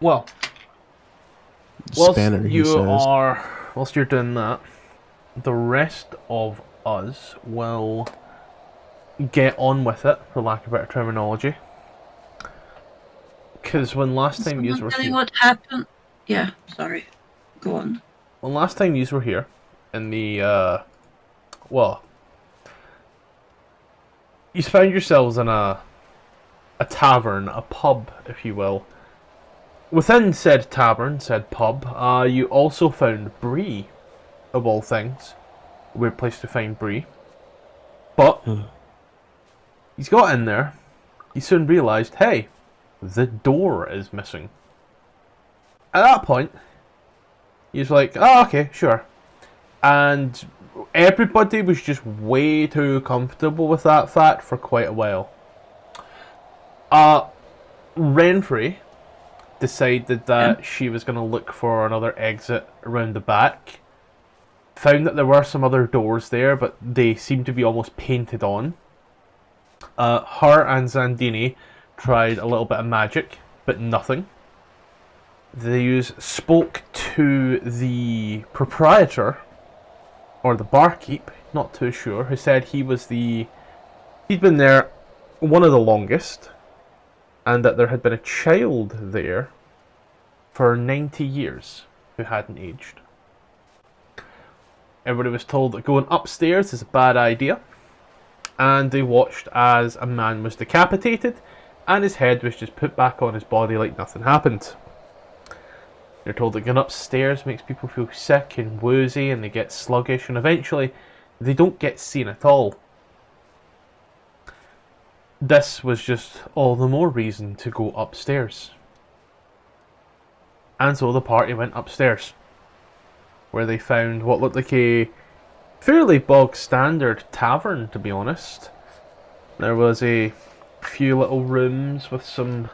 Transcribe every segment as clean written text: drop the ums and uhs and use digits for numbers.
Well, Spanner, he says. whilst you're doing that, the rest of us will get on with it, for lack of better terminology. Because when last Can time you someone were tell me here, what happened? Yeah, sorry. Go on. when last time you were here, in the well, you found yourselves in a tavern, a pub, if you will. Within said tavern, said pub, you also found Bree, of all things. A weird place to find Bree. But he's got in there. He soon realised, hey, the door is missing. At that point, he's like, oh, okay, sure. And everybody was just way too comfortable with that fact for quite a while. Renfrey decided that she was going to look for another exit around the back. Found that there were some other doors there, but they seemed to be almost painted on. Her and Zandini tried a little bit of magic, but nothing. They spoke to the proprietor, or the barkeep, not too sure, who said he'd been there one of the longest, and that there had been a child there for 90 years who hadn't aged. Everybody was told that going upstairs is a bad idea, and they watched as a man was decapitated and his head was just put back on his body like nothing happened. They're told that going upstairs makes people feel sick and woozy and they get sluggish, and eventually they don't get seen at all. This was just all the more reason to go upstairs. And so the party went upstairs, where they found what looked like a fairly bog standard tavern, to be honest. There was a few little rooms with some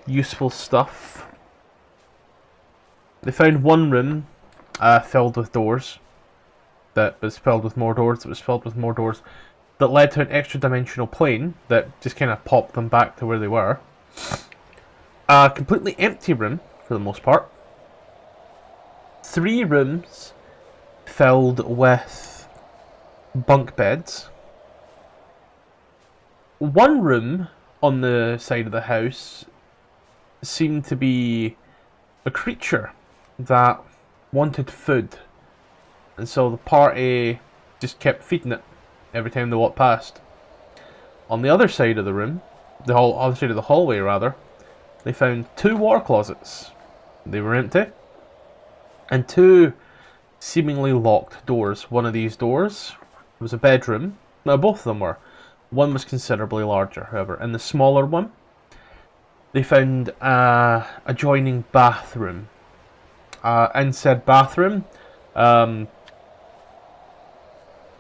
useful stuff. They found one room filled with doors, that was filled with more doors, that was filled with more doors, that led to an extra dimensional plane that just kind of popped them back to where they were. A completely empty room, for the most part. 3 rooms filled with bunk beds. 1 room on the side of the house seemed to be a creature that wanted food, and so the party just kept feeding it every time they walked past. On the other side of the room, other side of the hallway rather, they found 2 war closets. They were empty. And 2 seemingly locked doors. One of these doors was a bedroom. Now both of them were. One was considerably larger, however. In the smaller one, they found a adjoining bathroom. In said bathroom,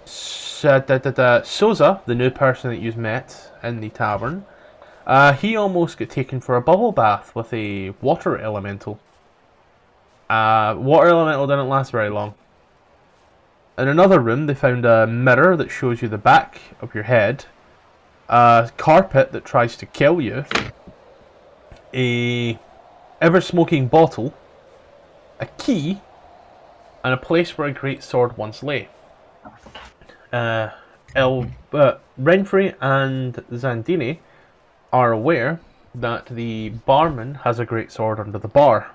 Souza, the new person that you've met in the tavern, he almost got taken for a bubble bath with a water elemental. Water elemental didn't last very long. In another room, they found a mirror that shows you the back of your head, a carpet that tries to kill you, a ever-smoking bottle, a key, and a place where a great sword once lay. Renfrey and Zandini are aware that the barman has a great sword under the bar.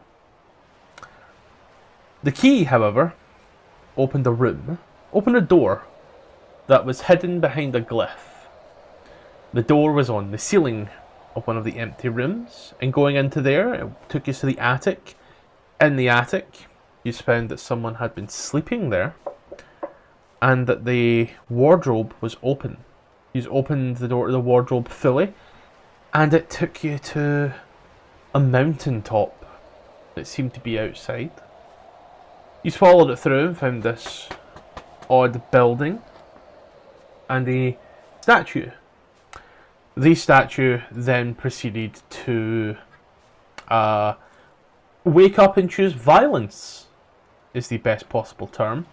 The key, however, opened a door that was hidden behind a glyph. The door was on the ceiling of one of the empty rooms, and going into there, it took you to the attic. In the attic, you found that someone had been sleeping there, and that the wardrobe was open. You opened the door to the wardrobe fully, and it took you to a mountaintop that seemed to be outside. You followed it through and found this odd building and a statue. The statue then proceeded to wake up and choose violence, is the best possible term.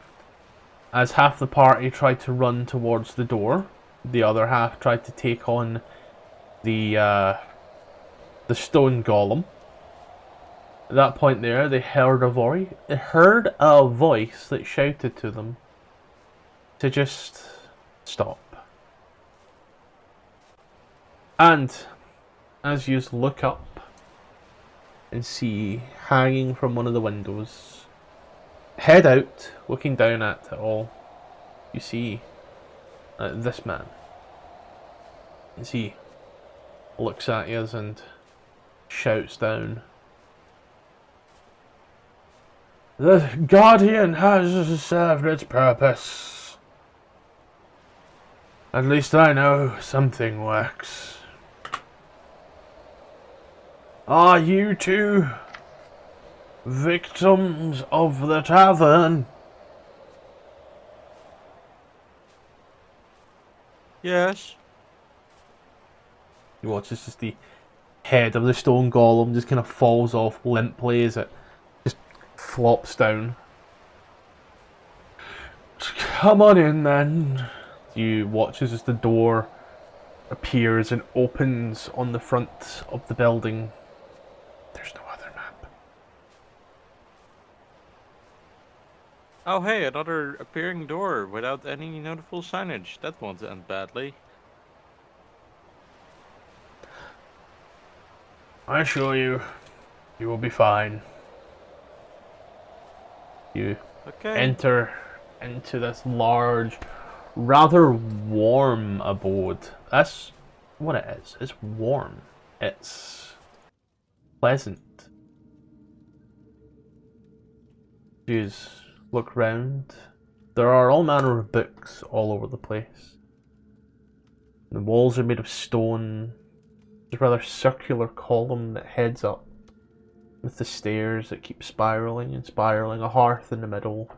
As half the party tried to run towards the door, the other half tried to take on the stone golem. At that point there, they heard a voice that shouted to them to just stop. And as you look up and see, hanging from one of the windows, head out, looking down at it all, you see this man. As he looks at you and shouts down, "The Guardian has served its purpose. At least I know something works. Are you two victims of the tavern?" Yes. You watch as just the head of the stone golem just kind of falls off limply as it just flops down. "Come on in then." You watch as the door appears and opens on the front of the building. There's no other map. Oh hey, another appearing door without any notable signage. That won't end badly. I assure you, you will be fine. You Okay. enter into this large, rather warm abode. That's what it is. It's warm. It's pleasant. You look round. There are all manner of books all over the place. The walls are made of stone. There's a rather circular column that heads up with the stairs that keep spiraling and spiraling. A hearth in the middle.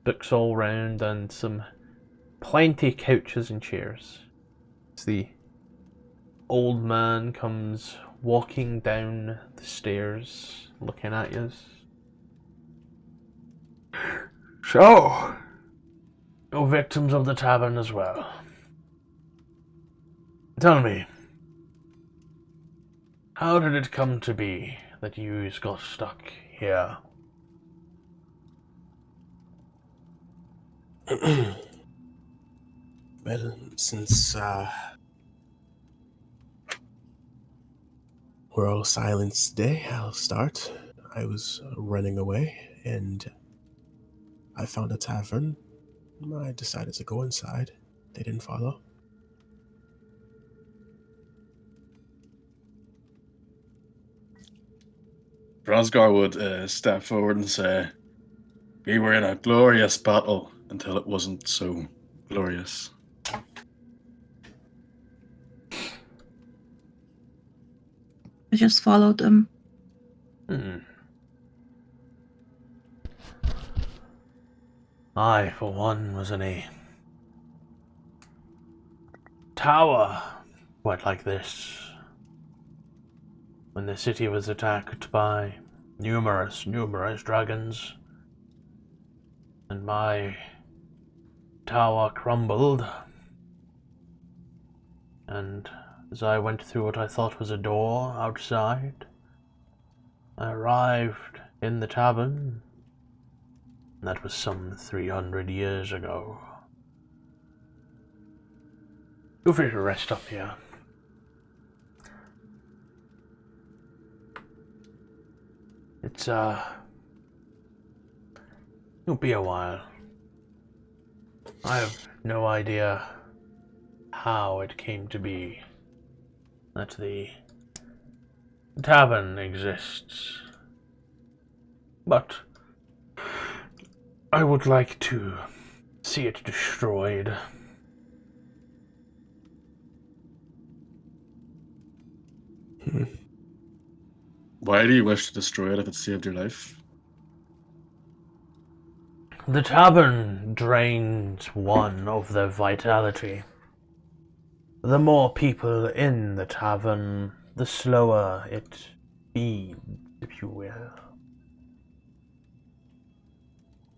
Books all round and some plenty couches and chairs. As the old man comes walking down the stairs, looking at you. "So, you're victims of the tavern as well. Tell me, how did it come to be that you got stuck here?" Well, since we're all silenced today, I'll start. I was running away, and I found a tavern. I decided to go inside. They didn't follow. Rosgar would step forward and say, "We were in a glorious battle until it wasn't so glorious." I just followed them. I, for one, was in a tower quite like this when the city was attacked by numerous dragons, and my tower crumbled, and as I went through what I thought was a door outside, I arrived in the tavern. That was some 300 years ago. Feel free to rest up here. It's, it'll be a while. I have no idea how it came to be that the tavern exists, but I would like to see it destroyed. Why do you wish to destroy it if it saved your life? The tavern drains one of their vitality. The more people in the tavern, the slower it feeds, if you will.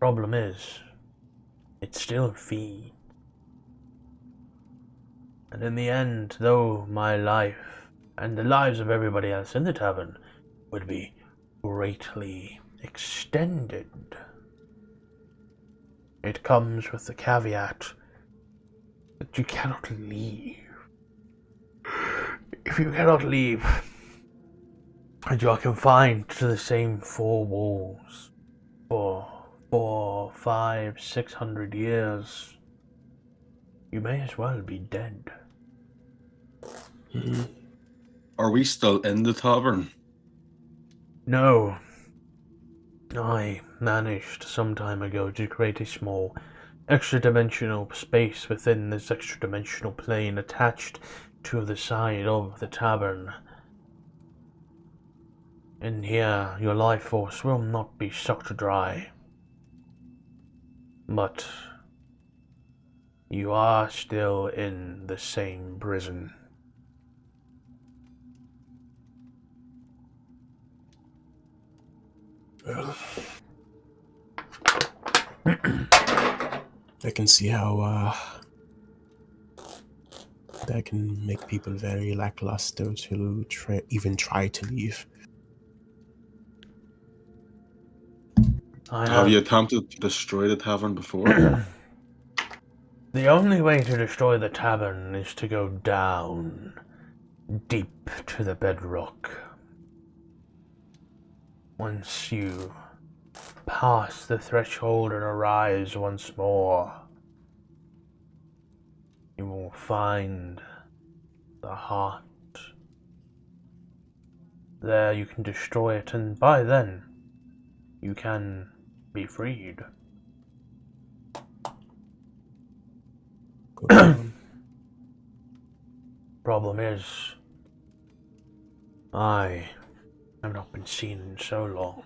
Problem is, it still feeds. And in the end, though my life and the lives of everybody else in the tavern would be greatly extended. It comes with the caveat that you cannot leave. If you cannot leave, and you are confined to the same four walls for 400, 500, 600 years, you may as well be dead. Are we still in the tavern? No. I managed some time ago to create a small extra-dimensional space within this extra-dimensional plane attached to the side of the tavern. In here, your life force will not be sucked dry. But you are still in the same prison. Well, I can see how that can make people very lackluster to even try to leave. Have you attempted to destroy the tavern before? The only way to destroy the tavern is to go down, deep to the bedrock. Once you pass the threshold and arise once more, you will find the heart. There you can destroy it, and by then, you can be freed. Problem is, I have not been seen in so long.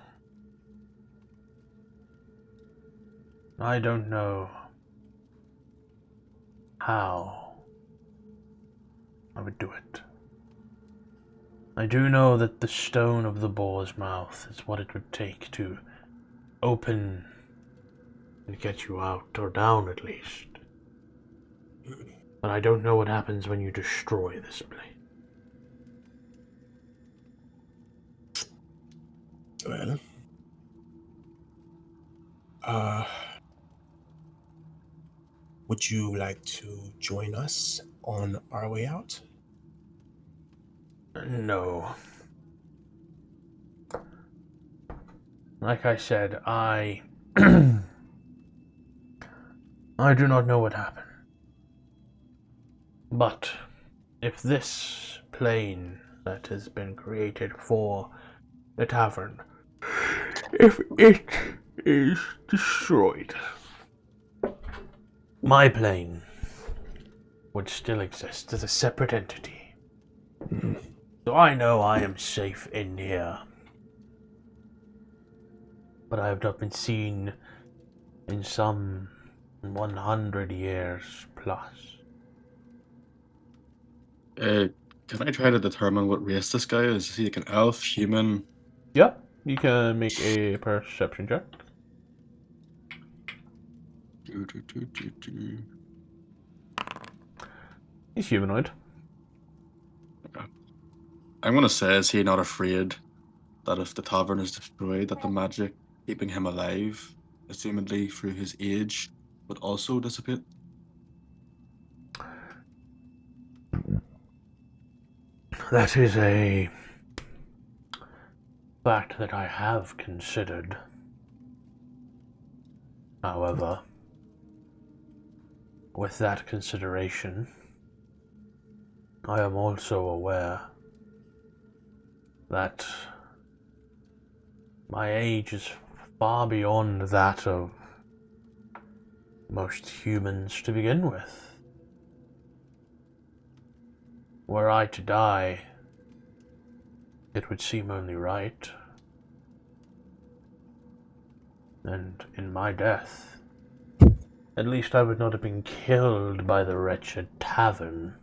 I don't know how I would do it. I do know that the stone of the boar's mouth is what it would take to open and get you out, or down at least. But I don't know what happens when you destroy this place. Well, would you like to join us on our way out? No. Like I said, I do not know what happened. But if this plane that has been created for the tavern, if it is destroyed, my plane would still exist as a separate entity. So I know I am safe in here. But I have not been seen in some 100 years plus. Can I try to determine what race this guy is? Is he like an elf, human? Yeah, you can make a perception check. He's humanoid. I'm gonna say, is he not afraid that if the tavern is destroyed, that the magic keeping him alive, assumedly through his age, would also dissipate? That is a fact that I have considered. However, with that consideration, I am also aware that my age is far beyond that of most humans to begin with. Were I to die, it would seem only right. And in my death, at least I would not have been killed by the wretched tavern.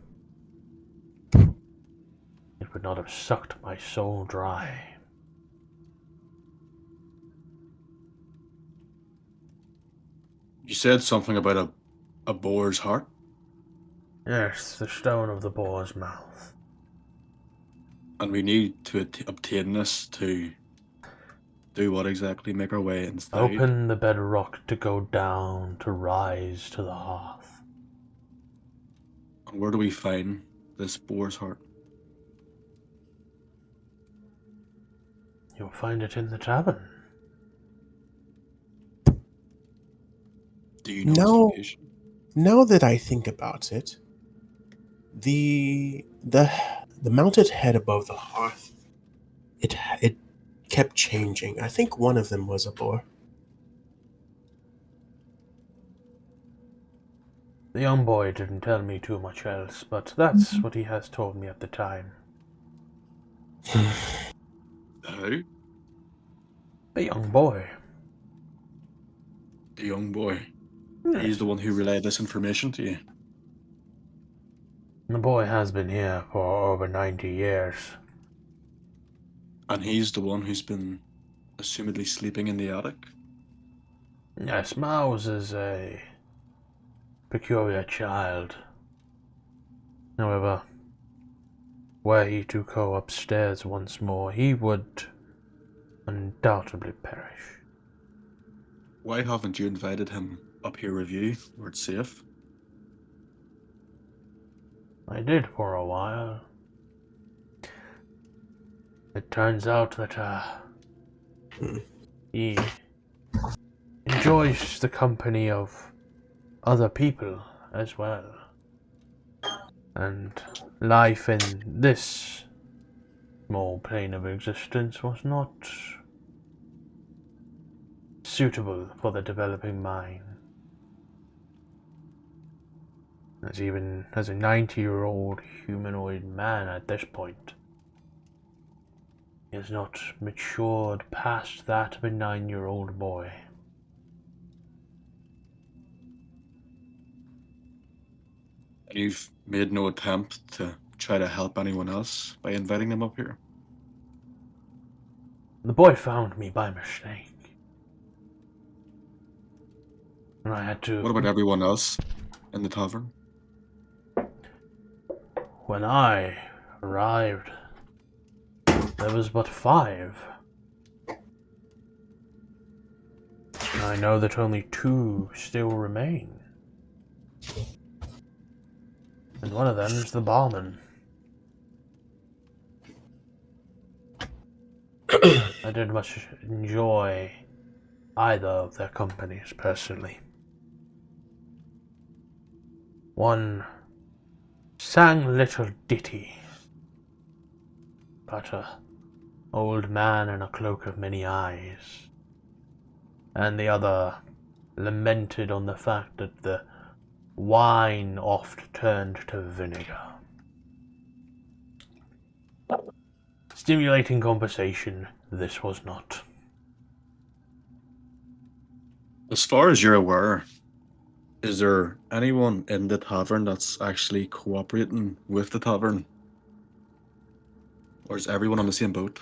It would not have sucked my soul dry. You said something about a boar's heart? Yes, the stone of the boar's mouth. And we need to obtain this to Do what exactly? Make our way inside? Open the bedrock to go down, to rise to the hearth. And where do we find this boar's heart? You'll find it in the tavern. Do you know its No. location? Now that I think about it, the mounted head above the hearth, it kept changing. I think one of them was a boar. The young boy didn't tell me too much else, but that's what he has told me at the time. Who? The young boy. The young boy. Yes. He's the one who relayed this information to you. The boy has been here for over 90 years. And he's the one who's been assumedly sleeping in the attic? Yes, Mouse is a peculiar child. However, were he to go upstairs once more, he would undoubtedly perish. Why haven't you invited him up here with you, where it's safe? I did for a while. It turns out that he enjoys the company of other people as well. And life in this small plane of existence was not suitable for the developing mind. Even as a 90-year-old humanoid man at this point, he has not matured past that of a 9-year-old boy. You've made no attempt to try to help anyone else by inviting them up here? The boy found me by mistake, and I had to... What about everyone else in the tavern? When I arrived, there was but 5. I know that only 2 still remain. And one of them is the barman. I didn't much enjoy either of their companies, personally. One sang little ditties about an old man in a cloak of many eyes, and the other lamented on the fact that the wine oft turned to vinegar. Stimulating conversation, this was not. As far as you're aware, is there anyone in the tavern that's actually cooperating with the tavern? Or is everyone on the same boat?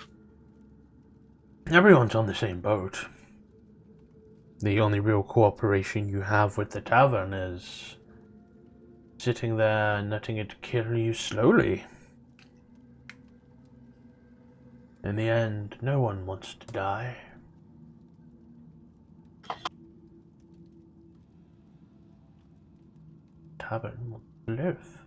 Everyone's on the same boat. The only real cooperation you have with the tavern is sitting there and letting it kill you slowly. In the end, no one wants to die. Tavern wants to live.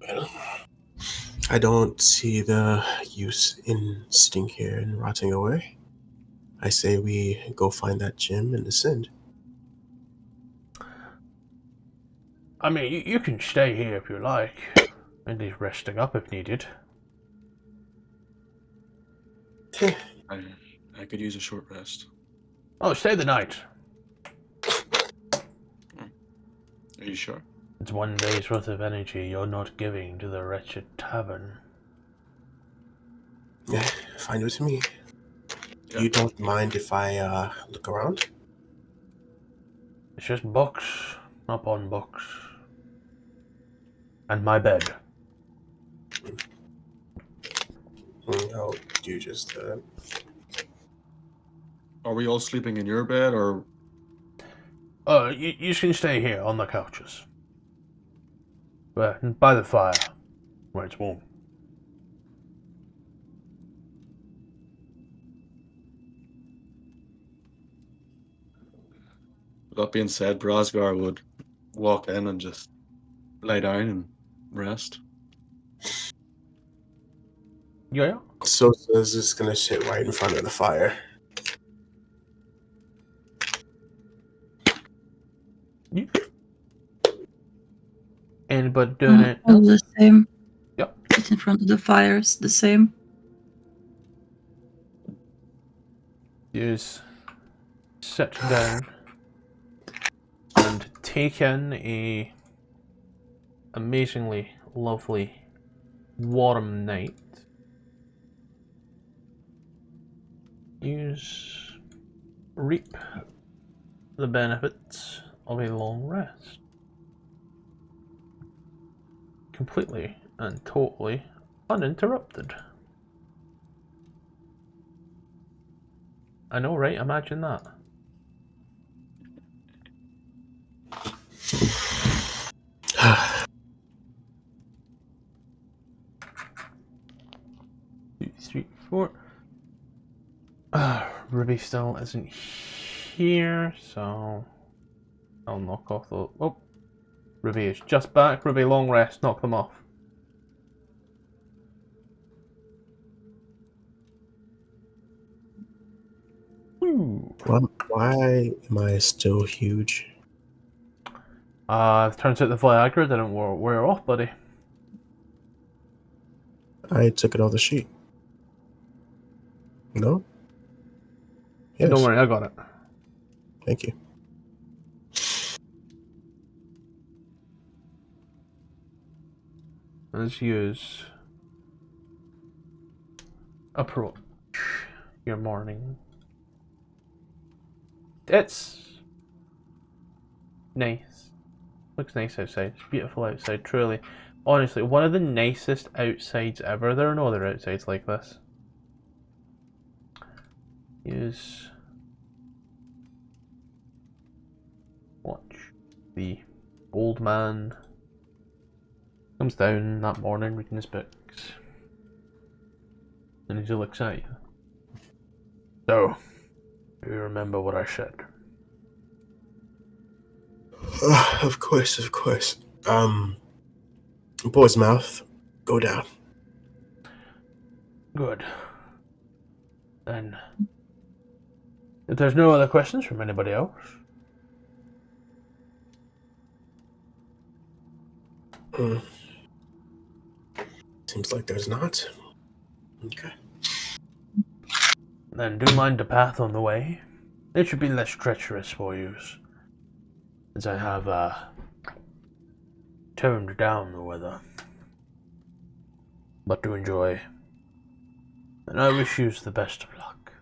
Well, I don't see the use in sitting here and rotting away. I say we go find that gem and descend. I mean, you can stay here if you like. At least resting up if needed. I could use a short rest. Oh, stay the night. Are you sure? It's 1 day's worth of energy you're not giving to the wretched tavern. Yeah, fine with me. Yeah. You don't mind if I look around? It's just books upon books. And my bed. I'll do just that. Are we all sleeping in your bed, or You can stay here on the couches. But by the fire, where it's warm. That being said, Brasgar would walk in and just lay down and rest. Yeah. So is just gonna sit right in front of the fire. Anybody doing it? All the same. Yep. Sit in front of the fires, the same. Just sit down and take in a amazingly lovely warm night. Use reap the benefits of a long rest. Completely and totally uninterrupted. I know, right? Imagine that. Two, three, four. Ruby still isn't here, so I'll knock off the. Oh, Ruby is just back. Ruby, long rest. Knock them off. Woo. Why am I still huge? Turns out the Viagra didn't wear off, buddy. I took it off the sheet. No? Yes. Don't worry, I got it. Thank you. Let's use approach your morning. It's nice. Looks nice outside. It's beautiful outside, truly. Honestly, one of the nicest outsides ever. There are no other outsides like this. Use watch the old man comes down that morning reading his books, and he looks at you. So, do you remember what I said? Of course, of course. Boar's mouth, go down. Good. Then, if there's no other questions from anybody else, Seems like there's not. Okay. then do mind the path on the way. It should be less treacherous for you, as I have toned down the weather. But do enjoy, and I wish you the best of luck.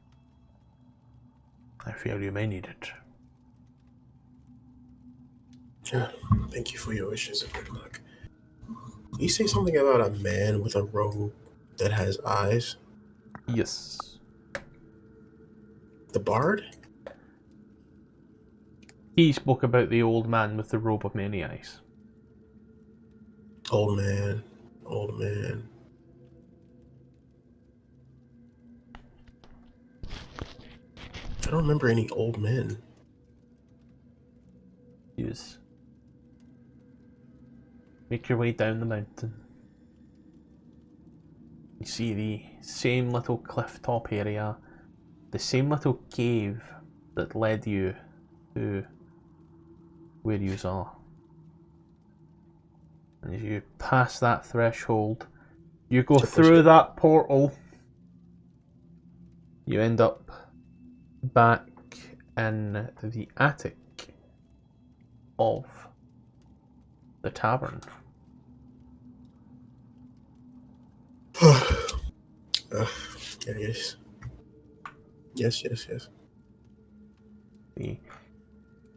I feel you may need it. Yeah, thank you for your wishes of good luck. You say something about a man with a robe that has eyes? Yes. The bard? He spoke about the old man with the robe of many eyes. Old man. Old man. I don't remember any old men. Yes. Make your way down the mountain. You see the same little cliff top area, the same little cave that led you to where you are. And as you pass that threshold, you go through that portal, you end up back in the attic of the tavern. Yes. Yes. The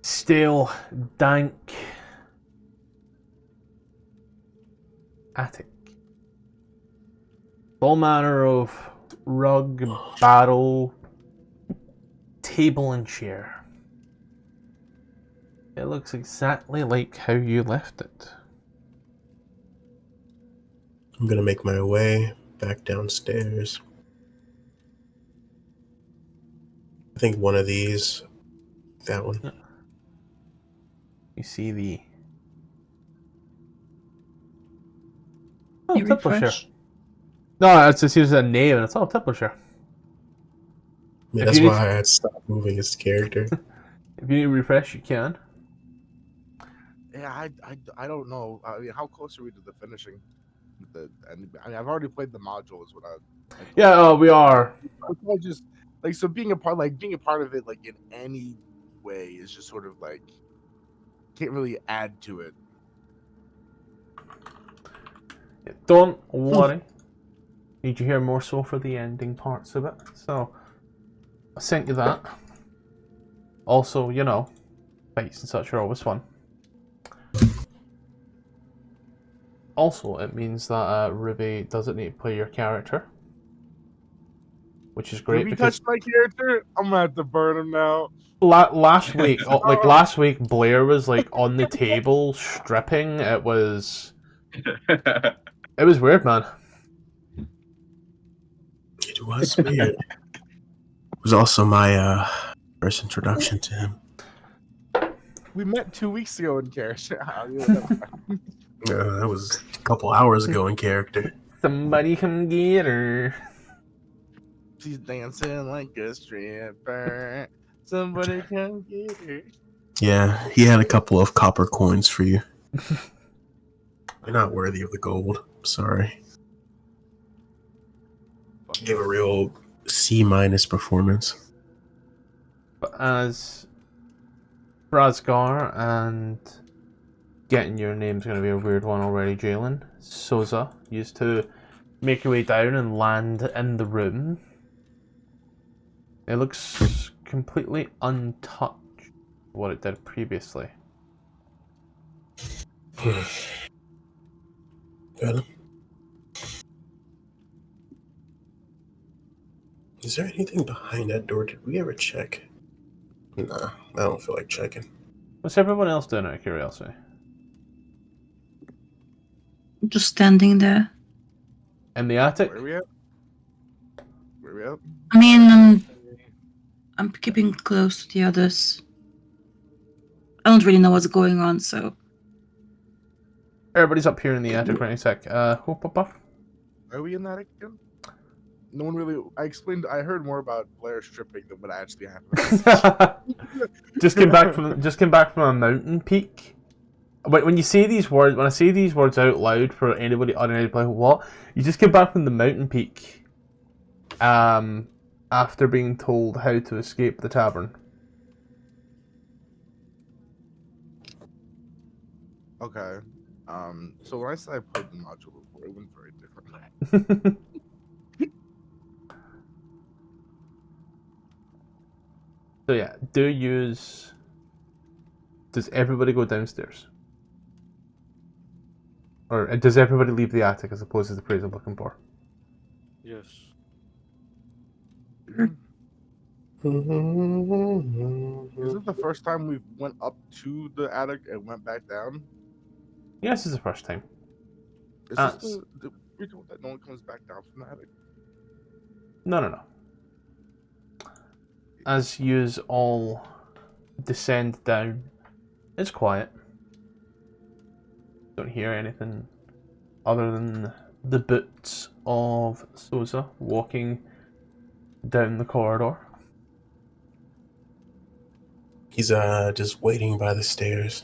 stale, dank attic. All manner of rug, barrel, table and chair. It looks exactly like how you left it. I'm gonna make my way back downstairs. I think one of these, that one. You see the... Oh, You tipple share. refresh. No, it's just here's a name and it's all tipple share. Yeah, If that's you need- why I had to stop moving his character. If you need to refresh, you can. Yeah, I don't know. I mean, how close are we to the finishing? I mean, I've already played the modules. What I Yeah, we are. I just like so being a part of it like in any way is just sort of like can't really add to it. Don't worry. Need you hear more so for the ending parts of it. So, I sent you that. Also, you know, fights and such are always fun. Also, it means that Ruby doesn't need to play your character. Which is great Ruby because touched my character. I'm gonna have to burn him now. last week, last week, Blair was like on the table stripping. It was weird, man. It was weird. It was also my first introduction to him. We met 2 weeks ago in character. That was a couple hours ago in character. Somebody come get her. She's dancing like a stripper. Somebody come get her. Yeah, he had a couple of copper coins for you. You're not worthy of the gold. Sorry. Gave a real C- performance. But as Razgar and getting your name's going to be a weird one already, Jalen. Souza used to make your way down and land in the room. It looks completely untouched what it did previously. Well, is there anything behind that door? Did we ever check? Nah, I don't feel like checking. What's everyone else doing out of curiosity? Just standing there. In the attic? Where are we at? Where are we at? I mean, I'm keeping close to the others. I don't really know what's going on, so Everybody's up here in the attic right in a sec. Whoop, whoop, whoop. Are we in that again? No one really. I heard more about Blair stripping than what actually happened. just came back from a mountain peak. But when you say these words, when I say these words out loud for anybody unable to play, what? You just came back from the mountain peak. After being told how to escape the tavern. Okay. So when I said I played the module before, it went very differently. So yeah, does everybody go downstairs? Or does everybody leave the attic as opposed to the phrase I'm looking for? Yes. Is it the first time we went up to the attic and went back down? Yes, it's the first time. Is Ah, this the ritual that no one comes back down from the attic? No. As yous all descend down, it's quiet. Don't hear anything other than the boots of Souza walking down the corridor. He's just waiting by the stairs.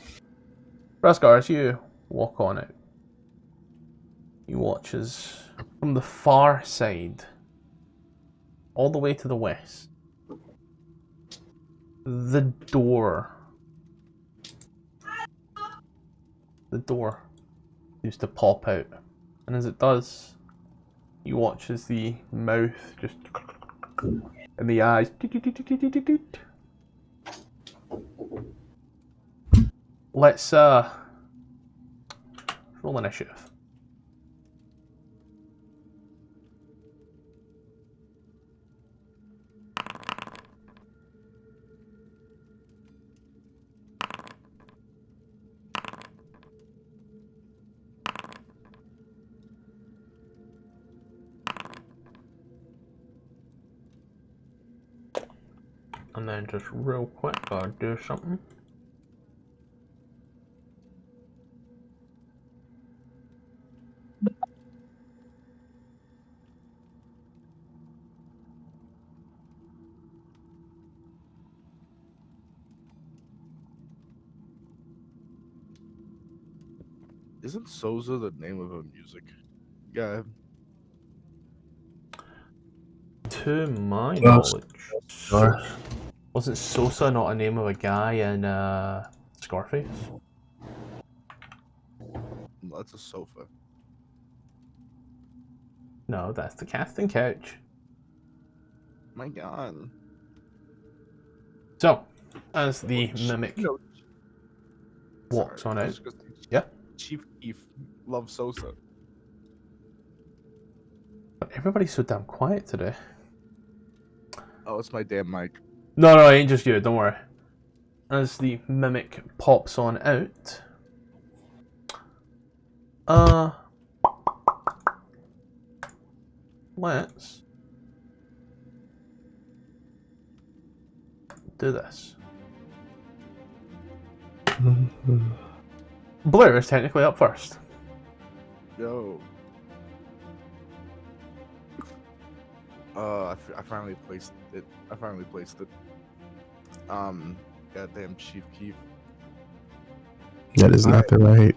Rasgar, as you walk on out, you watch as from the far side, all the way to the west, the door used to pop out, and as it does, you watch as the mouth just and the eyes. Let's roll initiative. And then just real quick, gotta do something. Isn't Souza the name of a music guy? To my Well, knowledge, sure. wasn't Sosa not a name of a guy in Scarface? No, that's a sofa. No, that's the casting couch. My God. So, as the mimic No, walks sorry, on I out, was just gonna say yeah, Chief Keef loves Sosa. but everybody's so damn quiet today. Oh, it's my damn mic. No, it ain't just you, don't worry. As the mimic pops on out, let's do this. Blair is technically up first. Yo. I finally placed it. Goddamn Chief Keef. That is not the right.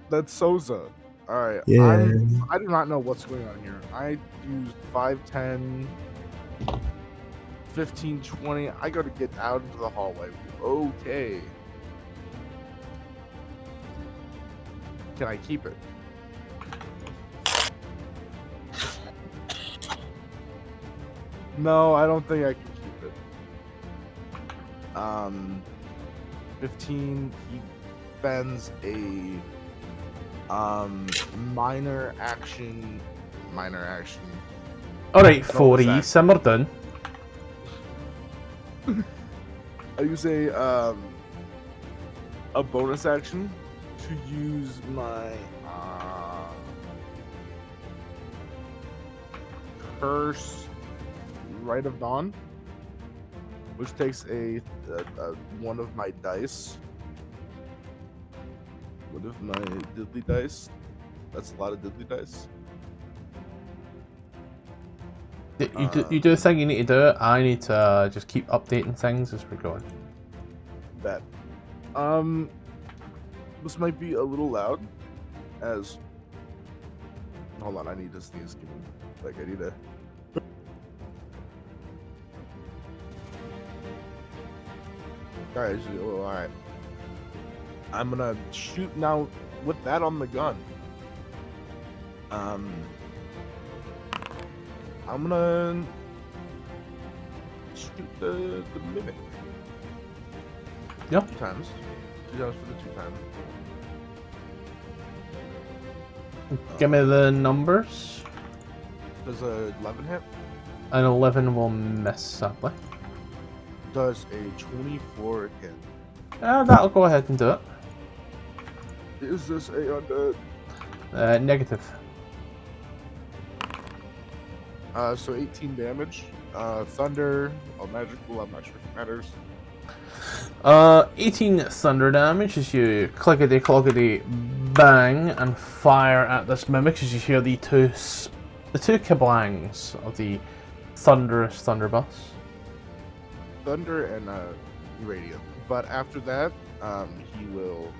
That's Souza. Alright. Yeah. I do not know what's going on here. I used 5, 10, 15, 20. I gotta get out into the hallway. Okay. Can I keep it? No, I don't think I can keep it. 15, he spends a minor action. Alright, Bonus 40, action. simmer down. I use a bonus action to use my curse Rite of Dawn, which takes a one of my dice. One of my diddly dice. That's a lot of diddly dice. You do the thing you need to do it. I need to just keep updating things as we're going. Bet. This might be a little loud, as. Hold on, I need to sneeze. Give me, like, I need to. Alright. I'm gonna shoot now with that on the gun. I'm gonna shoot the mimic. Yep. 2 times. 2 times for the 2 times. Give me the numbers. Does a 11 hit? An 11 will miss, sadly. Does a 24 hit? That'll go ahead and do it. Is this a undead? Negative. So 18 damage. Thunder, magical, I'm not sure if it matters. 18 thunder damage as you clickety clockety bang and fire at this mimic as you hear the two kablangs of the thunderous thunderbuss. Thunder and radiant. But after that, he will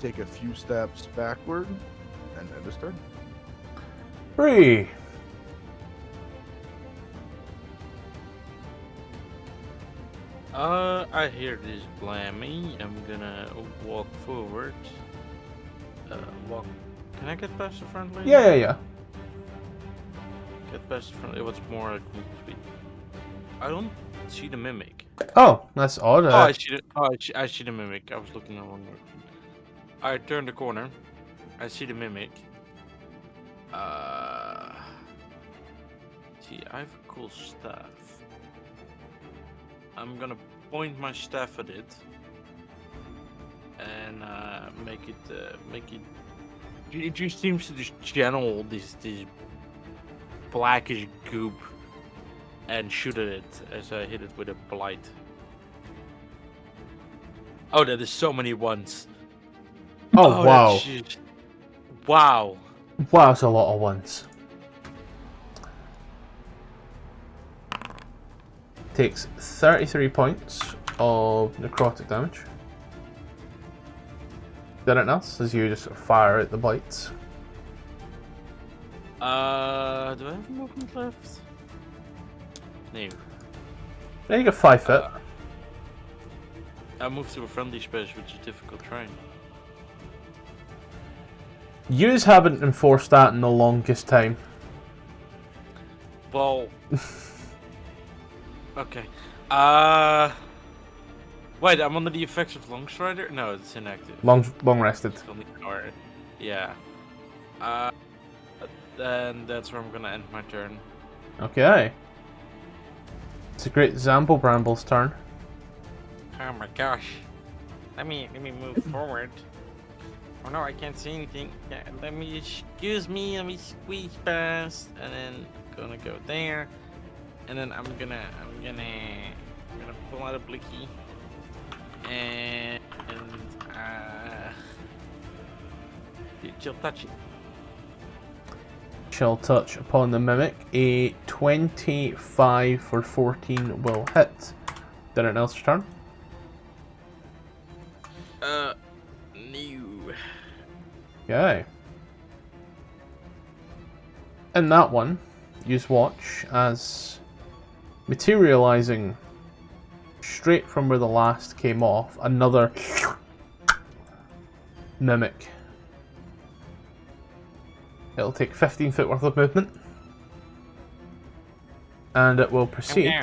take a few steps backward and end his turn. 3. I hear this blammy. I'm gonna walk forward. Walk. Can I get past the front lane? Yeah. Get past the front. What's more like movement speed? I don't see the mimic. Oh, that's odd. Oh, I see the. Oh, I see the mimic. I was looking at one. I turn the corner. I see the mimic. See, I have a cool staff. I'm gonna point my staff at it and make it. It just seems to just channel this blackish goop and shoot at it as I hit it with a blight. Oh, that is so many ones. Oh, wow. That's wow. Wow, that's a lot of ones. Takes 33 points of necrotic damage. Anything else as you just fire at the blights? Do I have movement left? No. There you go, 5 foot. I moved to a friendly space, which is difficult terrain. Yous haven't enforced that in the longest time. Well. Okay. Wait, I'm under the effects of Longstrider? No, it's inactive. Long rested. It's only an hour. Yeah. Then that's where I'm gonna end my turn. Okay. It's a great Zambo Bramble's turn. Oh my gosh. Let me move forward. Oh no, I can't see anything. Yeah, let me squeeze past, and then gonna go there, and then I'm gonna pull out a blicky, and chill touchy. Chill touch upon the mimic. A 25 for 14 will hit. Anything else turn? No. Okay. In that one, use watch as materializing straight from where the last came off, another mimic. It'll take 15 foot worth of movement. And it will proceed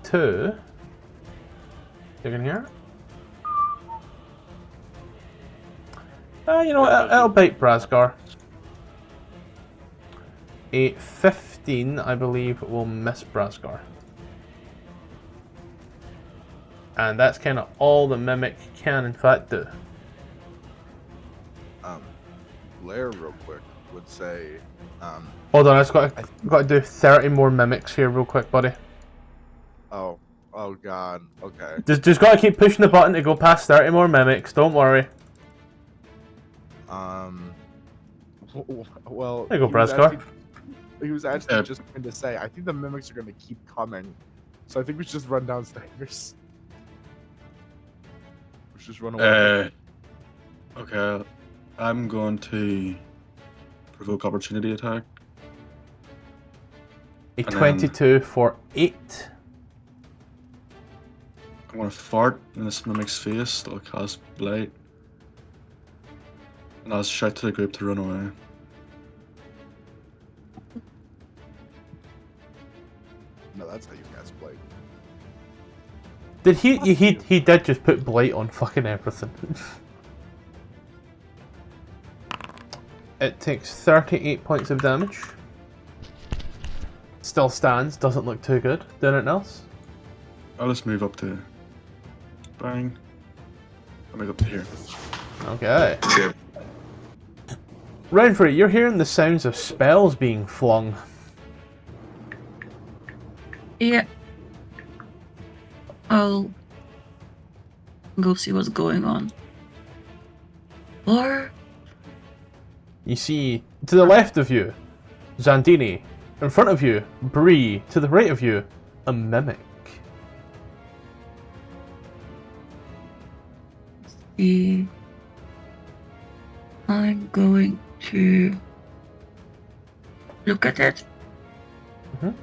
to... You can hear it? You know what, it'll bite Brazgar. A 15, I believe, will miss Brazgar. And that's kind of all the Mimic can, in fact, do. Blair, real quick, would say... Hold on, I've got to do 30 more Mimics here real quick, buddy. Oh god, okay. Just got to keep pushing the button to go past 30 more Mimics, don't worry. Well... There you go, Brazgar. He was actually just going to say, I think the mimics are going to keep coming. So I think we should just run downstairs. We should just run away. Okay. I'm going to provoke opportunity attack. A 22 for 8. I'm going to fart in this mimic's face. That'll cast blight. And I'll shout to the group to run away. No, that's how you cast blight. Did he did just put blight on fucking everything. It takes 38 points of damage. Still stands, doesn't look too good. Anything else? I'll just move up to... Bang. I'll move up to here. Okay. Renfrey, you're hearing the sounds of spells being flung. Yeah. I'll go see what's going on. Or You see, to the left of you, Zandini. In front of you, Bree. To the right of you, a mimic. see. I'm going to look at it. Mhm.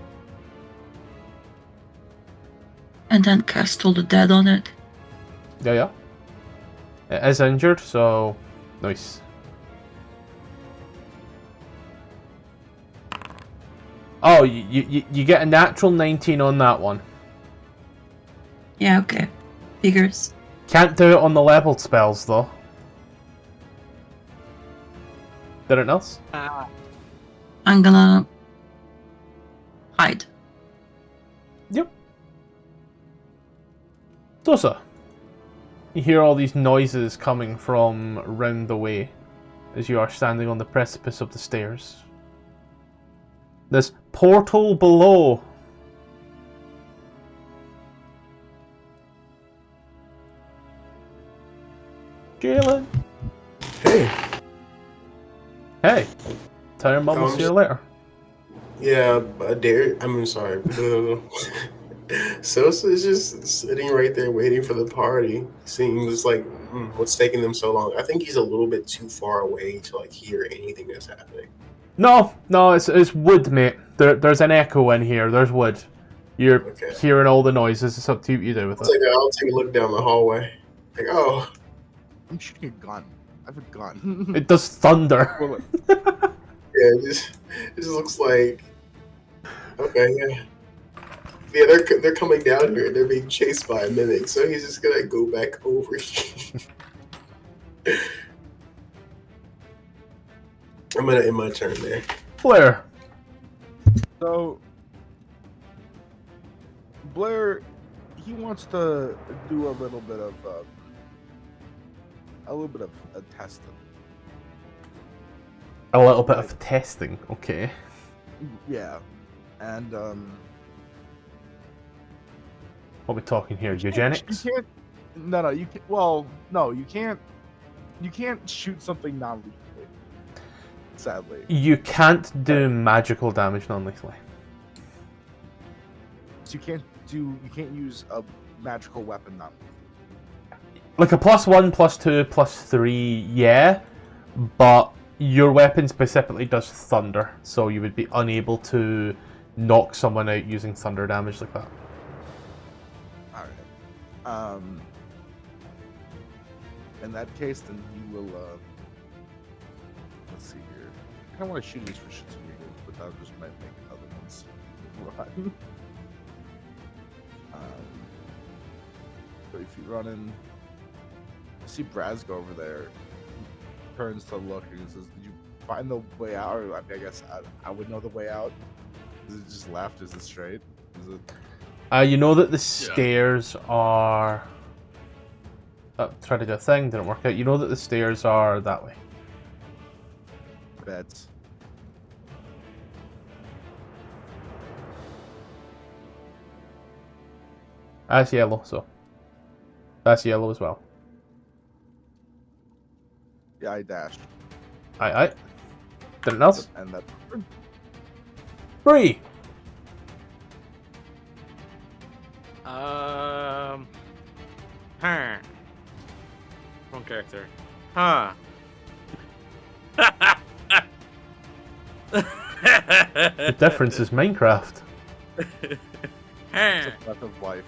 And then cast all the dead on it. Yeah. It is injured, so nice. Oh, you get a natural 19 on that one. Yeah, okay. Figures. Can't do it on the leveled spells, though. Anything else? I'm gonna hide. Yep. Dosa. You hear all these noises coming from round the way as you are standing on the precipice of the stairs. This portal below Jalen. Hey. Hey. Tell your mum we'll see you later. Yeah, I'm sorry. Sosa is just sitting right there waiting for the party. Seems like what's taking them so long. I think he's a little bit too far away to like hear anything that's happening. No, it's wood, mate. There's an echo in here. There's wood. You're hearing all the noises. It's up to you what you do with it. I'll take a look down the hallway. Like, oh, I'm shooting a gun. I have a gun. It does thunder. Well, yeah, it just looks like okay, yeah. Yeah, they're coming down here and they're being chased by a mimic, so he's just gonna go back over here. I'm gonna end my turn there. Blair. So Blair, he wants to do a little bit of testing. A little bit of testing, okay. Yeah, and What are we talking here? Eugenics? You can't. No, you can't. Well, no, you can't. You can't shoot something non-lethally. Sadly, You can't do magical damage non-lethally. so you can't use a magical weapon non-lethally. Like a +1, +2, +3, yeah, but your weapon specifically does thunder, so you would be unable to knock someone out using thunder damage like that. All right. In that case, then you will. Let's see here. I kind of want to shoot these for shits and giggles, but that just might make other ones run. So if you run in, you see Brazgo over there. He turns to look and he says, "Did you find the way out?" Or I guess I would know the way out. Is it just left? Is it straight? Is it? You know that the stairs are... tried to do a thing, didn't work out. You know that the stairs are that way. Bets. That's yellow, so... That's yellow as well. Yeah, I dashed. Aye. Didn't else? And that. Bree! Wrong character. Huh. The difference is Minecraft. It's a breath of life.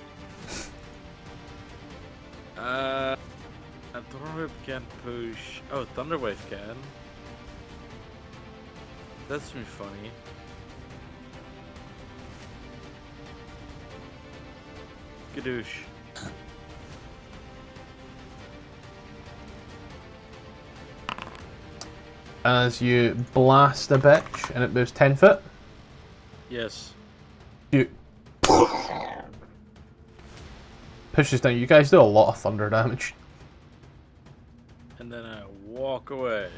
Thunderwave can push. Oh, Thunderwave can. That's me funny. Gadoosh. As you blast a bitch and it moves 10 foot, Yes. you pushes down. You guys do a lot of thunder damage. And then I walk away.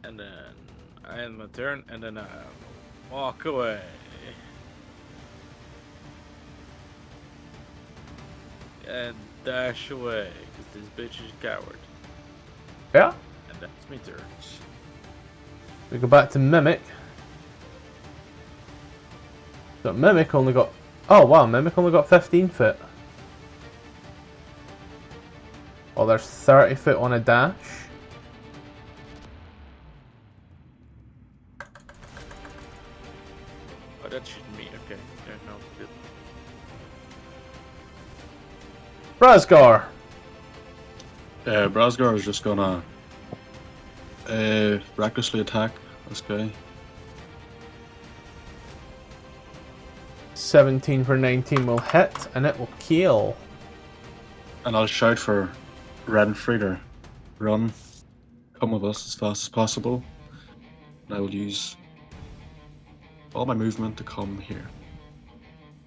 And then I end my turn, and then I walk away. And dash away, because this bitch is a coward. Yeah. And that's me turns. We go back to Mimic. So Mimic only got... Oh wow, Mimic only got 15 foot. Well, there's 30 foot on a dash. Oh, that shouldn't me. Okay. Yeah, no, good. Brazgar! Brazgar is just gonna recklessly attack this guy. 17 for 19 will hit, and it will kill. And I'll shout for Red and Frida, run, come with us as fast as possible. And I will use all my movement to come here.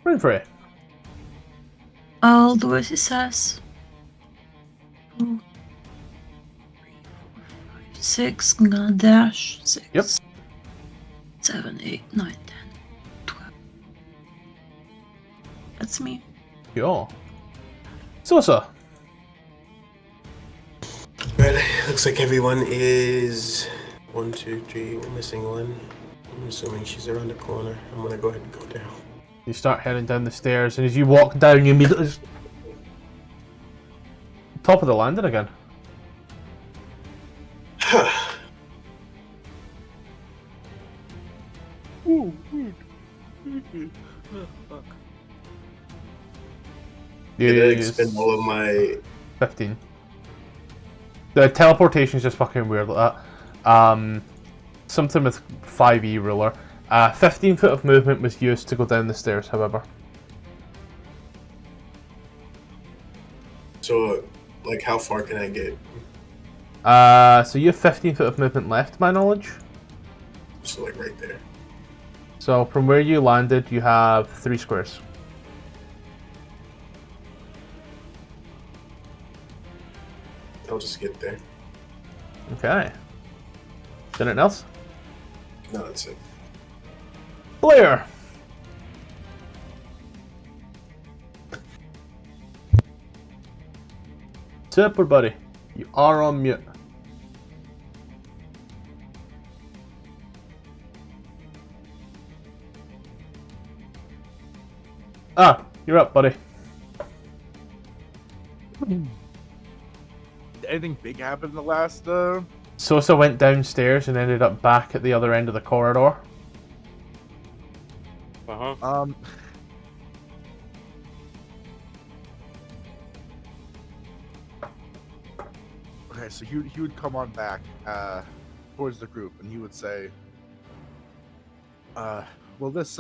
Run for it. I'll do as he says. 2, 3, 4, 5, 6. I'm gonna dash. 6. Yep. 7, 8, 9, 10, 12. That's me. Yeah. Sosa. Right, looks like everyone is 1, 2, 3. We're missing one. I'm assuming she's around the corner. I'm gonna go ahead and go down. You start heading down the stairs, and as you walk down, you immediately top of the landing again. Did I expend all of my 15. The teleportation is just fucking weird like that. Something with 5e ruler. 15 foot of movement was used to go down the stairs, however. So, like, how far can I get? So you have 15 foot of movement left, to my knowledge. So, like, right there. So from where you landed, you have 3 squares. I'll just get there. Okay. Anything else? No, that's it. Blair! Super buddy. You are on mute. Ah, you're up, buddy. Anything big happened in the last? Sosa went downstairs and ended up back at the other end of the corridor. Okay, so he would come on back towards the group, and he would say, "Well, this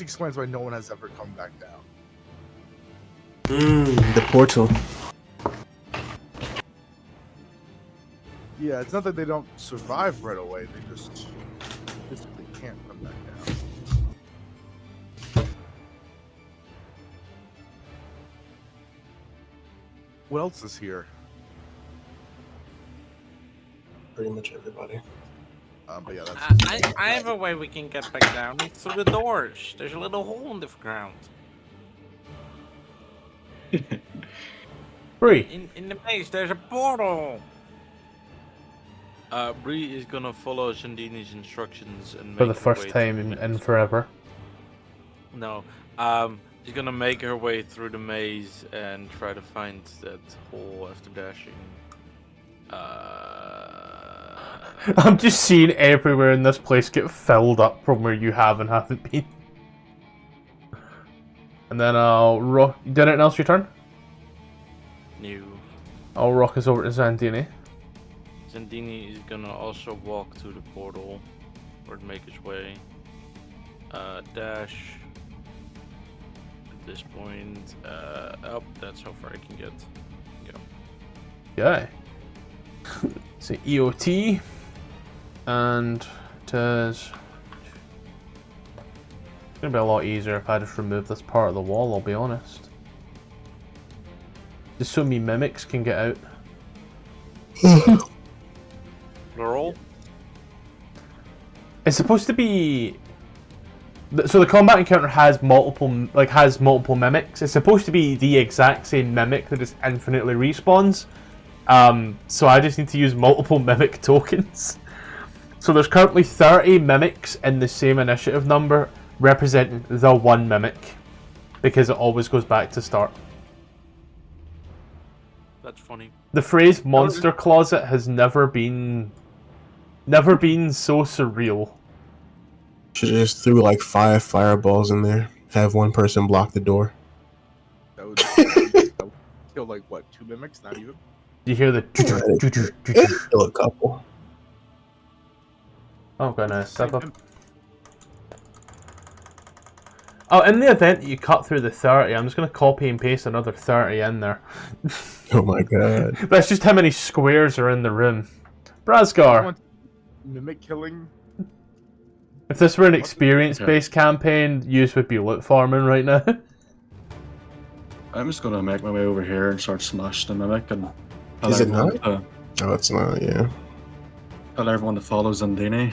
explains why no one has ever come back down." The portal. Yeah, it's not that they don't survive right away; they just physically can't come back down. What else is here? Pretty much everybody. But yeah, that's. I have a way we can get back down through the doors. There's a little hole in the ground. Bree. In the maze, there's a portal. Bree is gonna follow Shandini's instructions and For make the her first way time through the in maze. forever. No, she's gonna make her way through the maze and try to find that hole after dashing. I'm just seeing everywhere in this place get filled up from where you have and haven't been. And then I'll rock. You did anything else your turn? New. I'll rock us over to Zandini. Zandini is gonna also walk to the portal or make his way. Dash. At this point, oh, that's how far I can get. Go. Yeah. So EOT. And it is. It's gonna be a lot easier if I just remove this part of the wall, I'll be honest. Just so me mimics can get out. Plural? It's supposed to be. So the combat encounter has multiple mimics. It's supposed to be the exact same mimic that just infinitely respawns. So I just need to use multiple mimic tokens. So there's currently 30 mimics in the same initiative number representing the one mimic. Because it always goes back to start. That's funny. The phrase monster closet has never been so surreal. Should just threw like 5 fireballs in there. Have one person block the door. That would kill like what, 2 mimics? Not even. You hear the Kill a couple. Oh goodness, step up. Oh, in the event that you cut through the 30, I'm just going to copy and paste another 30 in there. Oh my god. That's just how many squares are in the room. Brazgar, Mimic killing. if this were an experience-based campaign, use would be loot farming right now. I'm just gonna make my way over here and start smashing the mimic and tell Is it everyone not? Oh, it's not, yeah. tell everyone to follow Zandini.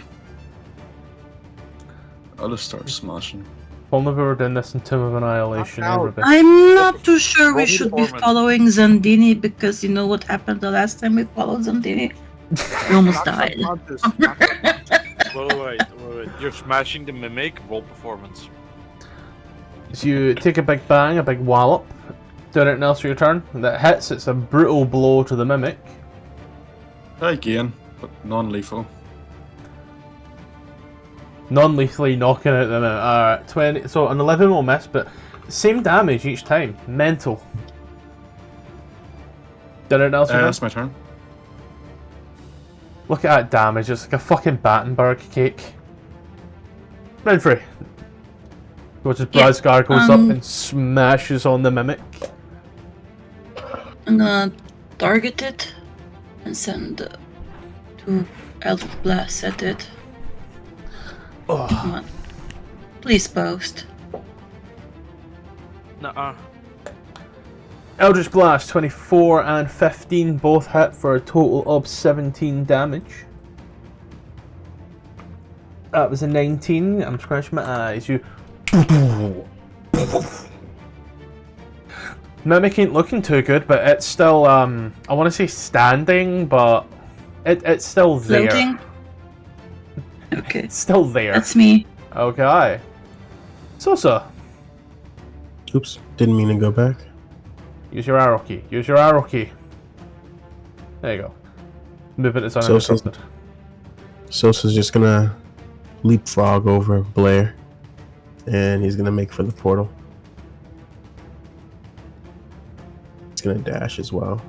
I'll just start smashing. Omnivore doing this in Tomb of Annihilation. Ow. Everybody. I'm not too sure we Roll should be performance. following Zandini because you know what happened the last time we followed Zandini? We almost Not died. subconscious, not subconscious. Wait. You're smashing the mimic. Roll performance. So you take a big bang, a big wallop. Do anything else for your turn. That hits, it's a brutal blow to the mimic. Again, but non-lethal. Non-lethally knocking out the mimic. 20. So an 11 will miss, but same damage each time. Mental. Do anything else for your That's turn? my turn. Look at that damage, it's like a fucking Battenberg cake. Renfrey. Watches Yeah, Brazgar goes up and smashes on the mimic. I'm gonna target it and send 2 Eldritch Blasts at it. Come Oh, on. Please post. Nuh-uh. Eldritch Blast, 24 and 15 both hit for a total of 17 damage. That was a 19. I'm scratching my eyes. You. Mimic ain't looking too good, but it's still, I want to say standing, but it's still there. Floating? Okay, It's still there. that's me. Okay. Sosa, Oops, didn't mean to go back. use your arrow key. Use your arrow key. There you go. Movement is uninterrupted. Sosa's just gonna leapfrog over Blair, and he's gonna make for the portal. He's gonna dash as well.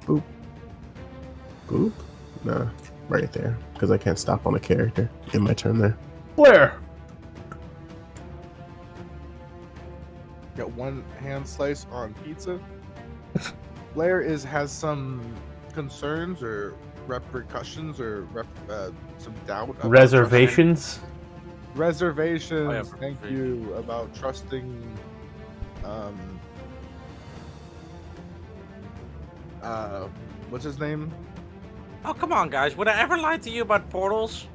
Boop. Boop. Nah, right there, because I can't stop on a character in my turn there. Blair! Got one hand slice on pizza. Blair has some concerns or repercussions or some doubt. About Reservations? Reservations. I have Thank reservations. you about trusting. What's his name? Oh, come on, guys. Would I ever lie to you about portals?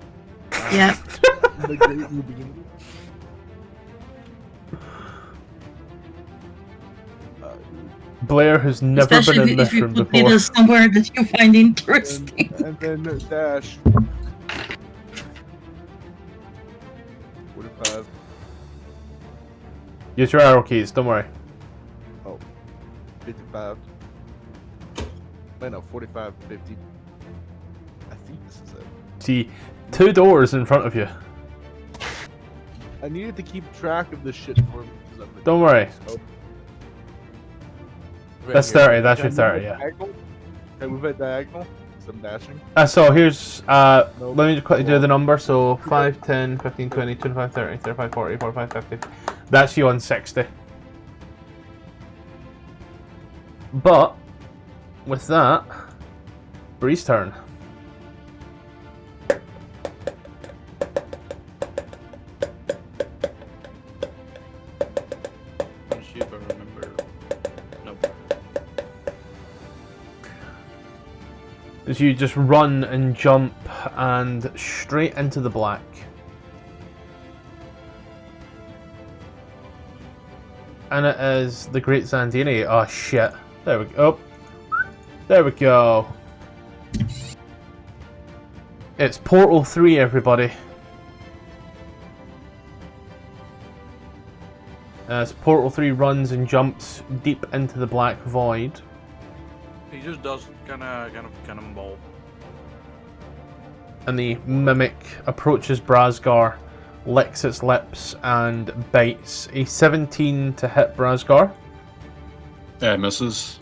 Yeah. The Great Rubin. Blair has never Especially been in if this you room put me before. somewhere that you find interesting. And then dash. 45. Use your arrow keys, don't worry. 55. Wait, no, 45, 50. I think this is it. See, 2 doors in front of you. I needed to keep track of this shit for me. Don't worry. Oh, That's 30, that's your Can I 30, move yeah. it diagonal? Can I move it diagonal? So I'm dashing. So here's, Nope. let me just quickly do the number. So 5, 10, 15, 20, 25, 30, 35, 40, 45, 50. That's you on 60. But, with that, Bree's turn. Let's see if I remember. Nope. As you just run and jump and straight into the black. And it is the Great Zandini. Oh shit. There we go. There we go. It's Portal 3, everybody. As Portal 3 runs and jumps deep into the black void. He just does kind of cannonball. And the mimic approaches Brazgar, licks its lips, and bites. A 17 to hit Brazgar. Yeah, misses.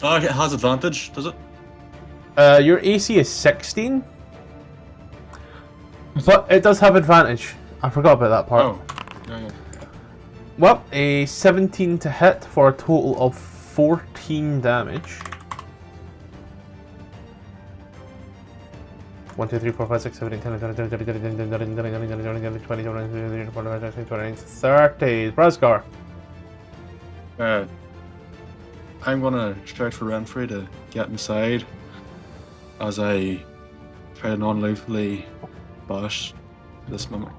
Oh, it has advantage, does it? Your AC is 16. But it does have advantage. I forgot about that part. Oh, yeah. Well, a 17 to hit for a total of 14 damage. 1, 2, 3, 4, 5, 6, 7, 8, 10, 11, 12, 13, 14, 15, 16, 17, 18, 19, 20, 21, 22, 23, 24, 25, 26, 27, 30. Brazgar. I'm gonna shout for Renfrey to get inside as I try to non-lethally bash this mimic.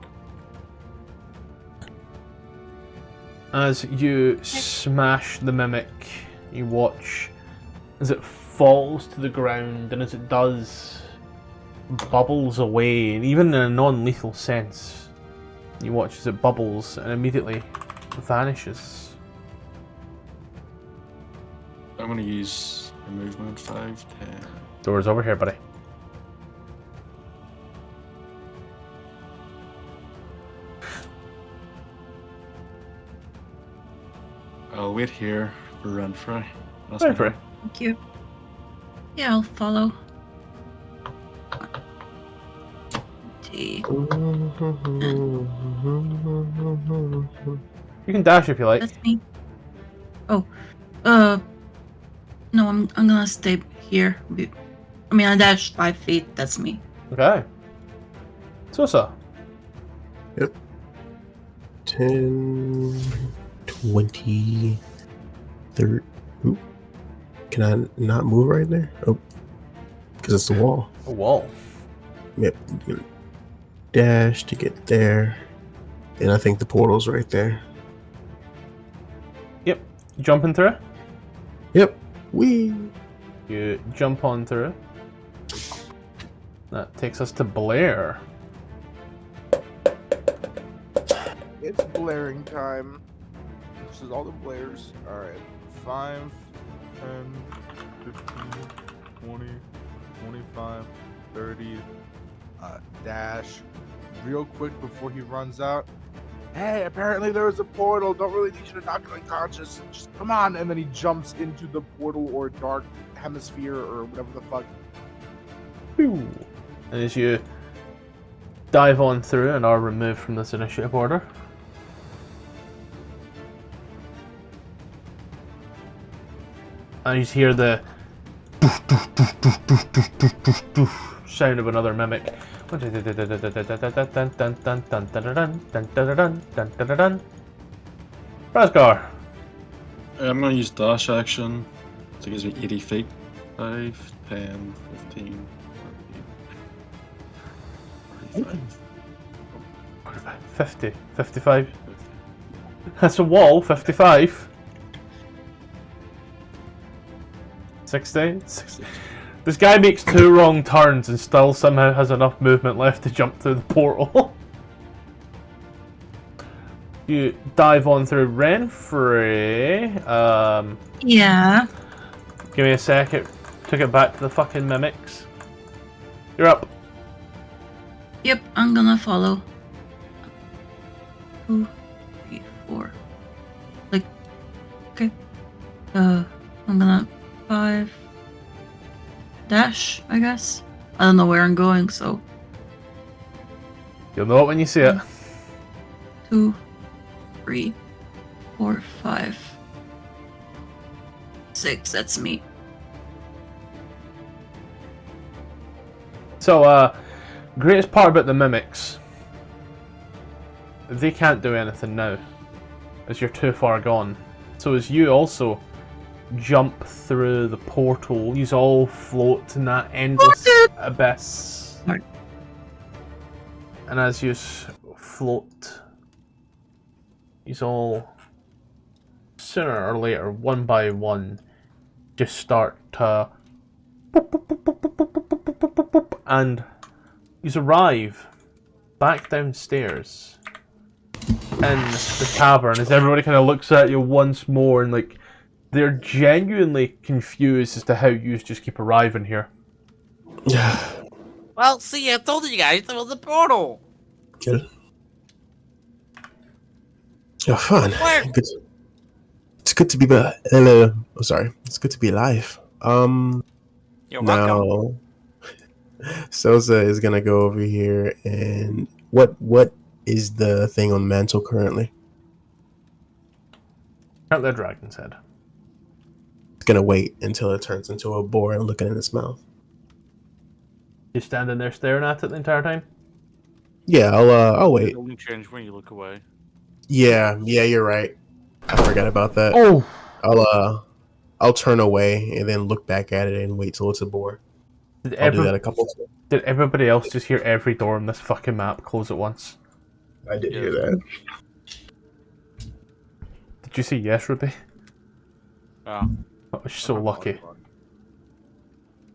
As you smash the mimic, you watch as it falls to the ground, and as it does, bubbles away, and even in a non-lethal sense, you watch as it bubbles and immediately vanishes. I'm gonna use a movement 5, 10. Door's over here, buddy. I'll wait here for Renfrey. That's Wait my for it. turn. Thank you. Yeah, I'll follow. T. You can dash if you like. That's me. Oh, no, I'm gonna stay here. I mean, I dashed 5 feet. That's me. Okay. Sosa. 10, 20, 30. Oop. Can I not move right there? Oh, because it's the wall. A wall. Yep. Dash to get there. And I think the portal's right there. Yep. Jumping through. Yep. Wee. You jump on through. That takes us to Blair. It's blaring time. This is all the blares. Alright. 5, 10, 15, 20, 25, 30. Dash. Real quick before he runs out. Hey, apparently there was a portal. Don't really need you to knock unconscious. Just come on. And then he jumps into the portal or dark hemisphere or whatever the fuck. Pew. And as you dive on through and are removed from this initiative order, and you hear the sound of another mimic. Razgar. I'm gonna use dash action. So it gives me 80 feet. 5, 10, 15, 35. 50, 55. That's a wall, 55. 60? 60. This guy makes 2 wrong turns and still somehow has enough movement left to jump through the portal. You dive on through Renfrey. Yeah. Give me a sec. It took it back to the fucking mimics. You're up. Yep, I'm gonna follow. 2, 3, 4. Like, okay. I'm gonna 5. Dash, I guess. I don't know where I'm going, so You'll know it when you see it. 2, 3, 4, 5, 6. That's me. So, greatest part about the mimics, they can't do anything now, as you're too far gone. So as you also jump through the portal, you all float in that endless abyss. Right. And as you float, you all, sooner or later, one by one, just start to and you arrive back downstairs in the tavern as everybody kind of looks at you once more and like they're genuinely confused as to how you just keep arriving here. Yeah. Well, see, I told you guys there was a portal. Good. Oh, fun. Where? Good. It's good to be back. Hello. Oh, sorry. It's good to be alive. You're welcome. Now, Sosa is gonna go over here and what is the thing on the mantle currently? Currently a dragon's head. It's gonna wait until it turns into a boar and looking in its mouth. You standing there staring at it the entire time? Yeah, I'll wait. It only change when you look away. Yeah, you're right. I forgot about that. Oh! I'll turn away and then look back at it and wait till it's a boar. I'll do that a couple times. Did everybody else just hear every door on this fucking map close at once? I did hear Yes. that. Did you say yes, Ruby? Yeah. That was so lucky.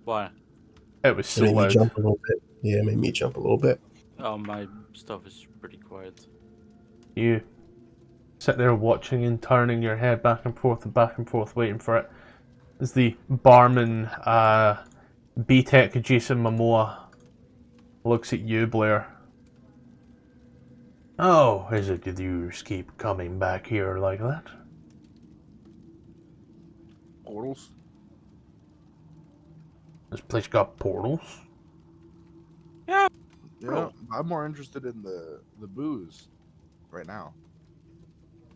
Why? It was It so made me loud. jump a little bit. Yeah, it made me jump a little bit. Oh, my stuff is pretty quiet. You sit there watching and turning your head back and forth, waiting for it. As the barman, B-Tech Jason Momoa, looks at you, Blair. Oh, is it that you keep coming back here like that? Portals. This place got portals? Yeah, I'm more interested in the booze right now.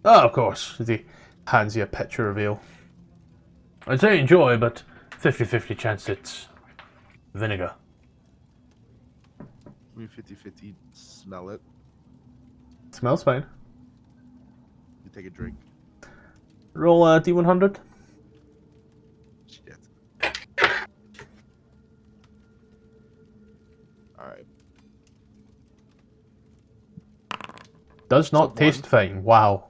Oh, of course. As he hands you a pitcher of ale. I'd say enjoy, but 50-50 chance it's vinegar. We 50-50 smell it. Smells fine. You take a drink. Roll a D100. Shit. Alright. Does not one. taste fine. Wow.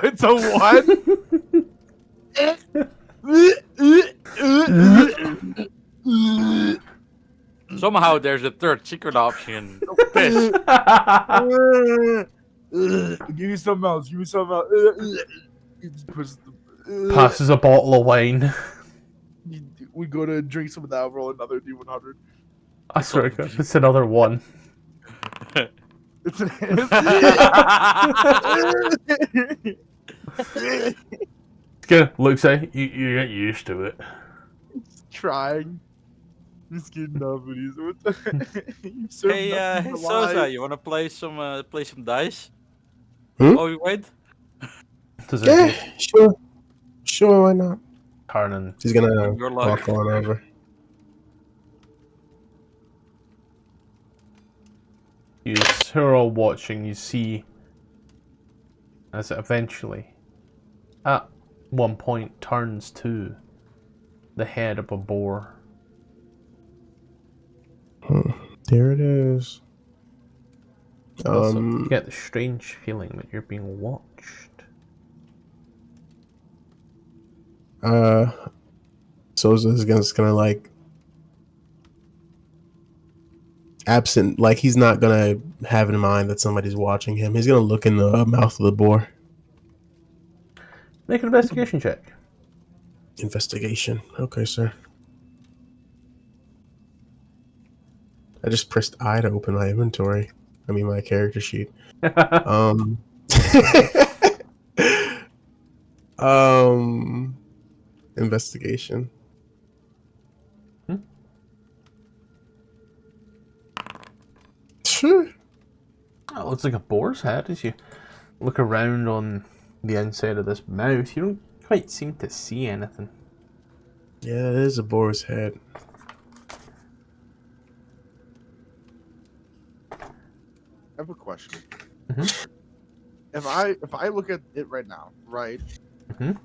It's a one? Somehow there's a third secret option. Piss. Give me something else. Give me something else. You just push the- Passes a bottle of wine. We go to drink some of that. Roll another D100. I swear to God, it's another one. It's an Kinda looks at you, you get used to it. trying. He's getting up and he's what the you served Hey, nothing hey, but Sosa, lies. you wanna play some dice? Hmm? Oh, you wait. Does it Yeah, sure. Sure, why not? turn and He's gonna Your luck. walk on over. you are all watching, you see as it eventually, at one point, turns to the head of a boar. There it is. Also, you get the strange feeling that you're being watched. Sosa's just gonna like absent, like he's not gonna have in mind that somebody's watching him. He's gonna look in the mouth of the boar. Make an investigation check. Investigation. Okay, sir. I just pressed I to open my inventory. I mean my character sheet. Investigation. Sure. Oh, it looks like a boar's head as you look around on the inside of this mouth. You don't quite seem to see anything. Yeah, it is a boar's head. I have a question. Mhm. If I look at it right now, right, Mhm.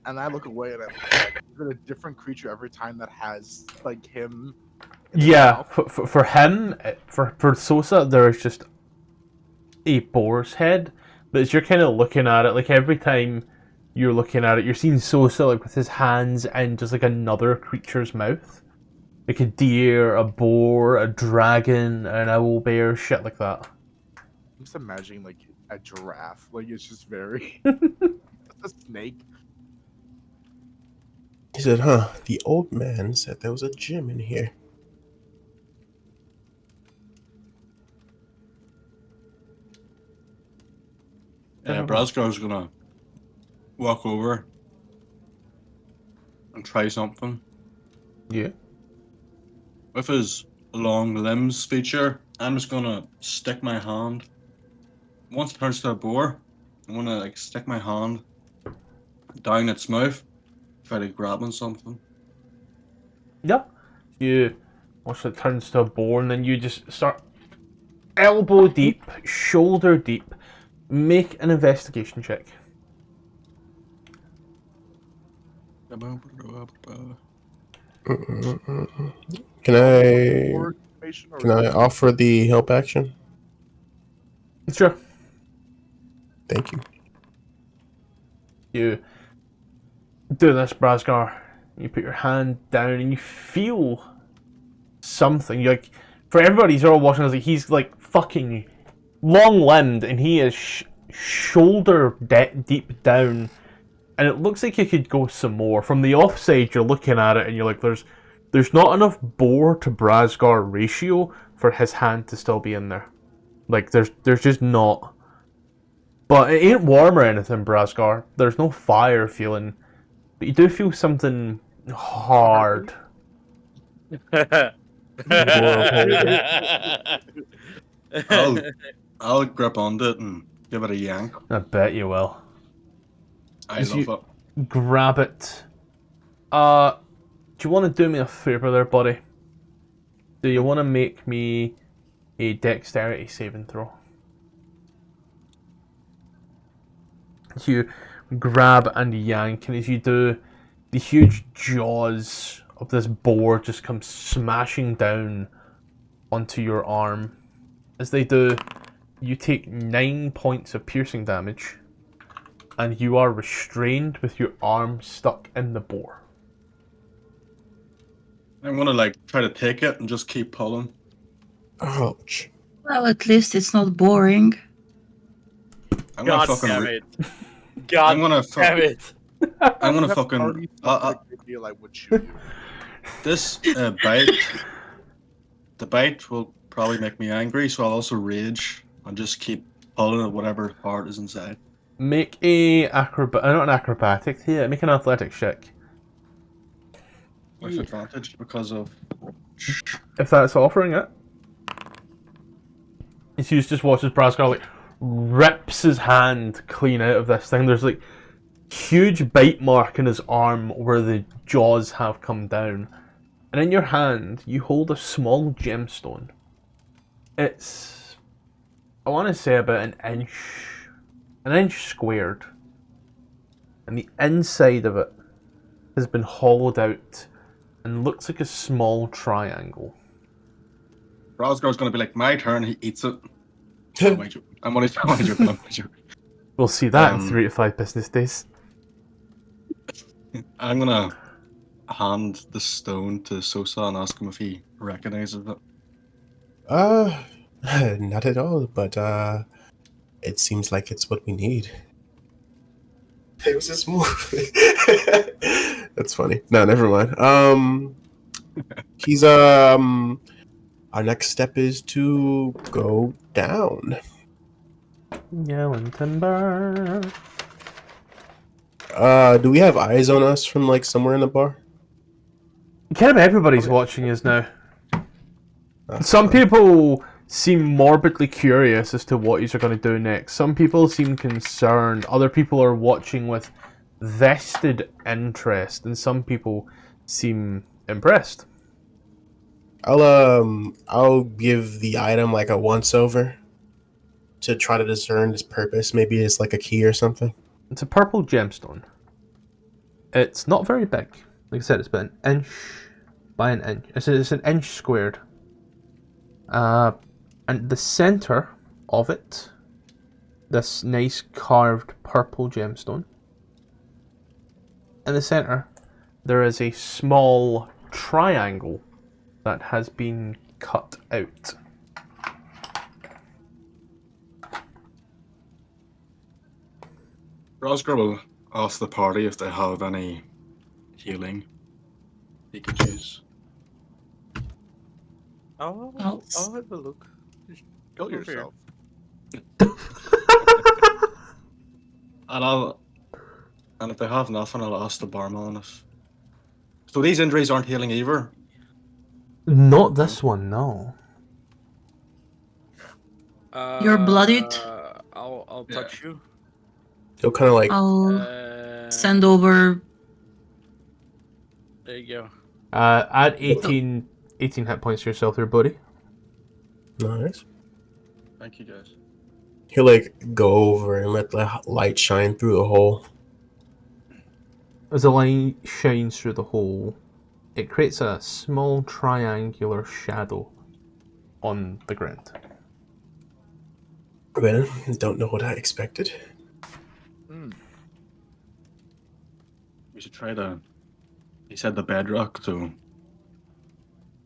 and I look away and I look at is it a different creature every time that has like him? in the Yeah, mouth? for him, for Sosa, there's just a boar's head. But as you're kind of looking at it, like every time you're looking at it, you're seeing Sosa like with his hands in just like another creature's mouth. Like a deer, a boar, a dragon, an owlbear, shit like that. I'm just imagining like a giraffe. Like it's just very a snake. He said, huh, the old man said there was a gym in here. Yeah, Brasco's gonna walk over and try something. Yeah. With his long limbs feature, I'm just gonna stick my hand. Once it turns to a boar, I'm gonna like stick my hand down its mouth, try to grab on something. Yeah. You once it turns to a boar, and then you just start elbow deep, shoulder deep. Make an investigation check. Can I More information, or can I offer the help action? Sure. Thank you. You do this, Brasgar. You put your hand down and you feel something. You like, for everybody who's all watching, he's like fucking long limbed and he is shoulder deep down, and it looks like he could go some more. From the offside, you're looking at it and you're like, there's not enough Boar to Brasgar ratio for his hand to still be in there. Like there's just not. But it ain't warm or anything, Brasgar. There's no fire feeling. But you do feel something hard. I'll grab onto it and give it a yank. I bet you will. I As love you it. grab it. Do you want to do me a favor there, buddy? Do you want to make me a dexterity saving throw? As you grab and yank, and as you do, the huge jaws of this boar just come smashing down onto your arm. As they do, you take 9 points of piercing damage, and you are restrained with your arm stuck in the boar. I'm gonna try to take it and just keep pulling. Ouch. Well, at least it's not boring. I'm gonna God fucking. damn it! God I'm gonna damn it! I'm gonna That fucking. party sounds like they like would shoot you. This bite. The bite will probably make me angry, so I'll also rage and just keep pulling at whatever part is inside. Make a not an acrobatic. Yeah, make an athletics check. With advantage because of. If that's offering it. Hughes just watches Brasgar rips his hand clean out of this thing. There's huge bite mark in his arm where the jaws have come down. And in your hand, you hold a small gemstone. It's, I want to say about an inch squared. And the inside of it has been hollowed out and looks like a small triangle. Rosgar's gonna be like, my turn, he eats it. I'm only joking. We'll see that in 3 to 5 business days. I'm gonna hand the stone to Sosa and ask him if he recognizes it. Not at all, but it seems like it's what we need. Hey, what's this move? That's funny. No, never mind. He's our next step is to go down. Yelling timber. Do we have eyes on us from somewhere in the bar? Kind of everybody's watching us now. That's Some fine. people seem morbidly curious as to what you're going to do next. Some people seem concerned. Other people are watching with vested interest, and some people seem impressed. I'll give the item a once over to try to discern its purpose. Maybe it's a key or something. It's a purple gemstone. It's not very big. Like I said, it's about an inch by an inch. It's an inch squared. And the center of it, this nice carved purple gemstone. In the center, there is a small triangle that has been cut out. Rosgar will ask the party if they have any healing he could use. I'll have a look. Kill Over yourself. And if they have nothing, I'll ask the barman if. So these injuries aren't healing either. Not this one, no. You're bloodied? I'll Yeah. touch you. He'll kind of I'll send over. There you go. Add 18 hit points to yourself there, buddy. Nice. Thank you, guys. He'll go over and let the light shine through the hole. As the light shines through the hole, it creates a small triangular shadow on the ground. Well, don't know what I expected. We should try the. He said the bedrock, so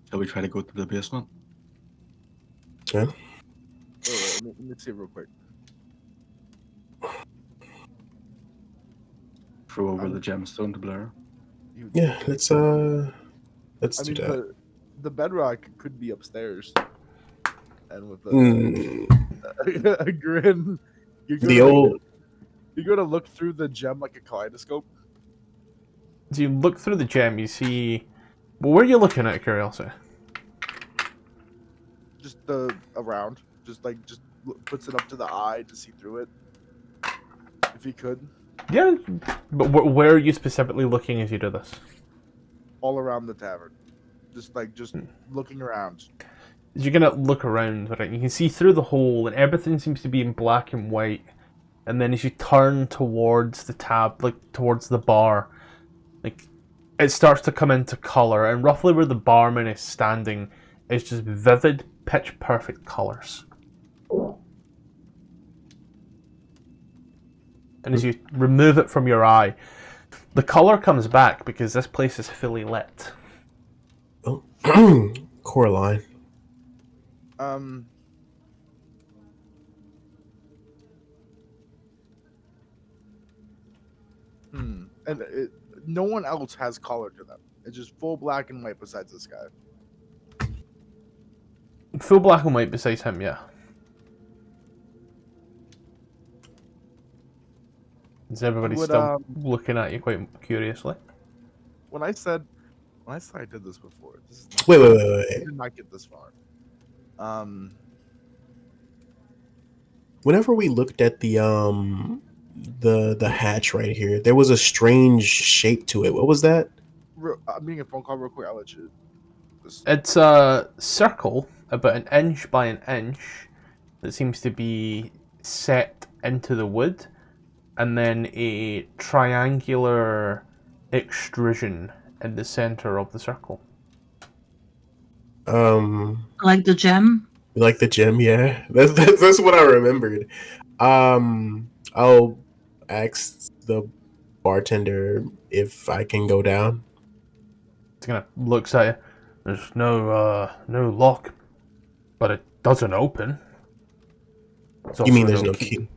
shall we try to go to the basement? Yeah. Wait, let me see real quick. Throw over the gemstone to Blair. Yeah, let's do that. The bedrock could be upstairs. And with a grin, you're gonna look through the gem like a kaleidoscope. As you look through the gem, you see. Well, where are you looking at, curiosity? Just around, just puts it up to the eye to see through it. If he could, Yeah, but where are you specifically looking as you do this? all around the tavern, just looking around. As you're gonna look around, right, you can see through the hole, and everything seems to be in black and white. And then as you turn towards the towards the bar, it starts to come into color, and roughly where the barman is standing is just vivid, pitch perfect colors. And as you remove it from your eye, the color comes back because this place is fully lit. Oh, Coraline. And no one else has color to them. It's just full black and white besides this guy. Full black and white besides him, yeah. Is everybody still looking at you quite curiously? When I said I did this before, this is Wait. I did not get this far. Whenever we looked at the hatch right here, there was a strange shape to it. What was that? I'm getting a phone call real quick. I'll let you. It's a circle about an inch by an inch that seems to be set into the wood, and then a triangular extrusion in the center of the circle. Like the gem? Like the gem, yeah. That's what I remembered. I'll ask the bartender if I can go down. It's gonna looks at you. There's no lock, but it doesn't open. You mean there's no key?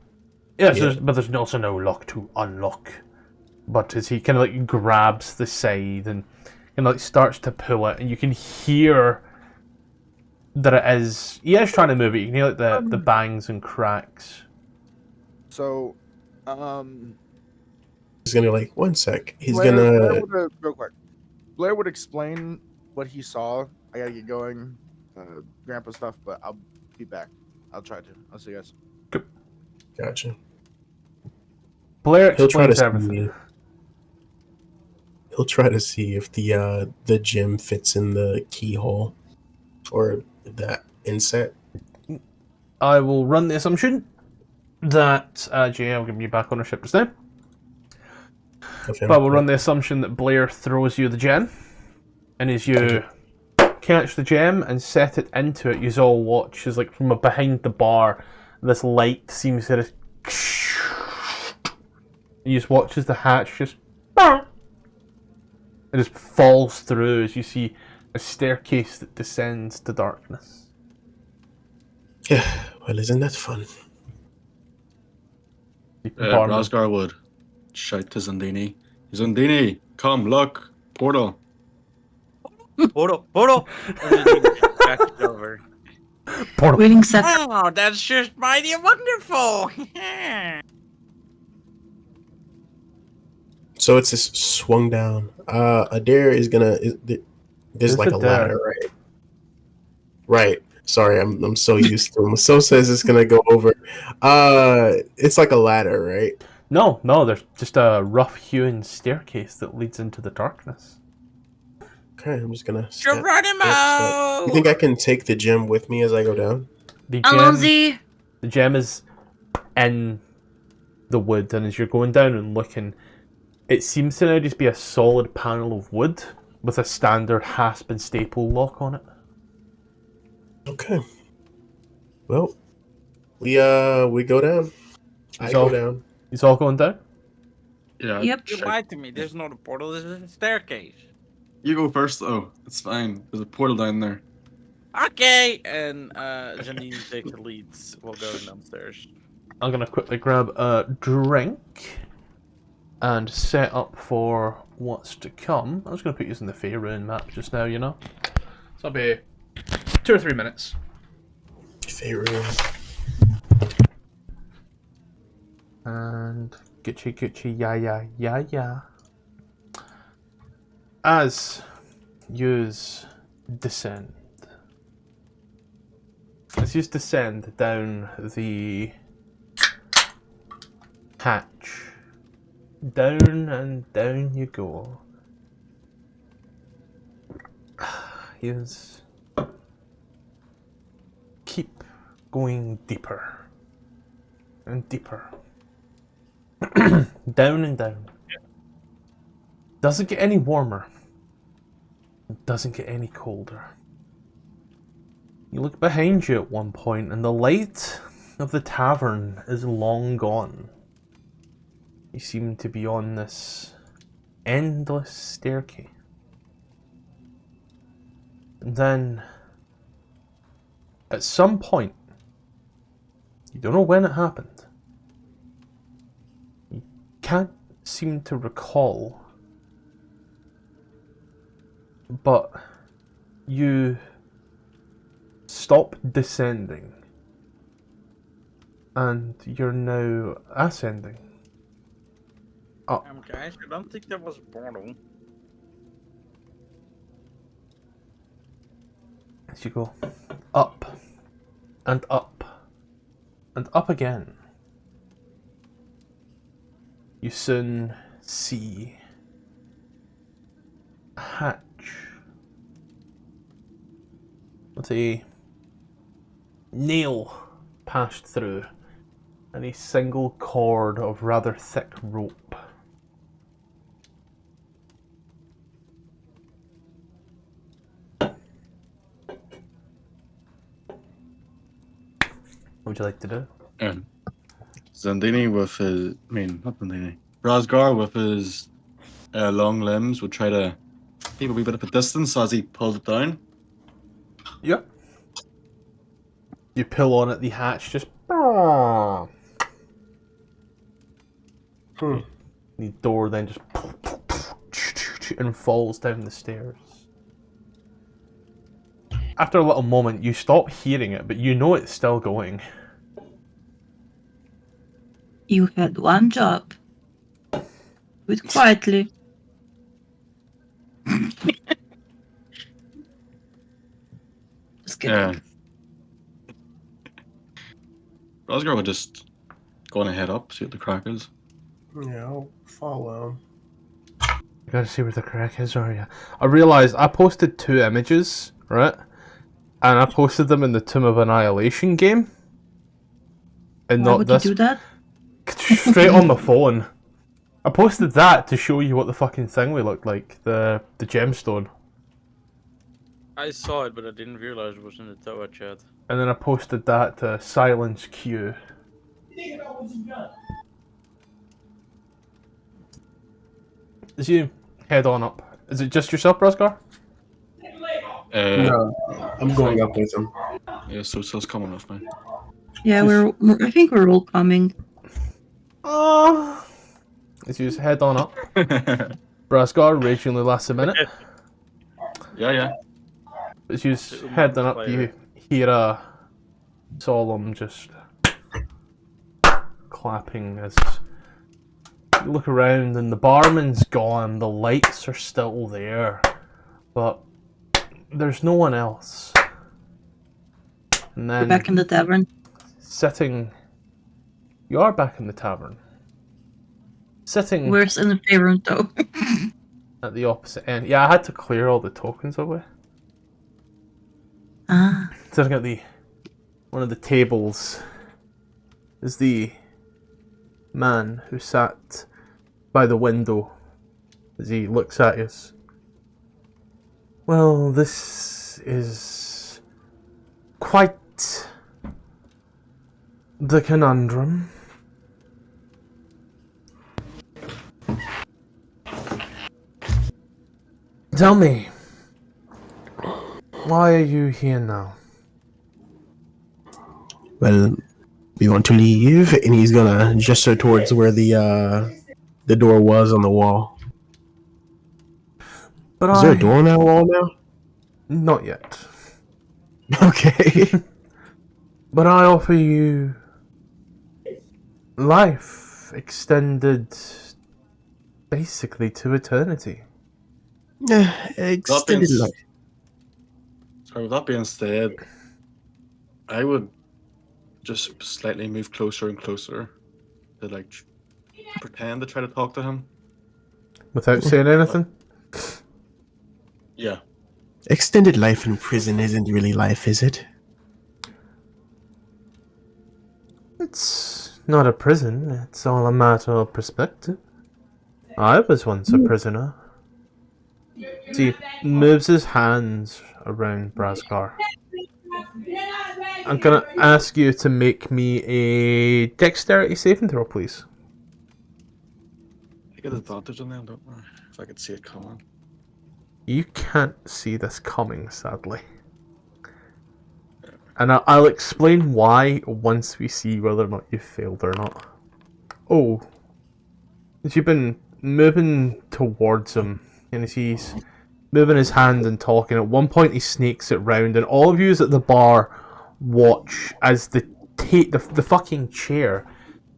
Yes, yeah. But there's also no lock to unlock. But as he kind of grabs the side and starts to pull it, and you can hear that it is. He is trying to move it. You can hear the bangs and cracks. So, he's gonna one sec. He's Blair real quick. Blair would explain what he saw. I gotta get going, grandpa stuff, but I'll be back. I'll try to. I'll see you guys. Good. Gotcha. Blair He'll try to everything. He'll try to see if the gem fits in the keyhole or that inset. I will run the assumption that Jay, I'll give you back ownership just now. Okay. But we'll run the assumption that Blair throws you the gem, and as you catch the gem and set it into it, you all watch as from behind the bar, this light seems to just. You just watch as the hatch just. It just falls through as you see a staircase that descends to darkness. Yeah, well, isn't that fun? Rosgar would shout to Zundini. Zundini, come, look, portal. Portal. Back it over. Portal. Waiting set. Oh, that's just mighty wonderful. So it's just swung down. Adair is gonna. There's like a ladder, right? Right. Sorry, I'm so used to him. So says it's gonna go over. It's like a ladder, right? No, there's just a rough-hewn staircase that leads into the darkness. Okay, I'm just gonna. Geronimo! You think I can take the gem with me as I go down? Alonzi! The gem is in the wood, and as you're going down and looking, it seems to now just be a solid panel of wood with a standard hasp and staple lock on it. Okay. Well, we go down. I go down. He's all going down? Yeah. Yep. You lied to me. There's not a portal. There's a staircase. You go first, though. It's fine. There's a portal down there. Okay, and Janine takes the leads while going downstairs. I'm going to quickly grab a drink and set up for what's to come. I'm just going to put you in the Faerun map just now, you know? So I'll be 2 or 3 minutes. Faerun. And Gucci, yeah. As yous descend. As yous descend down the hatch. Down and down you go. Yous keep going deeper and deeper. Down and down. Doesn't get any warmer. Doesn't get any colder. You look behind you at one point and the light of the tavern is long gone. You seem to be on this endless staircase. And then, at some point, you don't know when it happened, you can't seem to recall, but you stop descending and you're now ascending. Up. Guys, I don't think there was a portal. As you go up and up and up again, you soon see a hatch with a nail passed through and a single cord of rather thick rope. What would you like to do? Zandini with his... not Zandini. Razgar with his long limbs would try to keep a wee bit of a distance as he pulled it down. Yep. You pull on it, the hatch just... The door then just... and falls down the stairs. After a little moment, you stop hearing it, but you know it's still going. You had one job. Do it quietly. Just kidding. Yeah. Razgar would just go on ahead up, see what the crack is. Yeah, I'll follow. You gotta see where the crack is, are you? I realised I posted 2 images, right? And I posted them in the Tomb of Annihilation game. And Why not would this. you do that? Straight on my phone. I posted that to show you what the fucking thing we looked like. The gemstone. I saw it, but I didn't realize it was in the tower chat. And then I posted that to Silence Q. As you head on up. Is it just yourself, Brasgar? No, I'm going up with him. Yeah, so it's coming with me. Yeah, I think we're all coming. As you just head on up. Brasgar, ragingly lasts a minute. Yeah. As you just head on up, you hear a solemn just clapping as you look around and the barman's gone, the lights are still there, but there's no one else. And then We're back in the tavern. You are back in the tavern. Sitting Where's in the playroom though? at the opposite end. Yeah, I had to clear all the tokens away. Sitting at one of the tables is the man who sat by the window as he looks at us. Well, this is quite the conundrum. Tell me, why are you here now? Well, we want to leave, and he's gonna gesture towards where the door was on the wall. But Is there a door on that wall now? Not yet. Okay. But I offer you life extended basically to eternity. Extended life. So with that being said, I would just slightly move closer and closer to like pretend to try to talk to him. Without saying anything? Yeah. Extended life in prison isn't really life, is it? It's not a prison, it's all a matter of perspective. I was once a prisoner. He moves his hands around Brazgar. I'm gonna ask you to make me a dexterity saving throw, please. I get advantage on them, don't I? If I could see it coming. You can't see this coming, sadly. And I'll explain why once we see whether or not you failed or not. Oh. As you've been moving towards him, and as he's moving his hand and talking, at one point he snakes it round, and all of you at the bar watch as the fucking chair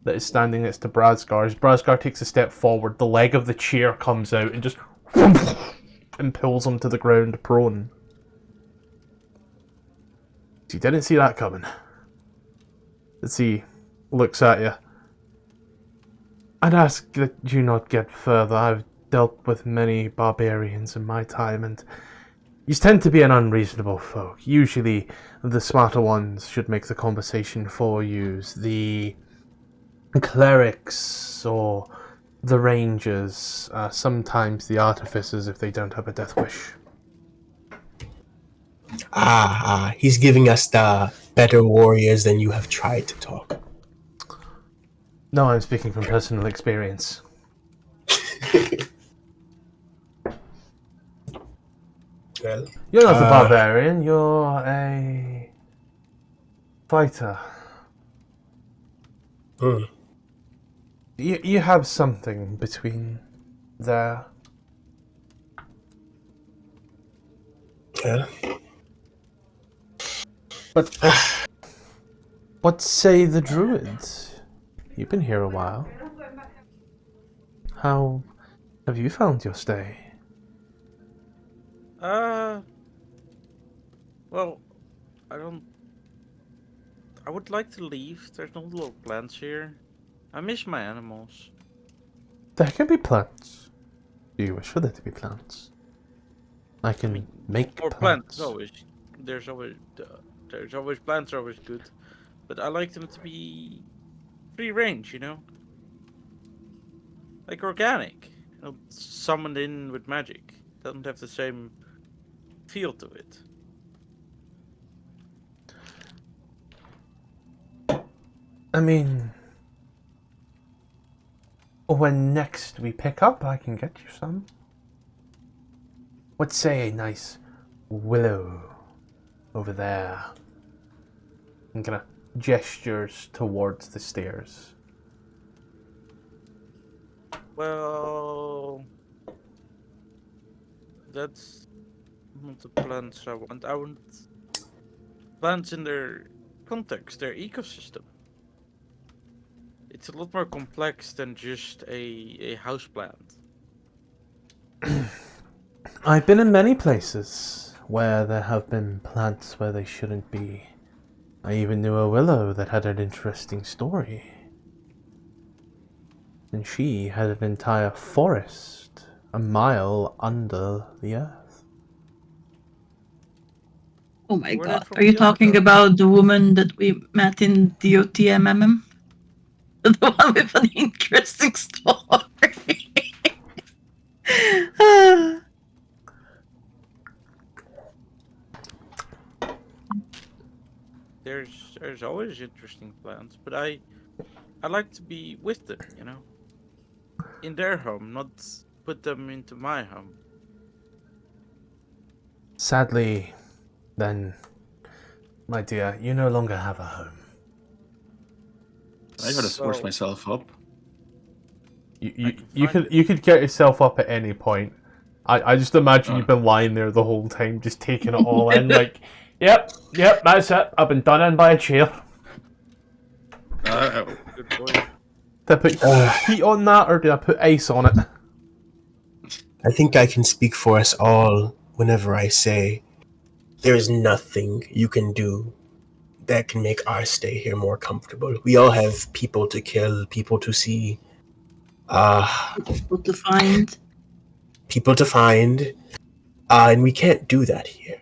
that is standing next to Brazgar, as Brazgar takes a step forward, the leg of the chair comes out and just and pulls him to the ground prone. You didn't see that coming. As he looks at you. I'd ask that you not get further. I've dealt with many barbarians in my time, and you tend to be an unreasonable folk. Usually, the smarter ones should make the conversation for you. The clerics or the rangers, sometimes the artificers if they don't have a death wish. He's giving us the better warriors than you have tried to talk. No, I'm speaking from personal experience. Well, You're not a barbarian, you're a fighter. You have something between there. Yeah. But what say the druids? You've been here a while. How have you found your stay? Well, I would like to leave. There's no little plants here. I miss my animals. There can be plants. Do you wish for there to be plants? I can make Or plants. always. There's always plants are always good, but I like them to be free range, you know, like organic, not summoned in with magic. Doesn't have the same feel to it. I mean, when next we pick up, I can get you some. What say a nice willow over there? I'm gonna gestures towards the stairs. Well, that's not the plants I want. I want plants in their context, their ecosystem. It's a lot more complex than just a house plant. I've been in many places where there have been plants where they shouldn't be. I even knew a willow that had an interesting story. And she had an entire forest a mile under the earth. Oh my Were they god. from Are you the talking other? about the woman that we met in DOTMMM? The one with an interesting story. there's always interesting plans, but I like to be with them, you know, in their home, not put them into my home. Sadly, then, my dear, you no longer have a home. I gotta force So- myself up. You could get yourself up at any point. I just imagine you've been lying there the whole time, just taking it all in. Like, yep, that's it. I've been done in by a chair. Good point. Did I put heat on that, or did I put ice on it? I think I can speak for us all whenever I say there is nothing you can do that can make our stay here more comfortable. We all have people to kill, people to see, Difficult to find. people to find, and we can't do that here.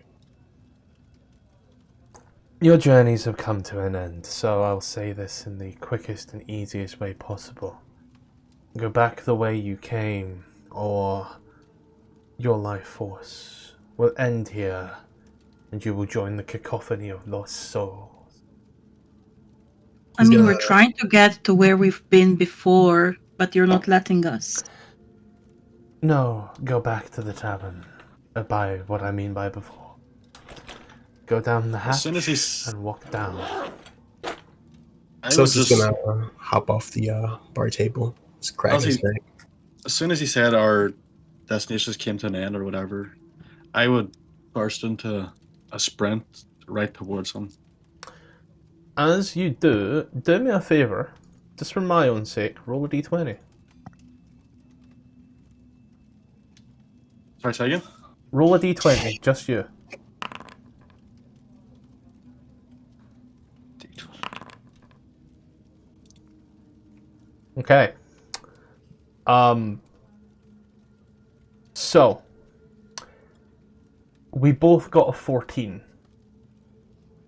Your journeys have come to an end, so I'll say this in the quickest and easiest way possible. Go back the way you came, or your life force will end here, and you will join the cacophony of lost souls. I mean, we're trying to get to where we've been before, but you're not letting us. No, go back to the tavern. By what I mean by before. Go down the hatch As soon as he's- and walk down. I So would he's just, gonna hop off the bar table, just crack As his he- neck. as soon as he said our destinations came to an end or whatever, I would burst into a sprint right towards him. As you do me a favour, just for my own sake, roll a d20. Sorry, say again? Roll a d20, just you. Okay. So we both got a 14.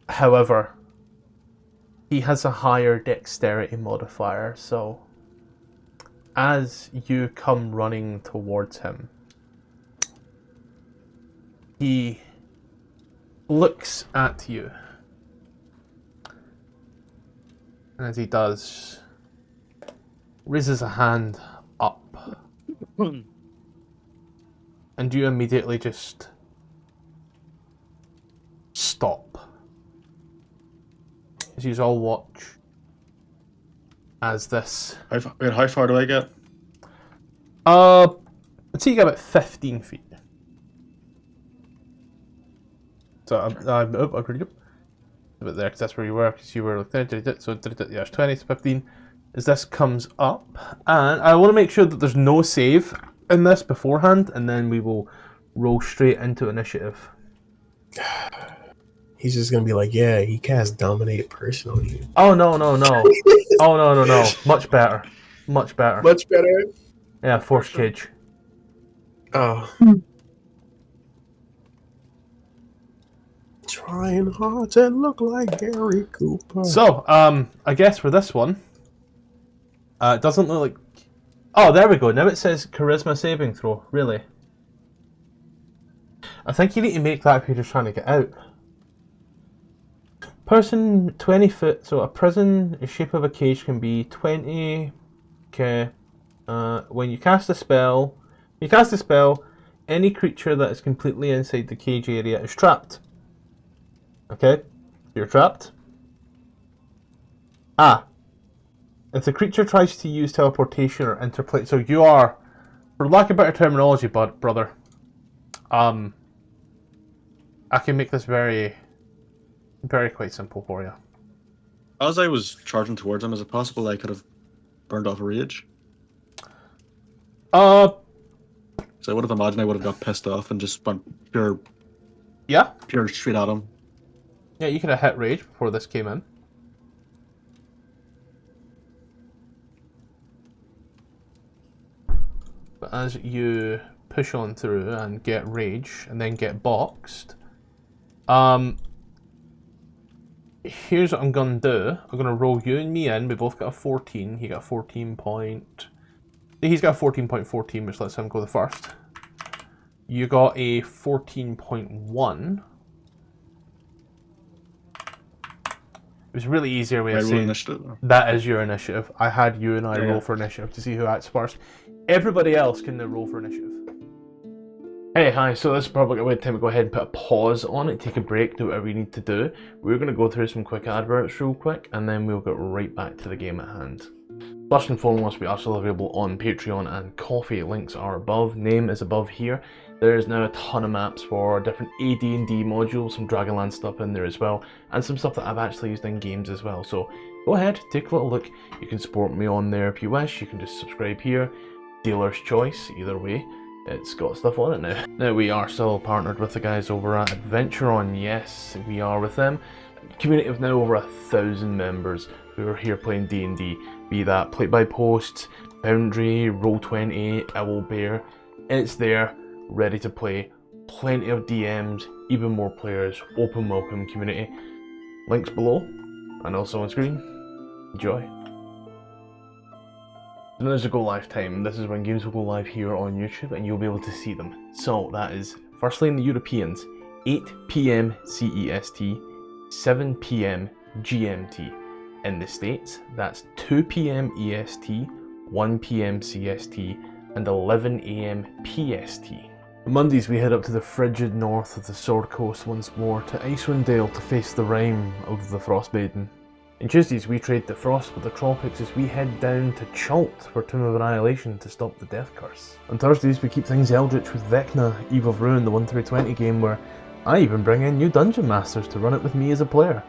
However, he has a higher dexterity modifier, so as you come running towards him, he looks at you. And as he does, raises a hand up. And you immediately just stop. As you all watch as this. How far do I get? I'd say you get about 15 feet. So I'm pretty good. But there, because that's where you were, because you were like, so yeah, it's 20 to 15. As this comes up, and I want to make sure that there's no save in this beforehand, and then we will roll straight into initiative. He's just gonna be like, yeah, he cast Dominate personally. Oh no. Oh no. Much better. Much better. Yeah, Force Cage. Oh. Trying hard to look like Gary Cooper. So, I guess for this one, it doesn't look like... Oh, there we go. Now it says Charisma saving throw. Really? I think you need to make that if you're just trying to get out. Person 20 foot, so a prison, the shape of a cage can be 20. Okay. When you cast a spell, any creature that is completely inside the cage area is trapped. Okay, you're trapped. If the creature tries to use teleportation or interplay, so you are, for lack of better terminology, brother. I can make this very, very quite simple for you. As I was charging towards him, is it possible I could have burned off a rage? So I would have imagined I would have got pissed off and just went pure straight at him. Yeah, you could have hit rage before this came in. But as you push on through and get rage and then get boxed, here's what I'm gonna do. I'm gonna roll you and me in. We both got a 14. He got 14 point. He's got a 14.14, which lets him go the first. You got a 14.1. was a really easier way I of roll saying initiative. that is your initiative. I had you and I Yeah. roll for initiative to see who acts first. Everybody else can now roll for initiative. Hey, hi, so this is probably a good time to go ahead and put a pause on it, take a break, do whatever we need to do. We're going to go through some quick adverts real quick, and then we'll get right back to the game at hand. First and foremost, we are still available on Patreon and Coffee. Links are above, name is above here. There is now a ton of maps for different AD&D modules, some Dragonlance stuff in there as well, and some stuff that I've actually used in games as well. So go ahead, take a little look. You can support me on there if you wish. You can just subscribe here. Dealer's choice, either way. It's got stuff on it now. Now we are still partnered with the guys over at AdverntureOn. Yes, we are with them. Community of now over 1,000 members who are here playing D&D. Be that Play by Post, Foundry, Roll20, Owlbear. It's there, ready to play. Plenty of DMs, even more players. Open welcome community. Links below and also on screen. Enjoy. When there's a go live time, this is when games will go live here on YouTube and you'll be able to see them. So that is, firstly in the Europeans, 8 PM CEST, 7 PM GMT. In the States, that's 2 PM EST, 1 PM CST, and 11 AM PST. On Mondays we head up to the frigid north of the Sword Coast once more to Icewind Dale to face the rime of the Frostmaiden. On Tuesdays we trade the frost with the tropics as we head down to Chult for Tomb of Annihilation to stop the death curse. On Thursdays we keep things eldritch with Vecna, Eve of Ruin, the 1-20 game where I even bring in new dungeon masters to run it with me as a player.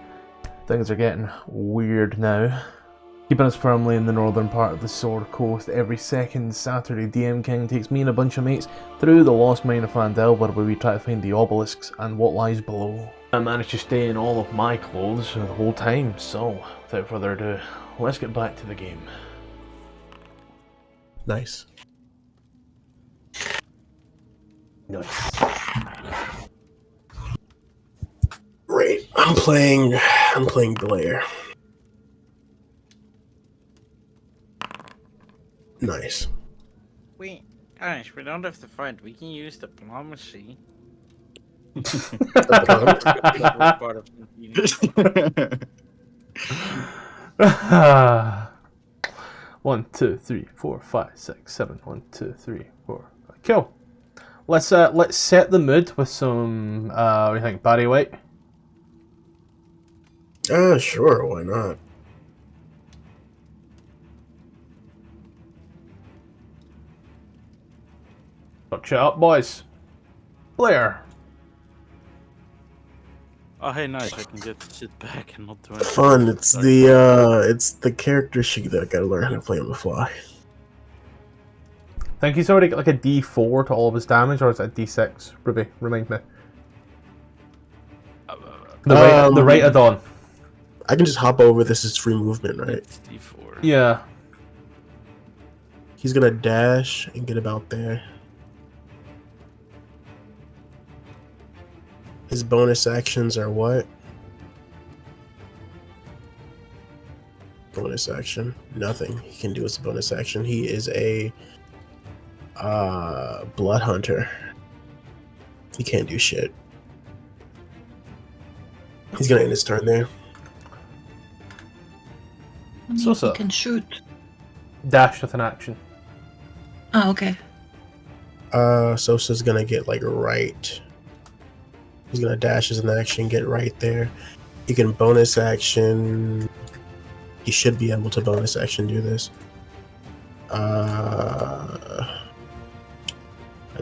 Things are getting weird now. Keeping us firmly in the northern part of the Sword Coast, every second Saturday DM King takes me and a bunch of mates through the lost mine of Phandelver where we try to find the obelisks and what lies below. I managed to stay in all of my clothes the whole time, so without further ado, let's get back to the game. Nice. Nice. Right. I'm playing Blair. Nice. Gosh, we don't have to fight. We can use diplomacy. Part of the 1, 2, 3, 4, 5, 6, 7. 1, 2, 3, 4. Cool. Let's set the mood with some what do you think, Barry White? Sure, why not? Touch it up, boys. Blair. Oh, hey, nice. I can get to sit back and not do anything. Fun. It's the character sheet that I gotta learn how to play on the fly. I think he's already got like a D4 to all of his damage, or is it a D6? Ruby, remind me. The right of dawn. I can just hop over. This is free movement, right? It's D4. Yeah. He's gonna dash and get about there. His bonus actions are what? Bonus action. Nothing he can do as a bonus action. He is a blood hunter. He can't do shit. He's gonna end his turn there. So, You can shoot. Dash with an action. Oh, okay. Sosa's gonna get like right. He's gonna dash as an action, get right there. He can bonus action. He should be able to bonus action do this. I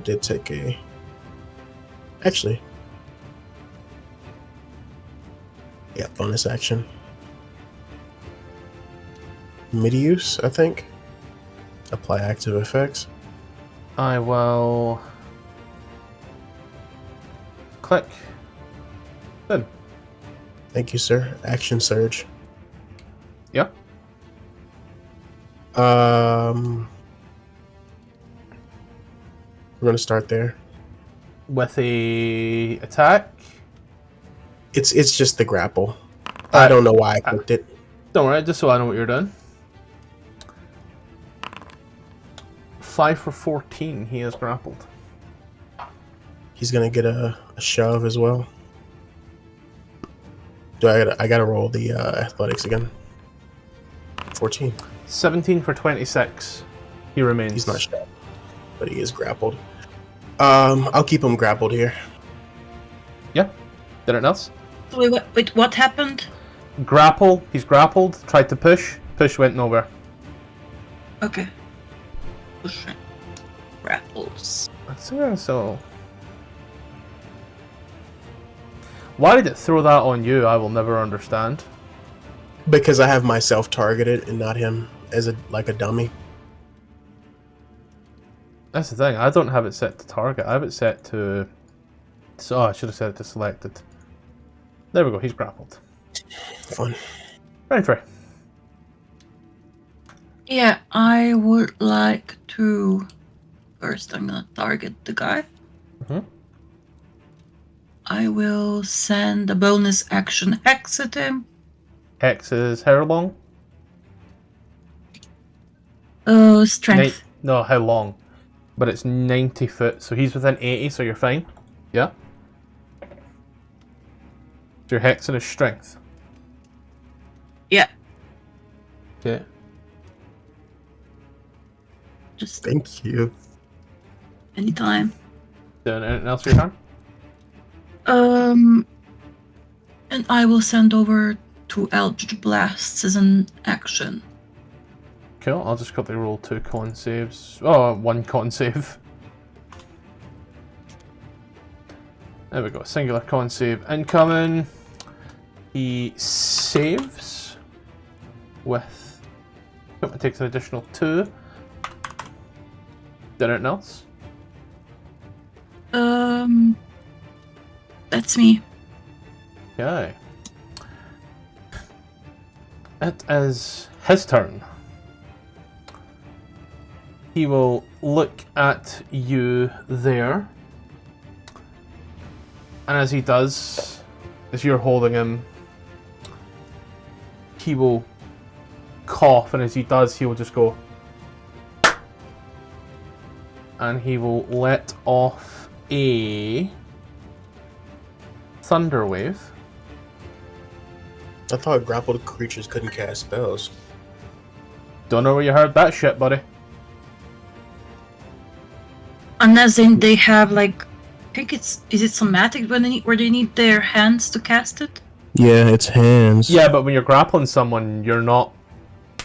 did take a. Actually. Yeah, bonus action. Mid-use, I think. Apply active effects. I will click. Boom. Thank you, sir. Action surge. Yeah. We're gonna start there. With a attack. It's just the grapple. I don't know why I clicked it. Don't worry, just so I know what you're doing. 5 for 14, he is grappled. He's gonna get a shove as well. Do I gotta roll the athletics again? 14. 17 for 26. He remains. He's not strapped, but he is grappled. I'll keep him grappled here. Yeah. Anything else? Wait, what happened? Grapple. He's grappled. Tried to push. Push went nowhere. Okay. Push. Grapples. So. Why did it throw that on you? I will never understand. Because I have myself targeted and not him as a dummy. That's the thing. I don't have it set to target. I have it set to. So I should have set it to selected. There we go. He's grappled. Fun. Round 3. Yeah, I would like to. First, I'm gonna target the guy. Mhm. I will send a bonus action hex at him. Hex is how long? Strength. No, how long? But it's 90 foot, so he's within 80, so you're fine. Yeah. So your hex and his strength. Yeah, Okay. just Thank you. anytime. Doing anything else for your turn? And I will send over 2 Eldritch Blasts as an action. Cool. I'll just quickly roll 2 con saves. Oh, 1 con save. There we go. Singular con save incoming. He saves with. It takes an additional 2. Anything else? That's me. Okay. It is his turn. He will look at you there. And as he does, as you're holding him, he will cough, and as he does, he will just go. And he will let off a thunder wave. I thought grappled creatures couldn't cast spells. Don't know where you heard that shit, buddy. Unless they have like, I think is it somatic when where they need their hands to cast it? Yeah, it's hands. Yeah, but when you're grappling someone, you're not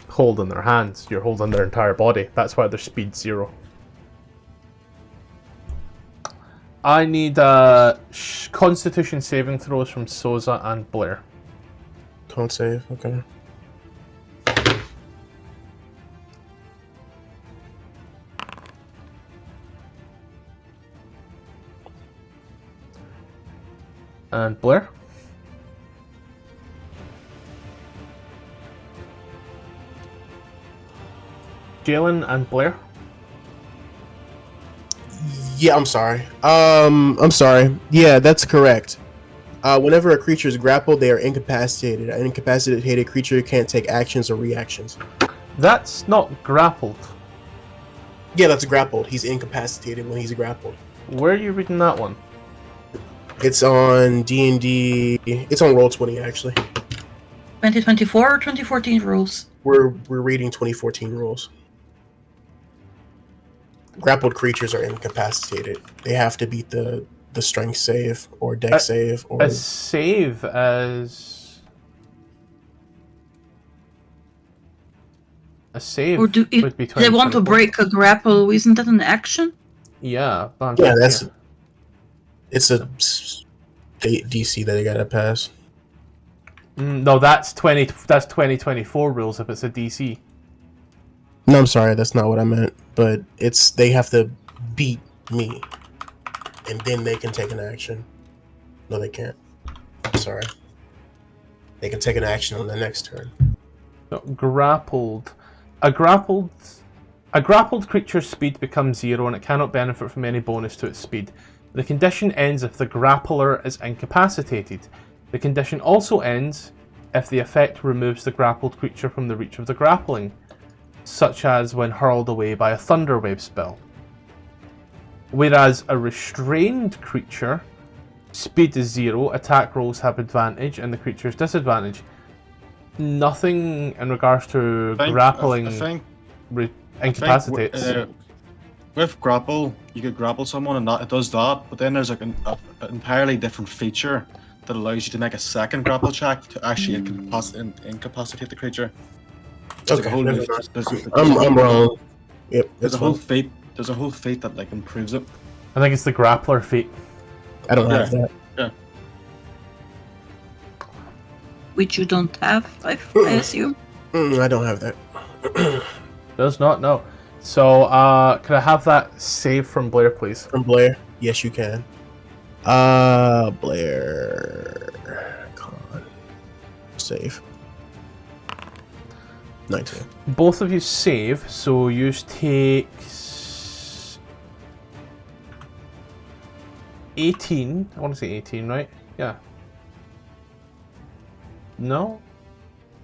holding their hands. You're holding their entire body. That's why their speed's 0. I need Constitution saving throws from Soza and Blair. Don't save, okay. And Blair? Jalen and Blair? Yeah, I'm sorry. I'm sorry. Yeah, that's correct. Whenever a creature is grappled, they are incapacitated. An incapacitated creature can't take actions or reactions. That's not grappled. Yeah, that's grappled. He's incapacitated when he's grappled. Where are you reading that one? It's on D&D. It's on Roll20, actually. 2024 or 2014 rules? We're reading 2014 rules. Grappled creatures are incapacitated. They have to beat the strength save or dex save or A save as... A save Or do would be if they want to 2024. break a grapple, isn't that an action? Yeah, but I'm yeah, thinking- it's a DC that they gotta pass. No, that's 2024 rules if it's a DC. No, I'm sorry, that's not what I meant. But they have to beat me, and then they can take an action. No, they can't. Sorry. They can take an action on the next turn. So, grappled. A grappled creature's speed becomes 0 and it cannot benefit from any bonus to its speed. The condition ends if the grappler is incapacitated. The condition also ends if the effect removes the grappled creature from the reach of the grappling, such as when hurled away by a Thunderwave spell. Whereas a restrained creature Speed is 0. Attack rolls have advantage, and the creature's disadvantage. Nothing in regards to grappling. I think Incapacitates. With grapple, you could grapple someone and it does that, but then there's like an entirely different feature that allows you to make a second grapple check to actually incapacitate the creature. There's Okay, a whole never new- mind. there's- I'm wrong. Yep, There's that's a whole fine. feat. There's a whole feat that like improves it. I think it's the grappler feat. I don't have that. Which you don't have, I assume. I don't have that. Does not know. So, could I have that save from Blair, please? From Blair? Yes, you can. Blair. Con. Save. 19. Both of you save, so you take 18. I want to say 18, right? Yeah. No?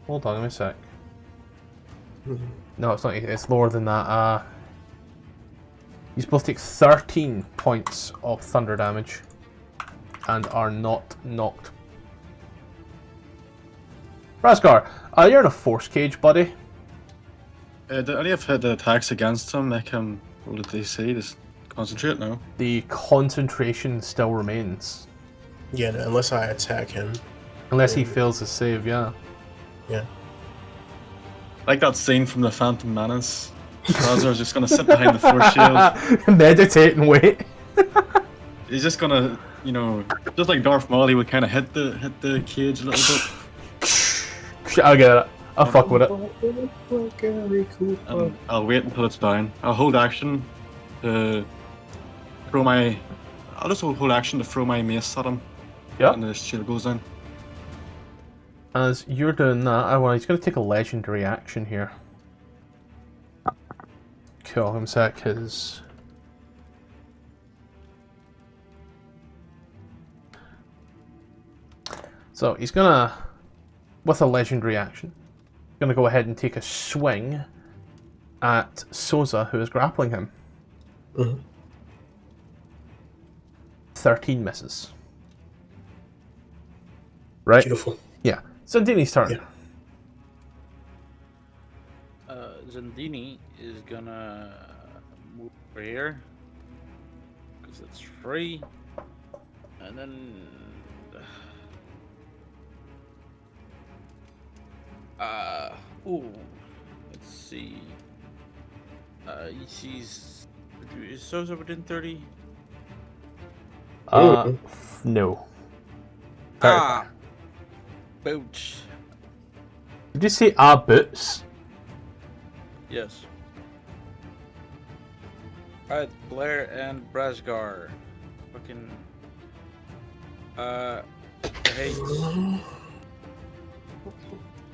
Hold on, give me a sec. No, it's not 18. It's lower than that. You're supposed to take 13 points of thunder damage and are not knocked. Razgar, you're in a force cage, buddy. Do any of the attacks against him make him roll a DC? Just concentrate now. The concentration still remains. Yeah, no, unless I attack him. Unless he fails his save, yeah. Yeah. Like that scene from the Phantom Menace. Razor's just gonna sit behind the force shield. Meditate and wait. He's just gonna, just like Darth Maul, he would kind of hit the cage a little bit. I'll get it. I'll fuck with it. And I'll wait until it's down. I'll hold action to throw my. I'll just hold action to throw my mace at him. Yeah. And the shield goes down. As you're doing that, he's going to take a legendary action here. Cool, him sec his. So he's gonna, with a legendary action, gonna go ahead and take a swing at Souza, who is grappling him. 13 misses. Right? Beautiful. Yeah. Zandini's turn. Yeah. Zandini is gonna move over here because it's free, and then let's see. He sees. Is Sosa within 30? No. Booch. Did you say boots? Yes. Alright, Blair and Brasgar. Fucking. Hate.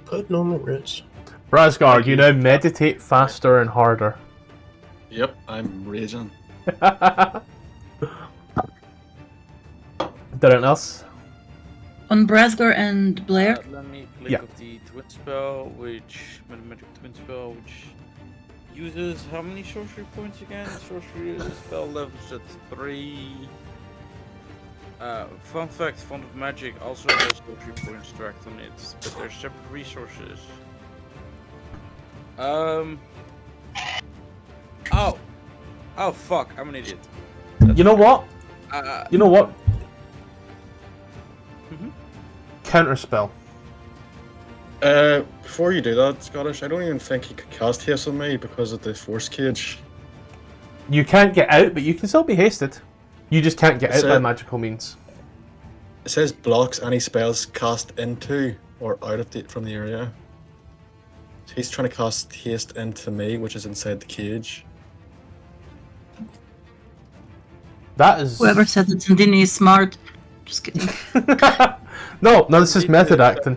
Putting on the wrist. Brasgar, you now meditate faster and harder. Yep, I'm raging. Anything else? On Brasgar and Blair? Let me click Yeah. of the twin spell, magic twin spell, which uses how many sorcery points again? Sorcery spell levels at 3. Fun fact: Font of Magic also has sorcery points tracked on it, but they're separate resources. Oh fuck! I'm an idiot. You know what? You know what? Counterspell. Before you do that, Scottish, I don't even think he could cast haste on me because of the force cage. You can't get out, but you can still be hasted. You just can't get out by it. magical means. It says blocks any spells cast into or out of from the area. So he's trying to cast haste into me, which is inside the cage. That is. Whoever said that Zandini is smart. Just kidding. No, this is method acting.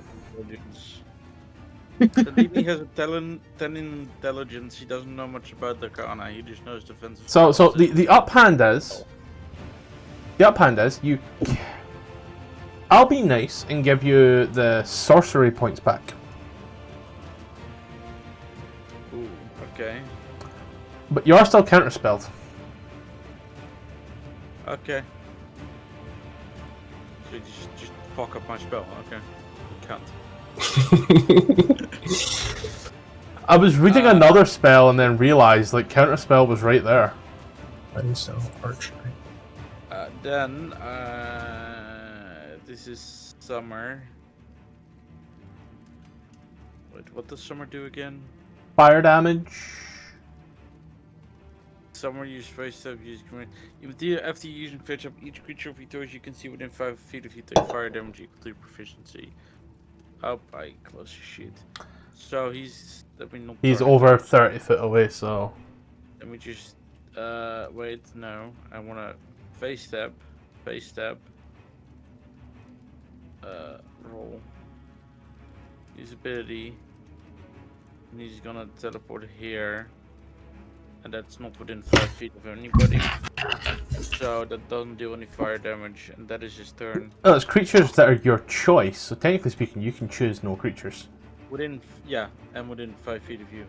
Zandini has a 10 intelligence. He doesn't know much about the Arcana. He just knows defensive. So spells. the uphand is. The uphand is you. I'll be nice and give you the sorcery points back. Ooh, okay. But you are still counterspelled. Okay. So you just fuck up my spell. Okay, you can't. I was reading another spell and then realized like counterspell was right there. So archery. Then this is summer. Wait, what does summer do again? Fire damage. Summer use face step, use command. After using fetch up, each creature of yours you can see within 5 feet of you take fire damage equal to your proficiency. Up, I close shit. So he's. He's over 30 foot away, so. Let me just. Wait, no. I wanna face step. Roll. Use ability. And he's gonna teleport here. And that's not within 5 feet of anybody. So that doesn't do any fire damage, and that is his turn. Oh, it's creatures that are your choice, so technically speaking, you can choose no creatures. Within 5 feet of you.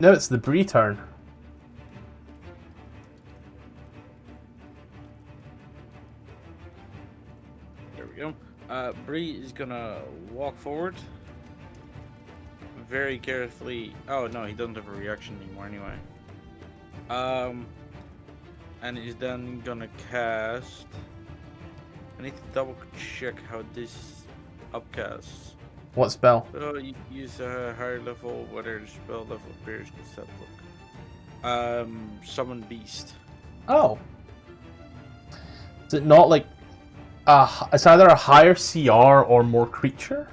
Now it's the Bree turn. There we go. Bree is gonna walk forward. Very carefully. Oh no, he doesn't have a reaction anymore anyway. And he's then gonna cast. I need to double check how this upcasts. What spell? So you use a higher level, whether the spell level appears in stat book. Summon Beast. Oh. Is it not like it's either a higher CR or more creature?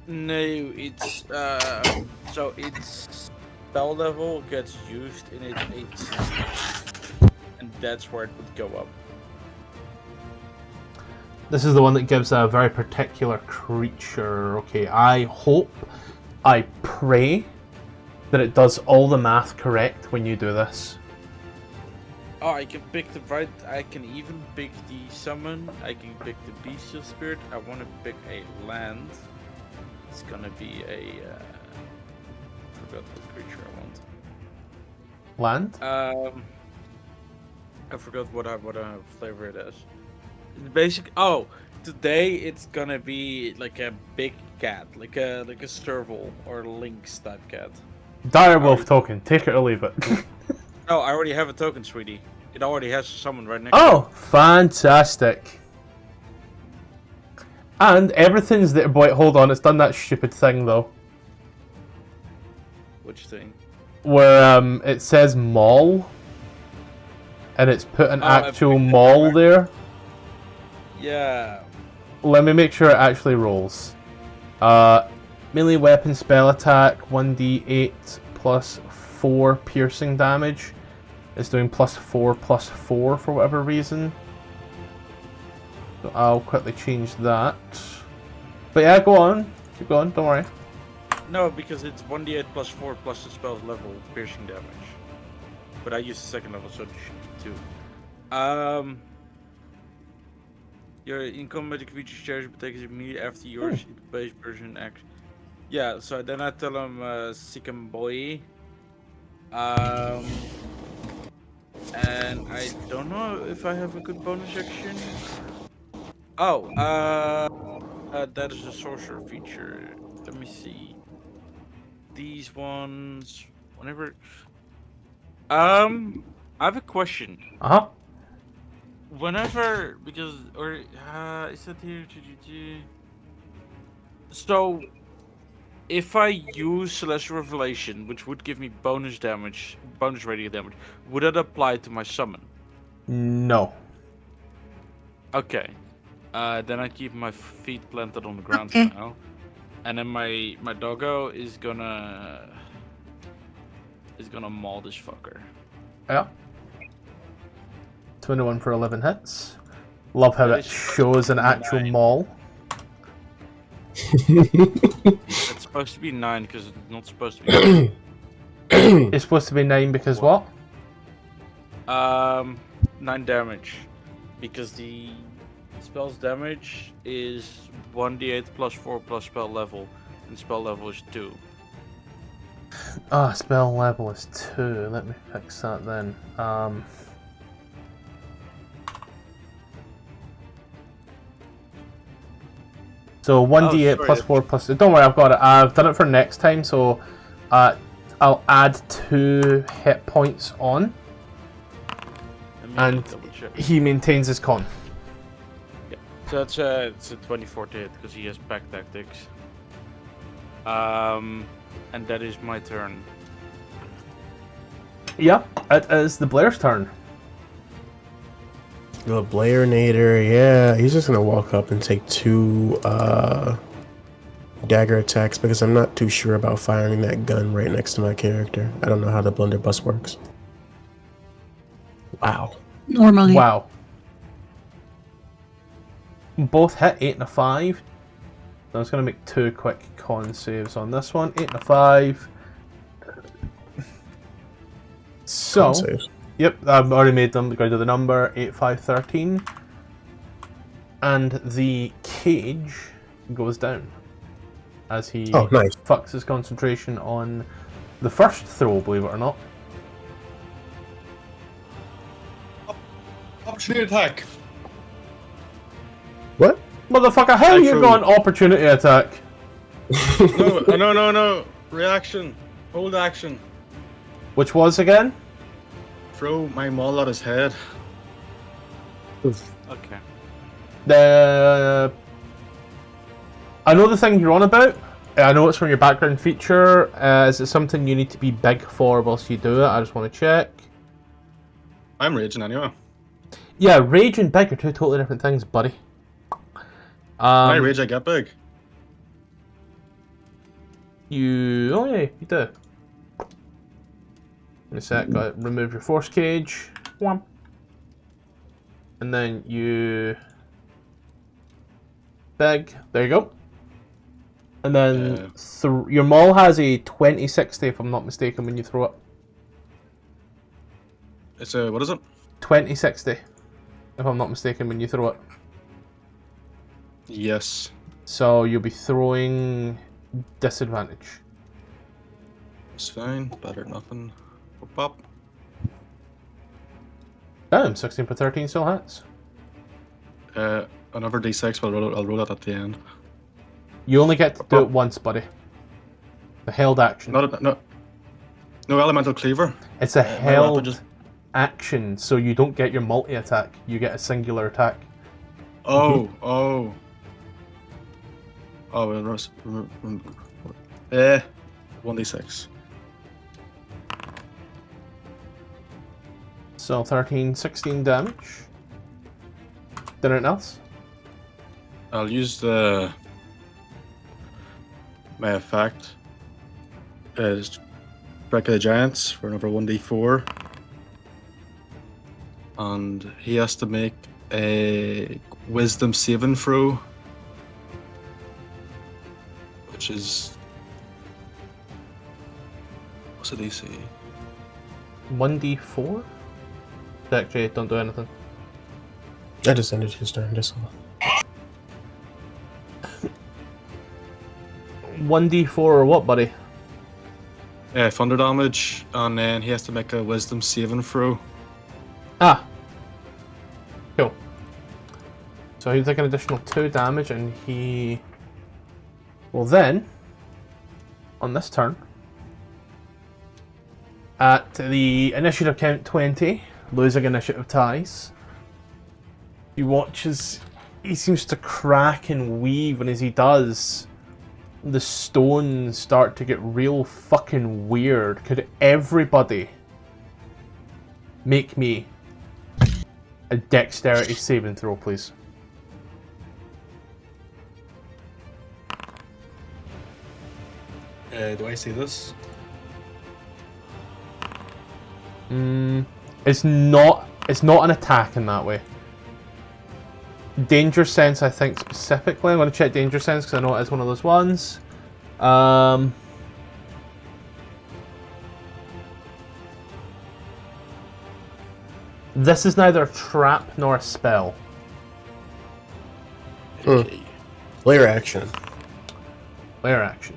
No, it's so its spell level gets used in its 8th, and that's where it would go up. This is the one that gives a very particular creature. Okay, I pray that it does all the math correct when you do this. Oh, I can pick the right. I can even pick the summon. I can pick the bestial spirit. I want to pick a land. It's gonna be a. I forgot what creature I want. Land? I forgot what flavor it is. Basic. Oh, today it's gonna be like a big cat, like a serval or lynx type cat. Direwolf token. Take it or leave it. Oh, I already have a token, sweetie. It already has someone right next. Oh, fantastic! And everything's there. Boy, hold on. It's done that stupid thing though. Which thing? Where it says mall, and it's put an actual mall there. Yeah. Let me make sure it actually rolls. Melee weapon spell attack 1d8 plus 4 piercing damage. It's doing +4/+4 for whatever reason. So I'll quickly change that. But yeah, go on. Keep going, don't worry. No, because it's 1d8 +4 plus the spell's level piercing damage. But I use the second level, so it should be 2. Your income magic creature charge takes immediately after yours base person action. Yeah, so then I tell him Sikkim boy. And I don't know if I have a good bonus action. Oh, that is a sorcerer feature. Let me see. These ones, whenever. I have a question. Uh-huh. Whenever, because, is that here? So, if I use Celestial Revelation, which would give me bonus radiant damage, would that apply to my summon? No. Okay. Then I keep my feet planted on the ground for now. And then my doggo is gonna maul this fucker. Yeah. 21 for 11 hits. Love how it shows an actual maul. It's supposed to be 9 because it's not supposed to be 9. It's supposed to be 9 because what? 9 damage. Because the spell's damage is 1d8 +4 plus spell level. And spell level is 2. Spell level is 2. Let me fix that then. So 1d8 sorry, plus 4 plus... Don't worry, I've got it. I've done it for next time, so I'll add 2 hit points on, Let me and double check. he maintains his con. So it's a 24 to hit because he has pack tactics. And that is my turn. Yeah, it is the Blair's turn. The Blairnator, yeah, he's just gonna walk up and take 2 dagger attacks because I'm not too sure about firing that gun right next to my character. I don't know how the blunderbuss works. Wow. Normally. Wow. Both hit 8 and a 5. I was going to make 2 quick con saves on this one. 8 and a 5. So, Con saves. yep, I've already made them. Go to the number 8, 5, 13. And the cage goes down as he Oh, nice. fucks his concentration on the first throw, believe it or not. Opportunity attack. What? Motherfucker, how are you throw- going opportunity attack? No. Reaction. Hold action. Which was again? Throw my maul at his head. Okay. I know the thing you're on about. I know it's from your background feature. Is it something you need to be big for whilst you do it? I just want to check. I'm raging anyway. Yeah, rage and big are 2 totally different things, buddy. When I rage, I get big. Oh yeah, you do. In a sec, got it. Remove your force cage. Wham. And then you... Big. There you go. And then your maul has a 2060, if I'm not mistaken, when you throw it. It's a, what is it? 2060, if I'm not mistaken, when you throw it. Yes. So you'll be throwing disadvantage. It's fine. Better than nothing. Pop. Damn, 16 for 13 still hits. Another d6, but I'll roll it at the end. You only get to do it once, buddy. The held action. No elemental cleaver. It's a my weapon held just- action, so you don't get your multi-attack. You get a singular attack. Oh. 1d6. So 13, 16 damage. Anything else? I'll use my effect is Strike of the Giants for another 1d4. And he has to make a wisdom saving throw. Which is... What's the DC? 1d4? Actually, don't do anything. I just ended his turn, just all. 1d4 or what, buddy? Thunder damage, and then he has to make a wisdom saving throw. Ah. Cool. So he'll take an additional 2 damage, and he will then, on this turn, at the initiative count 20, losing initiative ties, he watches, he seems to crack and weave, and as he does, the stones start to get real fucking weird. Could everybody make me a dexterity saving throw, please? Do I see this? It's not an attack in that way. Danger sense, I think specifically. I'm going to check danger sense because I know it is one of those ones. This is neither a trap nor a spell. Player action. Player action.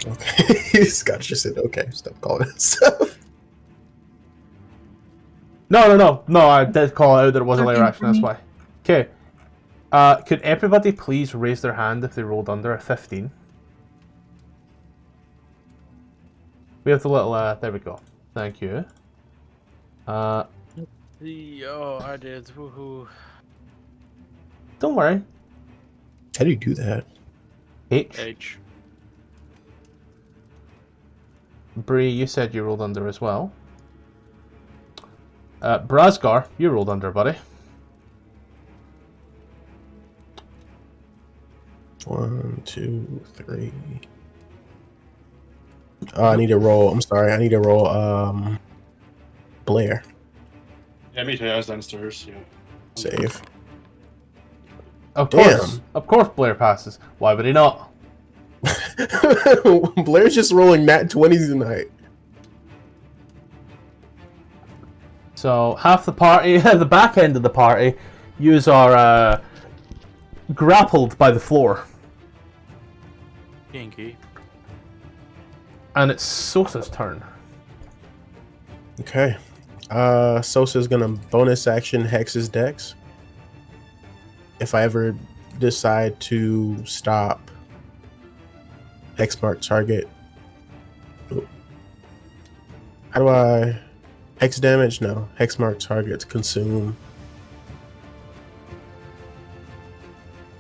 Okay. Scott just said, okay, stop calling it stuff. No, I did call out that it was a layer Working action, for that's me. why. Okay. Could everybody please raise their hand if they rolled under a 15? We have the little, there we go. Thank you. Oh, I did. Woohoo. Don't worry. How do you do that? H. H. Bree, you said you rolled under as well. Brasgar, you rolled under, buddy. 1, 2, 3. Oh, I need to roll. I'm sorry. I need to roll. Blair. Yeah, me too. I was downstairs. Yeah. Save. Of course. Of course Blair passes. Why would he not? Blair's just rolling nat 20s tonight. So half the party, the back end of the party, yous are grappled by the floor. Kinky. And it's Sosa's turn. Okay. Sosa's gonna bonus action hex his dex. If I ever decide to stop hex mark target. How do I hex damage? No. Hex mark targets consume.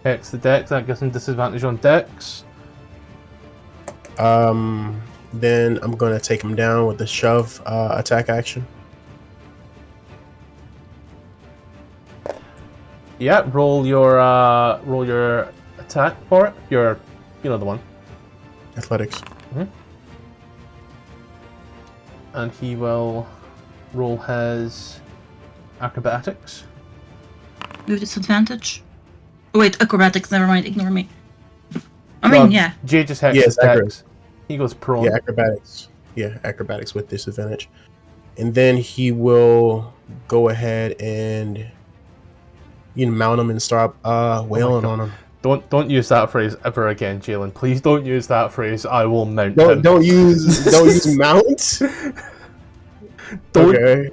Hex the dex, that gives him disadvantage on dex. Then I'm gonna take him down with the shove attack action. Yeah, roll your attack for it. You know the one. Athletics. And he will roll his acrobatics. With disadvantage. Oh, wait, acrobatics. Never mind. Ignore me. I mean, yeah. Jay just hexes Yes, dex. He goes prone. Yeah, acrobatics. Yeah, acrobatics with disadvantage. And then he will go ahead and mount him and start wailing on him. Don't use that phrase ever again, Jalen. Please don't use that phrase. I will mount him. Don't use mount. Don't. Okay.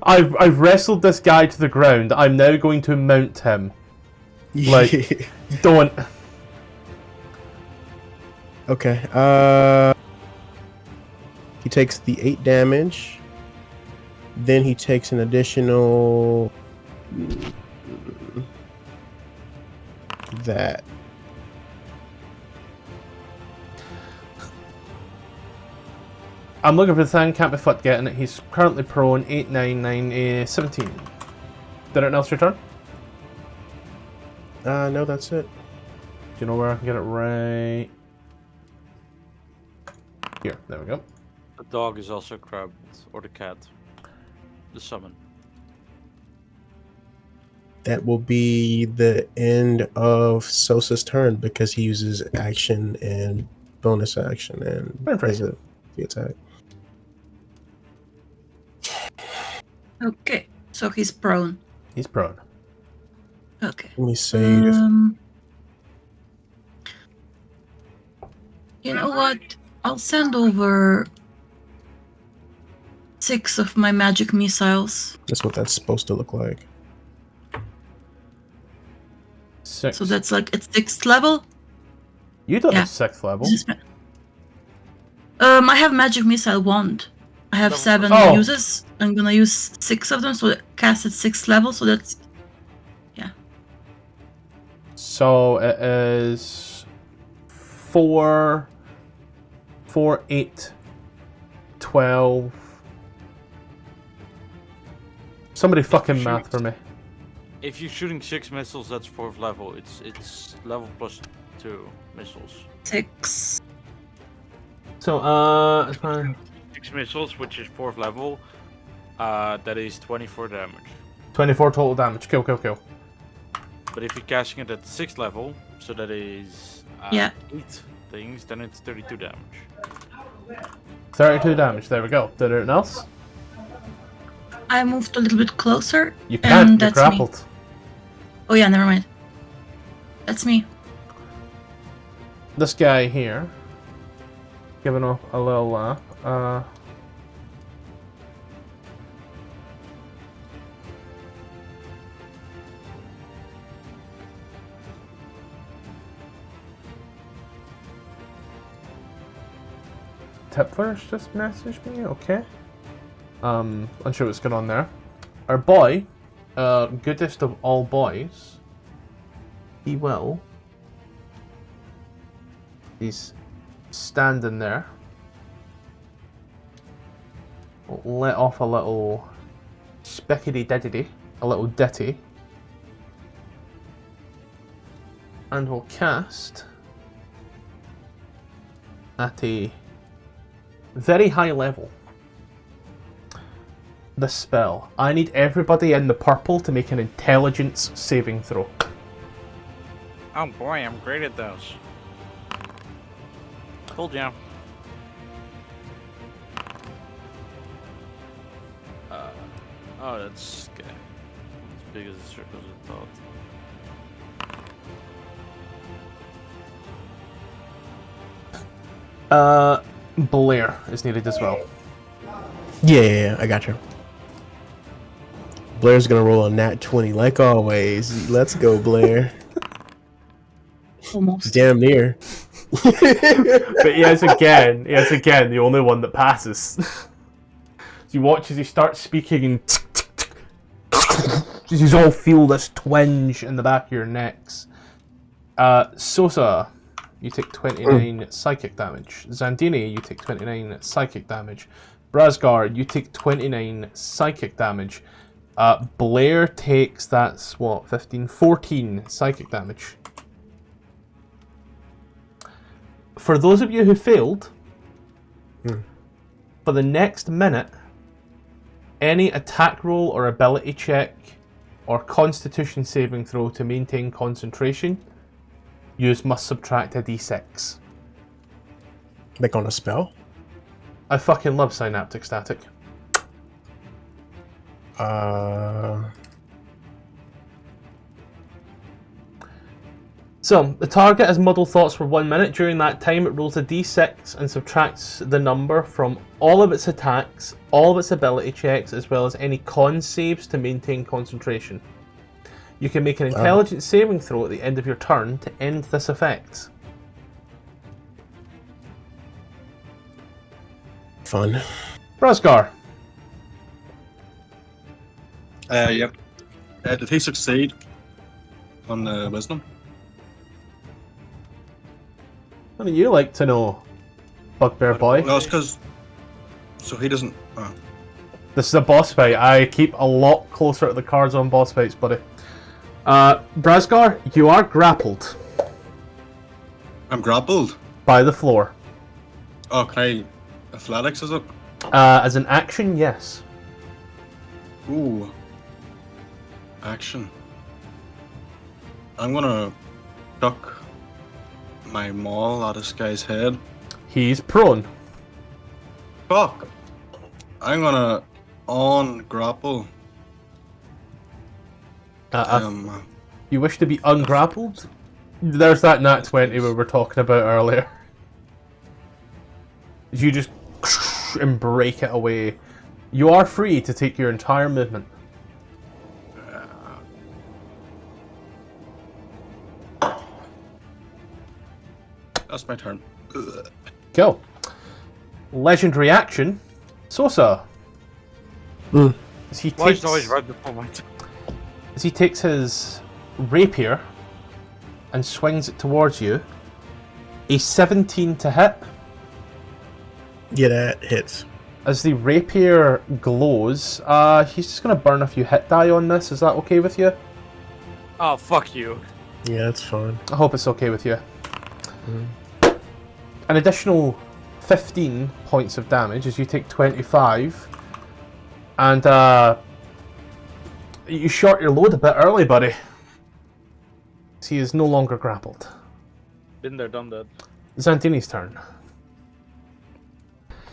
I've wrestled this guy to the ground. I'm now going to mount him. Like, don't. Okay. He takes the 8 damage. Then he takes an additional that. I'm looking for the thing, can't be fucked getting it. He's currently prone, 8, 9, 9, 17. Did anyone else return? No, that's it. Do you know where I can get it right? Here, there we go. The dog is also grabbed, or the cat. The summon. That will be the end of Sosa's turn because he uses action and bonus action and the attack. Okay, so he's prone. He's prone. Okay. Let me save. You know what? I'll send over 6 of my magic missiles. That's what that's supposed to look like. 6. So that's like at 6th level. You don't Yeah. have 6th level. I have magic missile wand. I have 7 Oh. uses. I'm gonna use 6 of them, so it cast at 6th level. So that's So it is 4, 8, 12. Somebody fucking math for me. If you're shooting 6 missiles, that's 4th level. It's level plus 2 missiles. 6. So it's fine. 6 missiles, which is 4th level. That is 24 damage. 24 total damage. Kill. But if you're casting it at 6th level, so that is 8 things, then it's 32 damage. 32 damage. There we go. Did anything else? I moved a little bit closer. You can't. You're That's grappled. Me. Oh yeah, never mind. That's me. This guy here, giving off a little laugh. Tipler's just messaged me. Okay. Unsure what's going on there. Our boy, goodest of all boys, he will. He's standing there. Let off a little spickety diddity, a little ditty, and we'll cast at a very high level the spell. I need everybody in the purple to make an intelligence saving throw. Oh boy, I'm great at those. Told ya. Oh, that's okay. As big as the circles I thought. Blair is needed as well. Yeah, I got you. Blair's gonna roll a nat 20 like always. Let's go, Blair. Almost. Damn near. But he is again the only one that passes. So you watch as he starts speaking and you all feel this twinge in the back of your necks. Sosa, you take 29 psychic damage. Zandini, you take 29 psychic damage. Brazgar, you take 29 psychic damage. Blair takes, that's what, 15, 14 psychic damage. For those of you who failed, for the next minute, any attack roll or ability check or constitution saving throw to maintain concentration, you must subtract a d6. Like on a spell? I fucking love synaptic static. So, the target has muddled thoughts for 1 minute. During that time, it rolls a d6 and subtracts the number from all of its attacks, all of its ability checks, as well as any con saves to maintain concentration. You can make an intelligence saving throw at the end of your turn to end this effect. Fun. Brazgar. Yep. Did he succeed on wisdom? What do you like to know, Bugbear Boy? No, it's because. So he doesn't. This is a boss fight. I keep a lot closer to the cards on boss fights, buddy. Brazgar, you are grappled. I'm grappled? By the floor. Oh, can I. Athletics, is it? As an action, yes. Ooh. Action. I'm gonna duck my maul at this guy's head. He's prone. Fuck. I'm gonna on-grapple. You wish to be ungrappled? There's that nat 20 we were talking about earlier. You just and break it away. You are free to take your entire movement. That's my turn. Go. Legendary action. Sosa. As he Why is takes, it always right before my turn? as he takes his rapier and swings it towards you, a 17 to hit. Yeah, that hits. As the rapier glows, he's just going to burn a few hit die on this. Is that okay with you? Oh, fuck you. Yeah, that's fine. I hope it's okay with you. An additional 15 points of damage as you take 25. And you short your load a bit early, buddy. He is no longer grappled. Been there, done that. Zantini's turn.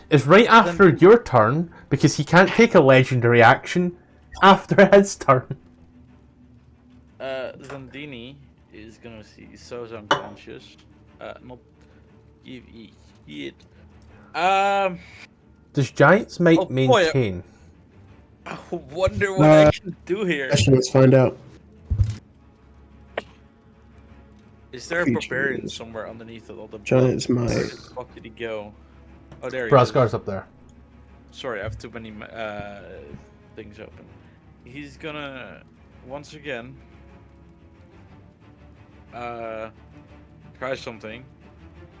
It's right after your turn, because he can't take a legendary action after his turn. Zandini is gonna see So's unconscious. Not give a shit. Does Giant's Might Oh, boy. maintain? I wonder what I can do here. Actually, let's find out. Is there a Features. barbarian somewhere underneath all the Giant's blood? Might. Where the fuck did he go? Oh, there he Brascar's is. up there. Sorry, I have too many things open. He's gonna once again try something.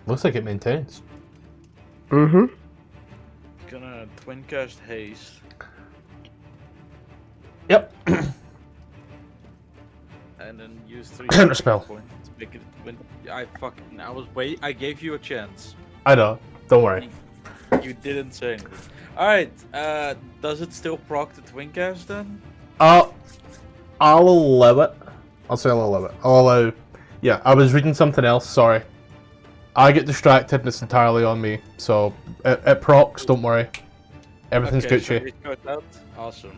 Looks like it maintains. Mm-hmm. He's gonna twin cast haste. Yep. And then use 3 Counterspell. points to make it win. I gave you a chance. I know. Don't worry. You didn't say anything. Alright, does it still proc the twin cast then? I'll allow it. I'll say I'll allow it. I'll allow... Yeah, I was reading something else, sorry. I get distracted and it's entirely on me. So, it procs, don't worry. Everything's Okay, Gucci. so he's got out. Awesome.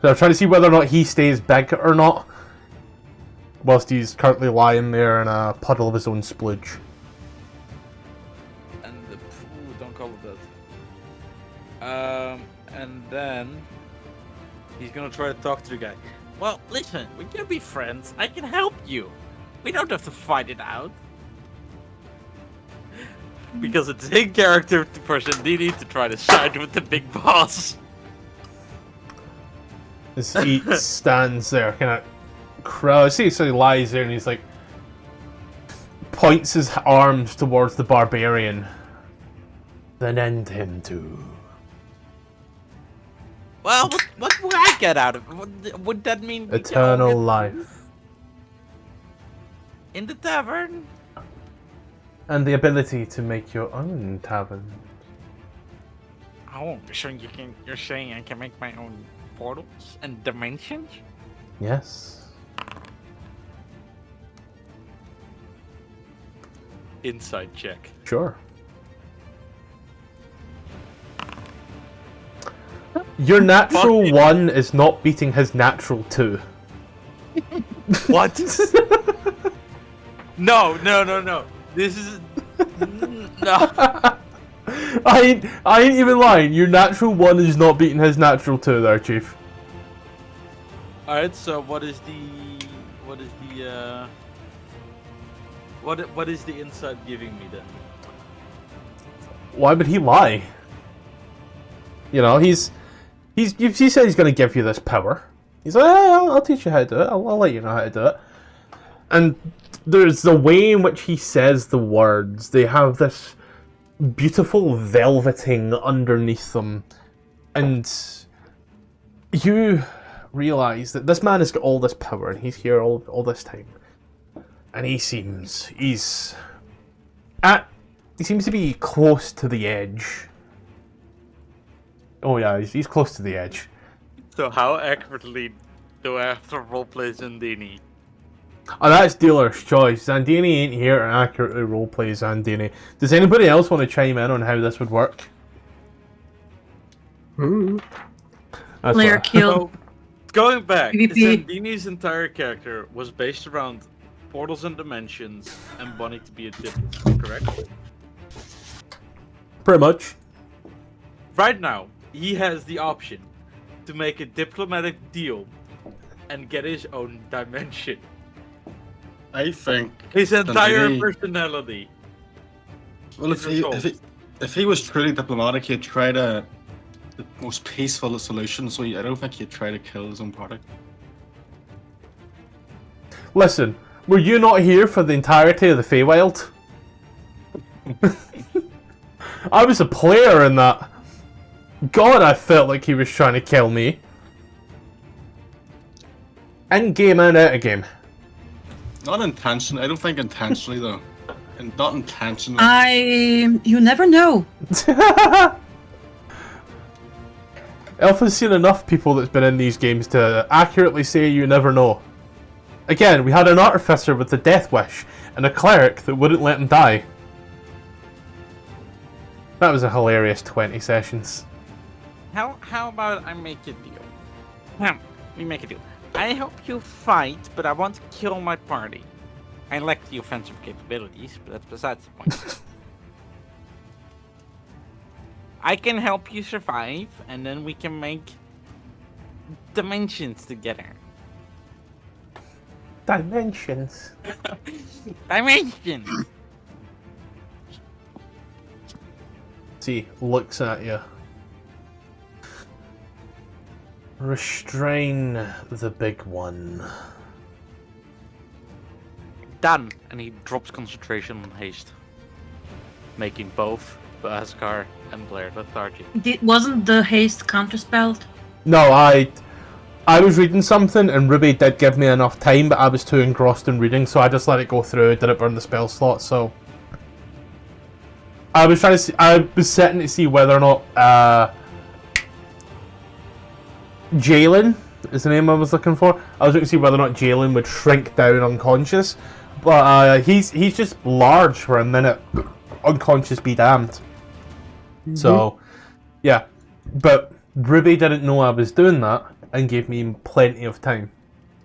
So I'm trying to see whether or not he stays big or not. Whilst he's currently lying there in a puddle of his own splooge. And don't call it that. And then he's gonna try to talk to the guy. Well, listen, we can be friends. I can help you. We don't have to fight it out. Because it's in character for Sandini to try to side with the big boss. As he stands there, kind of crowd. See, so he lies there and he's like, points his arms towards the barbarian. Then end him too. Well, what would I get out of it? Would that mean we Eternal all get life. in the tavern? And the ability to make your own tavern. Oh, so you're saying I can make my own portals and dimensions? Yes. Inside check. Sure. Your natural Fuck. 1 is not beating his natural 2. What? No. This is no. I ain't even lying. Your natural 1 is not beating his natural 2 there, Chief. All right. So what is the inside giving me then? Why would he lie? You know, he said he's going to give you this power. He's like, I'll teach you how to do it. I'll let you know how to do it. And there's the way in which he says the words. They have this beautiful velveting underneath them. And you realize that this man has got all this power and he's here all this time. And he seems to be close to the edge. Oh yeah, he's close to the edge. So how accurately do I have to roleplay Zandini? Oh, that's dealer's choice. Zandini ain't here to accurately roleplay Zandini. Does anybody else want to chime in on how this would work? That's Player what- kill. So, going back, PvP. Zandini's entire character was based around portals and dimensions and wanting to be a diplomat, correct? Pretty much. Right now, he has the option to make a diplomatic deal and get his own dimension. I think. His entire Zandini- personality. Well, is resolved. if he was truly diplomatic, he'd try the most peaceful solution. So I don't think he'd try to kill his own product. Listen, were you not here for the entirety of the Feywild? I was a player in that. God, I felt like he was trying to kill me. In game and out of game. Not intentionally. I don't think intentionally though. And not intentionally. You never know. Alpha's seen enough people that's been in these games to accurately say you never know. Again, we had an artificer with the death wish and a cleric that wouldn't let him die. That was a hilarious 20 sessions. How about I make a deal? We make a deal. I help you fight, but I won't kill my party. I lack the offensive capabilities, but that's besides the point. I can help you survive, and then we can make dimensions together. Dimensions. Dimensions! See, looks at you. Restrain the big one. Done. And he drops concentration on haste, making both Bhaskar and Blair lethargic. Wasn't the haste counterspelled? No, I was reading something and Ruby did give me enough time, but I was too engrossed in reading, so I just let it go through. Didn't burn the spell slot, so I was trying to see. I was setting to see whether or not Jalen is the name I was looking for. I was looking to see whether or not Jalen would shrink down unconscious, but he's just large for a minute. Unconscious be damned. Mm-hmm. So, yeah, but Ruby didn't know I was doing that and gave me plenty of time,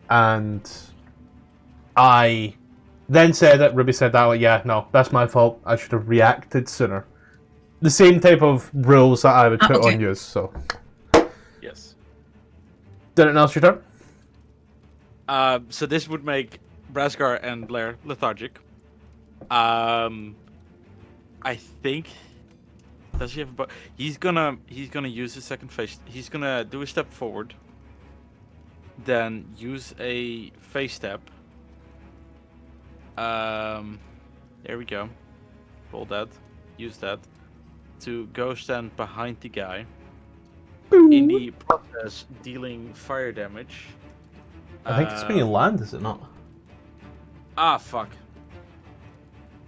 and I then said it. Ruby said that, like, yeah, no, that's my fault. I should have reacted sooner. The same type of rules that I would put on you. So, yes. Didn't else your turn? So this would make Bhaskar and Blair lethargic. I think. Does he have a he's gonna use his second phase. He's gonna do a step forward. Then use a phase step. There we go. Roll that. Use that to go stand behind the guy. In the process, dealing fire damage. I think it's when you land, is it not? Ah, fuck.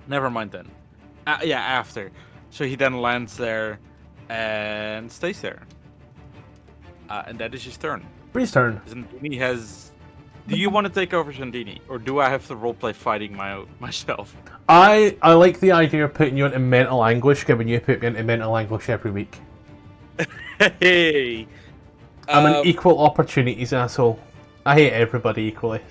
Never mind then. Yeah, after. So he then lands there and stays there. And that is his turn. Bree's turn. Zandini has... Do you want to take over Zandini? Or do I have to roleplay fighting myself? I like the idea of putting you into mental anguish, given you put me into mental anguish every week. Hey! I'm an equal opportunities asshole. I hate everybody equally.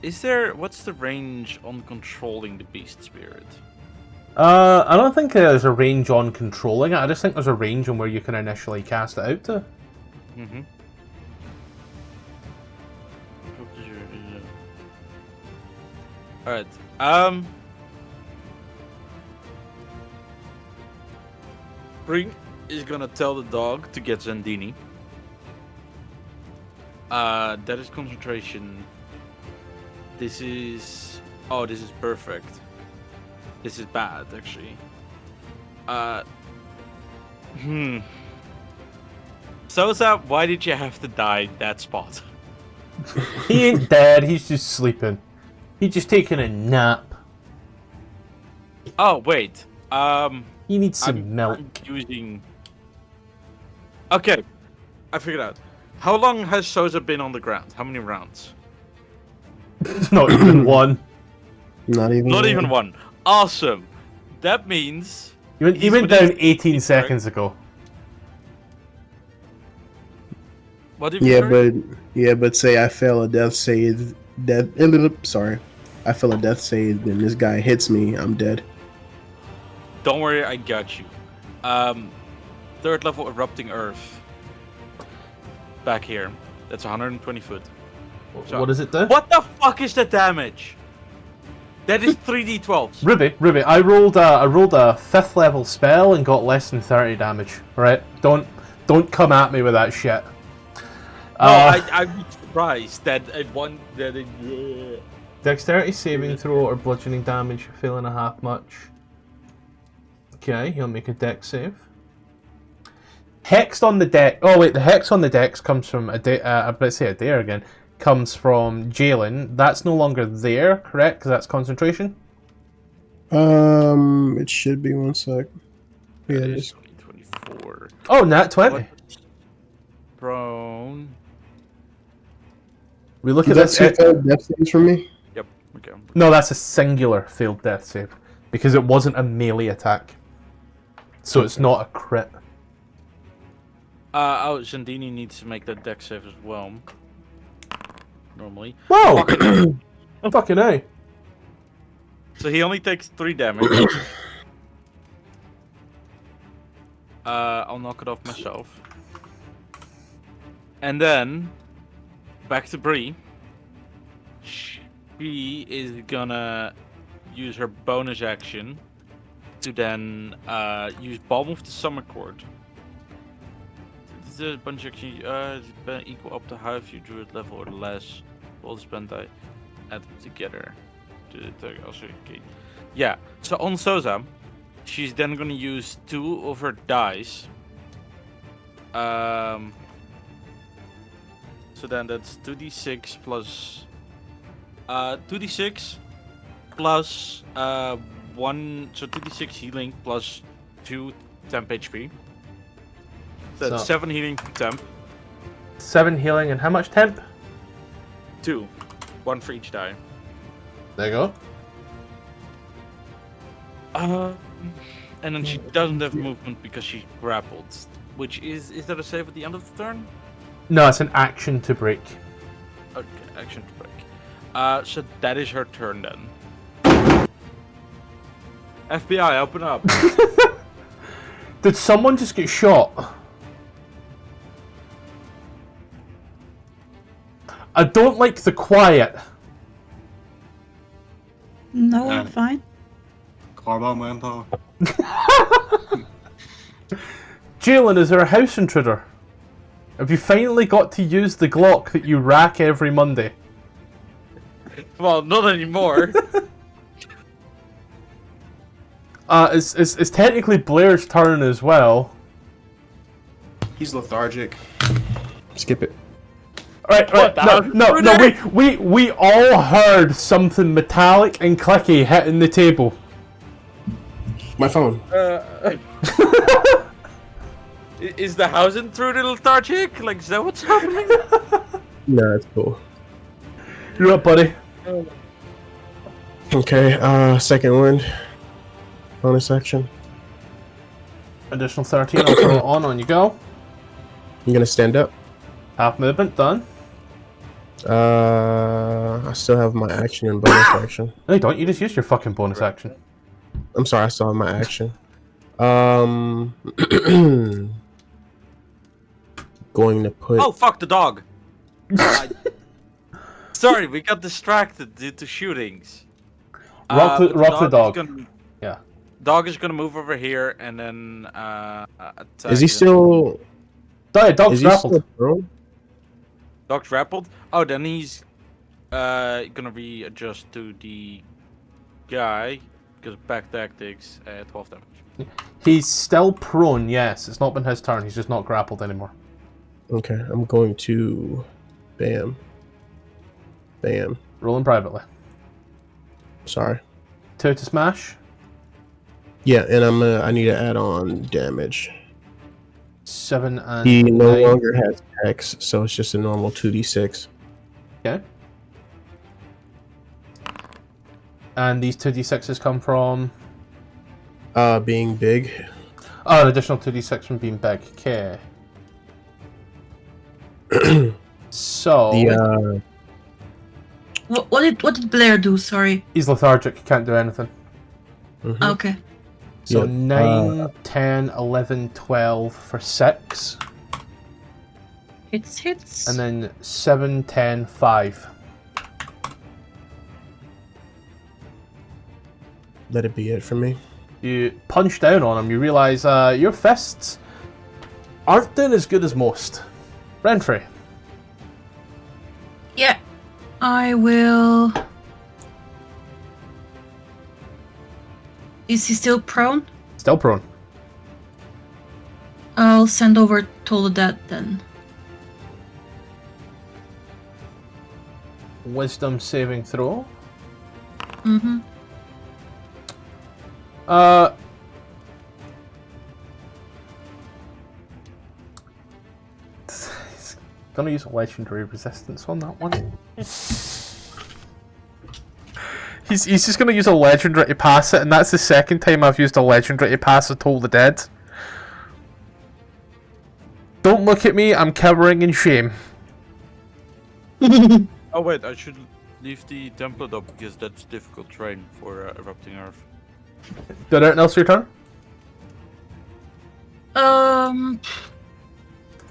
What's the range on controlling the beast spirit? I don't think there's a range on controlling it. I just think there's a range on where you can initially cast it out to. Mm-hmm. Alright. Brink is gonna tell the dog to get Zandini. That is concentration. This is... Oh, this is perfect. This is bad, actually. Sosa, why did you have to die in that spot? He ain't dead, he's just sleeping. He's just taking a nap. Oh, wait. He needs some milk. I'm using... Okay, I figured out. How long has Sosa been on the ground? How many rounds? Not even one. Not even one. Awesome. That means... He went down 18 seconds ago. What did you Yeah, but say I fail a death save. I fail a death save, then this guy hits me, I'm dead. Don't worry, I got you. Third level erupting earth. Back here. That's 120 foot. So, what does it do? What the fuck is the damage? That is 3d12s. Ruby, I rolled a 5th level spell and got less than 30 damage. Right? Don't come at me with that shit. I'd be surprised that Dexterity saving throw or bludgeoning damage, failing a half much. Okay, he'll make a dex save. Hexed on the deck. Oh wait, the hex on the dex comes from let's say Adair again. Comes from Jalen. That's no longer there, correct? Because that's concentration. It should be 1 sec. Yeah, it is. 24. Oh, nat 20. Prone. We look at this. Death saves for me. Yep. Okay. No, that's a singular failed death save because it wasn't a melee attack, so it's not a crit. Zandini needs to make that dex save as well. Normally. Whoa! Fucking A. So he only takes 3 damage. I'll knock it off myself. And then, back to Bree. She is gonna use her bonus action to then use Balm of the Summer Chord. The bunch actually equal up to half your druid level or less. All the spend die add together. Also, okay. Yeah. So on Sosa, she's then gonna use 2 of her dice. So then that's 2d6 plus 2d6 plus 1, so 2d6 healing plus 2 temp HP. So that's 7 healing temp. 7 healing and how much temp? 2. 1 for each die. There you go. And then she doesn't have movement because she's grappled. Which is that a save at the end of the turn? No, it's an action to break. Okay, action to break. So that is her turn then. FBI, open up. Did someone just get shot? I don't like the quiet. No, I'm fine. Car bomb went off. Jalen, is there a house intruder? Have you finally got to use the Glock that you rack every Monday? Well, not anymore. It's technically Blair's turn as well. He's lethargic. Skip it. Right. No. We all heard something metallic and clicky hitting the table. My phone. Is the house intruder lethargic? Like, is that what's happening? No, it's cool. You're up, buddy. Okay, second wind. Bonus action. Additional 13. I'll throw it on you go. I'm gonna stand up. Half movement done. I still have my action and bonus action. No, you don't. You just used your fucking bonus action. I'm sorry, I still have my action. Going to put. Oh, fuck the dog. Sorry, we got distracted due to shootings. Rock the dog. Yeah. Dog is gonna move over here and then attack. Is he still? Dog's grappled. Dog's grappled? Oh, then he's gonna readjust to the guy because of back tactics at 12 damage. He's still prone, yes. It's not been his turn. He's just not grappled anymore. Okay, I'm going to. Bam. Bam. Rolling privately. Sorry. 2 to smash. Yeah, and I need to add on damage. 7 and He no 9. longer has X, so it's just a normal 2d6. Okay. And these 2d6s come from? Being big. Oh, an additional 2d6 from being big. Okay. So. What did Blair do? Sorry. He's lethargic. He can't do anything. Mm-hmm. Okay. So Yep. 9, 10, 11, 12 for 6. Hits. And then 7, 10, 5. Let it be it for me. You punch down on him. You realise your fists aren't doing as good as most. Renfrey. Yeah. I will. Is he still prone? Still prone. I'll send over Toladette then. Wisdom saving throw. Mm-hmm. He's gonna use a legendary resistance on that one. He's just gonna use a legendary to pass it, and that's the second time I've used a legendary to pass a Toll the Dead. Don't look at me, I'm cowering in shame. Oh wait, I should leave the template up because that's difficult terrain for erupting earth. Did anything else for your turn?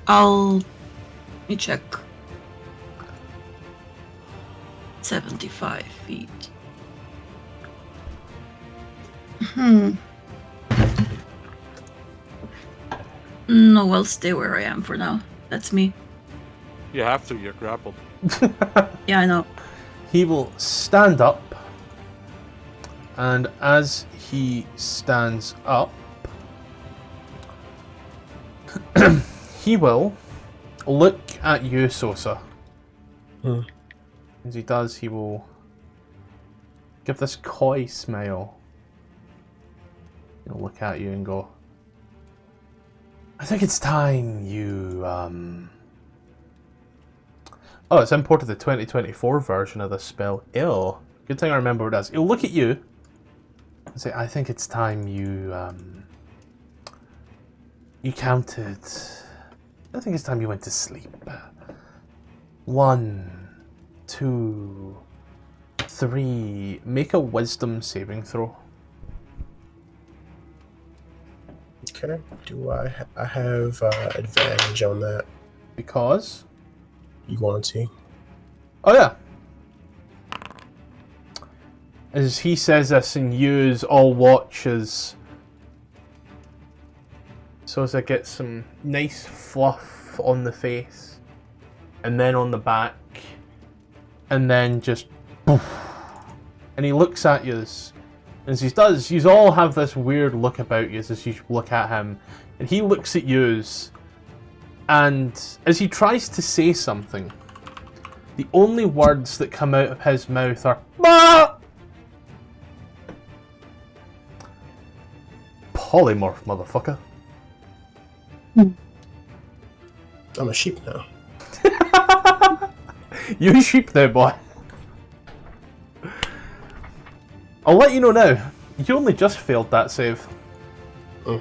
Let me check. 75 feet. No, I'll stay where I am for now. That's me. You have to. You're grappled. Yeah, I know. He will stand up, and as he stands up, he will look at you, Sosa. As he does, he will give this coy smile. He'll look at you and go, I think it's time you, Oh, it's imported the 2024 version of the spell. Ew. Good thing I remember what it does. He'll look at you and say, I think it's time you, you counted. I think it's time you went to sleep. 1, 2, 3. Make a wisdom saving throw. Okay. Do I have advantage on that? Because? You want to? Oh yeah. As he says this and yous all watch as Sosa gets some nice fluff on the face and then on the back and then just poof, and he looks at yous. As he does, you all have this weird look about you as you look at him, and he looks at yous. And as he tries to say something, the only words that come out of his mouth are "Bah!" Polymorph, motherfucker. I'm a sheep now. You sheep now, boy. I'll let you know now. You only just failed that save. Oh.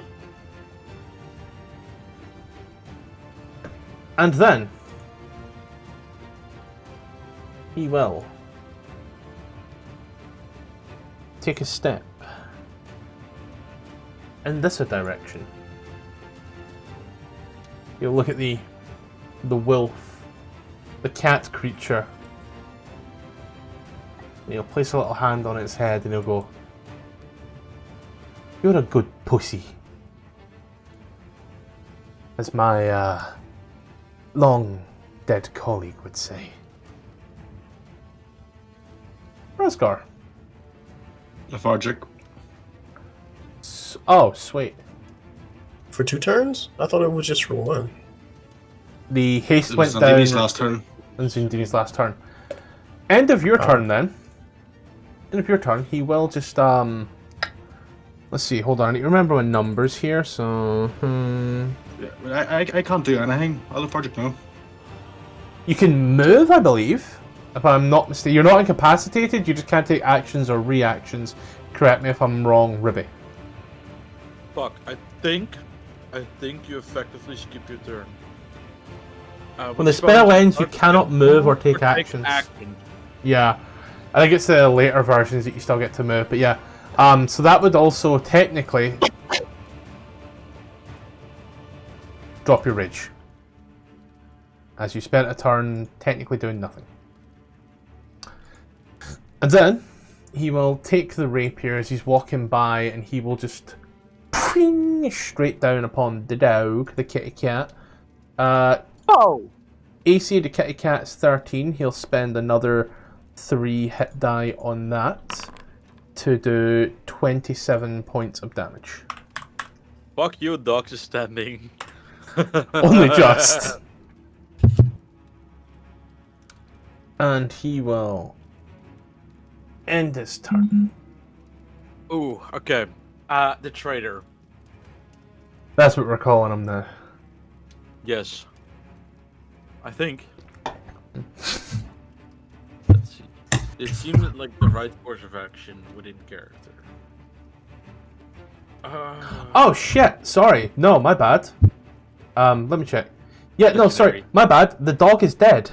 And then he will take a step in this direction. He'll look at the wolf, the cat creature, and he'll place a little hand on its head and he'll go, "You're a good pussy," as my long dead colleague would say. Rosgar. Lethargic. Oh, sweet. For 2 turns? I thought it was just for 1. The haste It went was down. Nandini's last turn. And Zundini's last turn. End of your turn then. End of your turn. He will just let's see, hold on. I need to remember my numbers here, so Yeah, but I can't do anything. I'm lethargic now. you can move, I believe. If I'm not mistaken. You're not incapacitated, you just can't take actions or reactions. Correct me if I'm wrong, Ribby. Fuck, I think you effectively skip your turn. When the spell ends, you cannot move or take actions. Yeah. I think it's the later versions that you still get to move, but yeah. So that would also technically drop your rage. As you spent a turn technically doing nothing. And then he will take the rapier as he's walking by and he will just ping straight down upon the dog, the kitty cat. AC of the kitty cat is 13. He'll spend another 3 hit die on that to do 27 points of damage. Fuck you, dog is standing. Only just. And he will end his turn. Ooh, okay. The traitor. That's what we're calling him now. Yes. I think. Let's see. It seemed like the right course of action within character. Oh shit! Sorry. No, my bad. Let me check. Yeah, no, sorry. My bad. The dog is dead.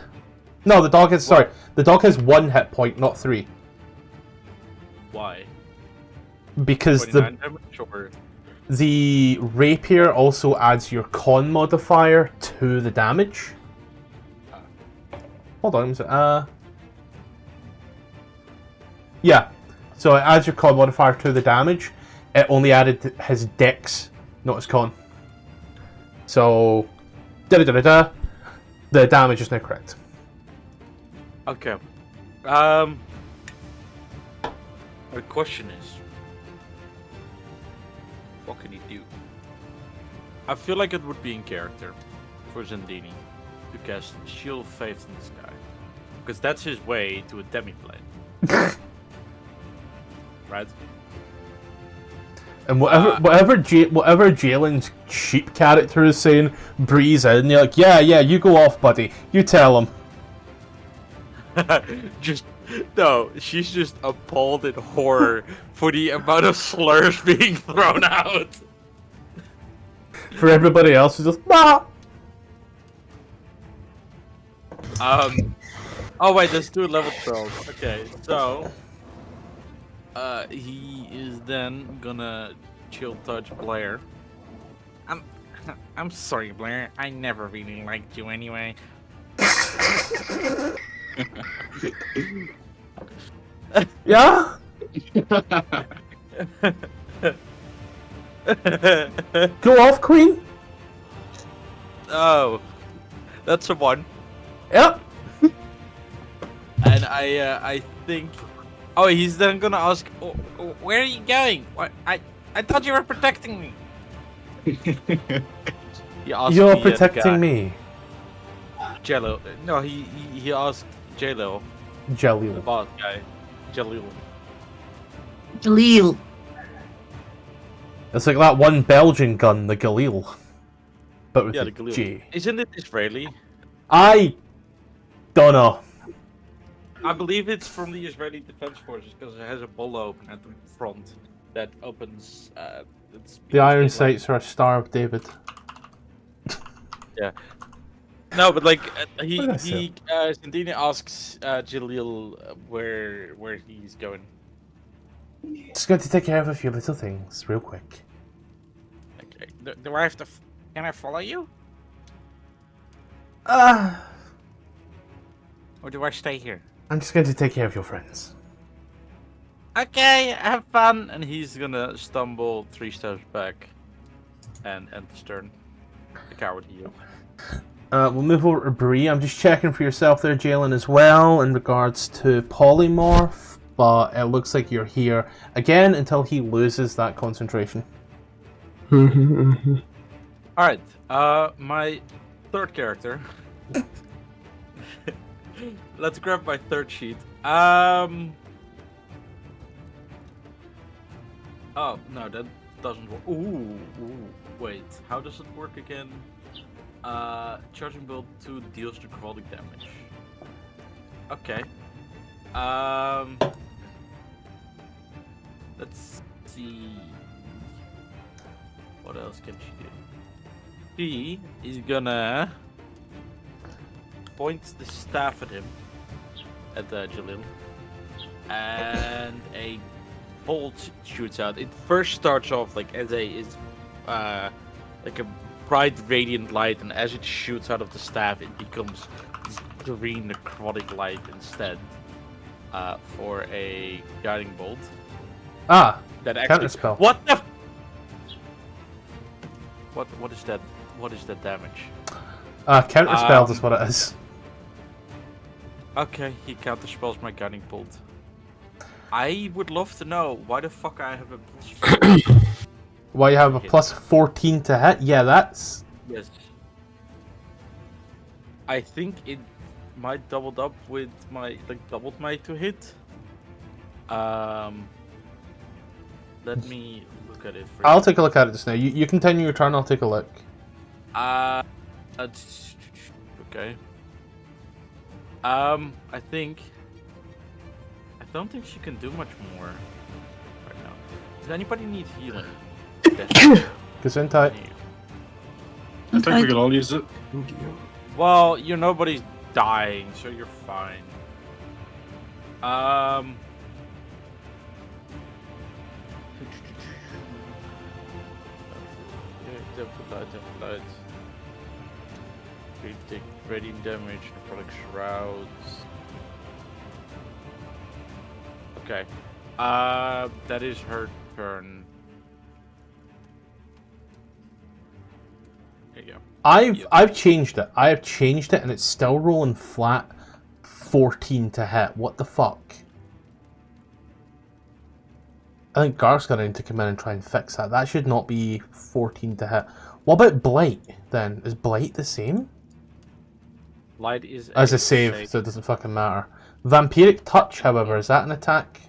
No, the dog is... Sorry. The dog has 1 hit point, not 3. Why? Because the rapier also adds your con modifier to the damage. Hold on. Yeah. So it adds your con modifier to the damage. It only added his dex, not his con. So, the damage is now correct. Okay. The question is, what can he do? I feel like it would be in character for Zendini to cast Shield of Faith in the sky, because that's his way to a demi-plane. Right? And whatever Jalen's sheep character is saying, breeze in, and you're like, yeah, you go off, buddy. You tell him. No, she's just appalled in horror for the amount of slurs being thrown out. For everybody else, it's just, bah! Oh wait, let's do level 12. Okay, so he is then gonna chill touch Blair. I'm sorry, Blair. I never really liked you anyway. Yeah? Go off, Queen? Oh, that's a 1. Yep. And I think. Oh, he's then gonna ask, where are you going? What? I thought you were protecting me. He asked You're the protecting guy. me. Jello. No, he asked J-Lo, the Jaleel. boss guy. Jalil. Jaleel. It's like that one Belgian gun, the Galil. But with Yeah, the the Galil. G. Isn't it Israeli? I don't know. I believe it's from the Israeli Defense Forces because it has a bolo open at the front that opens. The iron sights are a Star of David. Yeah. No, but like he What did I say? Zendini asks Jalil where he's going. Just going to take care of a few little things, real quick. Okay. Do I have to? Can I follow you, Ah, or do I stay here? I'm just going to take care of your friends. Okay, have fun. And he's gonna stumble 3 steps back, and end his turn. The coward heel. We'll move over to Bree. I'm just checking for yourself there, Jalen, as well, in regards to polymorph. But it looks like you're here again until he loses that concentration. All right. My third character. Let's grab my third sheet. Oh no, that doesn't work. Ooh, wait. How does it work again? Charging bolt 2 deals necrotic damage. Okay. Let's see. What else can she do? She is gonna point the staff at him, at Jalil, and a bolt shoots out. It first starts off like as like a bright radiant light, and as it shoots out of the staff, it becomes this green necrotic light instead. For a guiding bolt. Ah, That actually. counterspell. What the? What is that? What is that damage? Counterspell is what it is. Okay, he counterspells my guiding bolt. I would love to know why the fuck I have a plus. Why you have a plus 14 to hit? Yeah, that's... Yes. I think it might doubled up with my doubled my to hit. Let me look at it. I'll take a look at it just now. You continue your turn, I'll take a look. Okay. I don't think she can do much more right now. Does anybody need healing? Gesundheit. I think we can all use it. Well, nobody's dying, so you're fine. Light. We take radiant damage, necrotic shrouds. Okay. That is her turn. There you go. I've changed it. I have changed it, and it's still rolling flat. 14 to hit. What the fuck? I think Garth's gonna need to come in and try and fix that. That should not be 14 to hit. What about Blight then? Is Blight the same? Light is As a save, so it doesn't fucking matter. Vampiric Touch, however, is that an attack?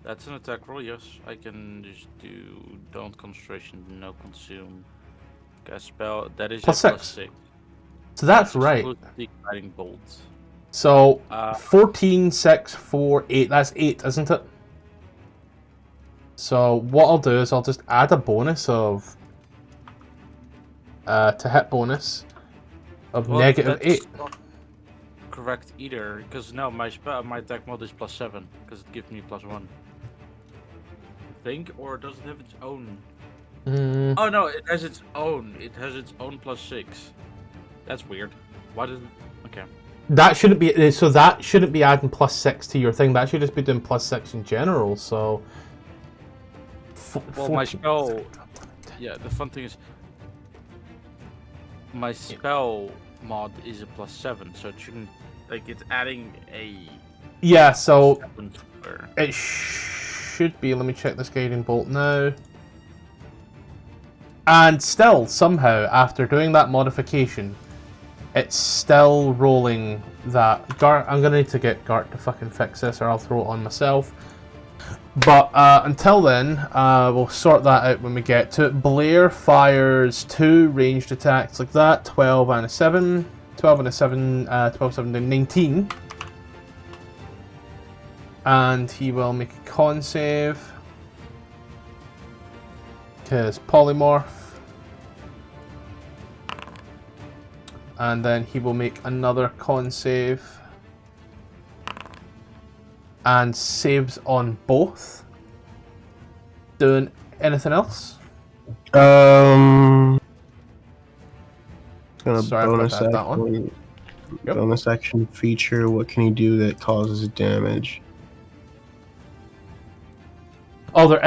That's an attack roll, yes. I can just do don't concentration, no consume. Cast spell. That is Plus a plus 6. 6. So that's right. Exclusively guiding bolts. So 14, 6, 4, 8. That's 8, isn't it? So what I'll do is I'll just add a bonus of to hit bonus of Well, negative that's 8. not correct either, because no, my attack mod is plus 7, because it gives me plus 1. I think, or does it have its own? Oh no, it has its own. It has its own plus 6. That's weird. Why does it? Okay. That shouldn't be so. That shouldn't be adding plus 6 to your thing. That should just be doing plus 6 in general. So. Well, my spell. Yeah, the fun thing is, my spell mod is a plus 7, so it shouldn't. Like, it's adding a. Yeah, so 7 square. it should be. Let me check this guiding bolt now. And still, somehow, after doing that modification, it's still rolling that. I'm gonna need to get Gart to fucking fix this, or I'll throw it on myself. But until then, we'll sort that out when we get to it. Blair fires 2 ranged attacks like that. 12 and a 7. 12 and a 7. 12, 7, and 19. And he will make a con save. Because polymorph. And then he will make another con save. And saves on both. Doing anything else? Gonna Sorry, I bonus forgot that one. action. Yep. Bonus action feature. What can he do that causes damage? Oh, there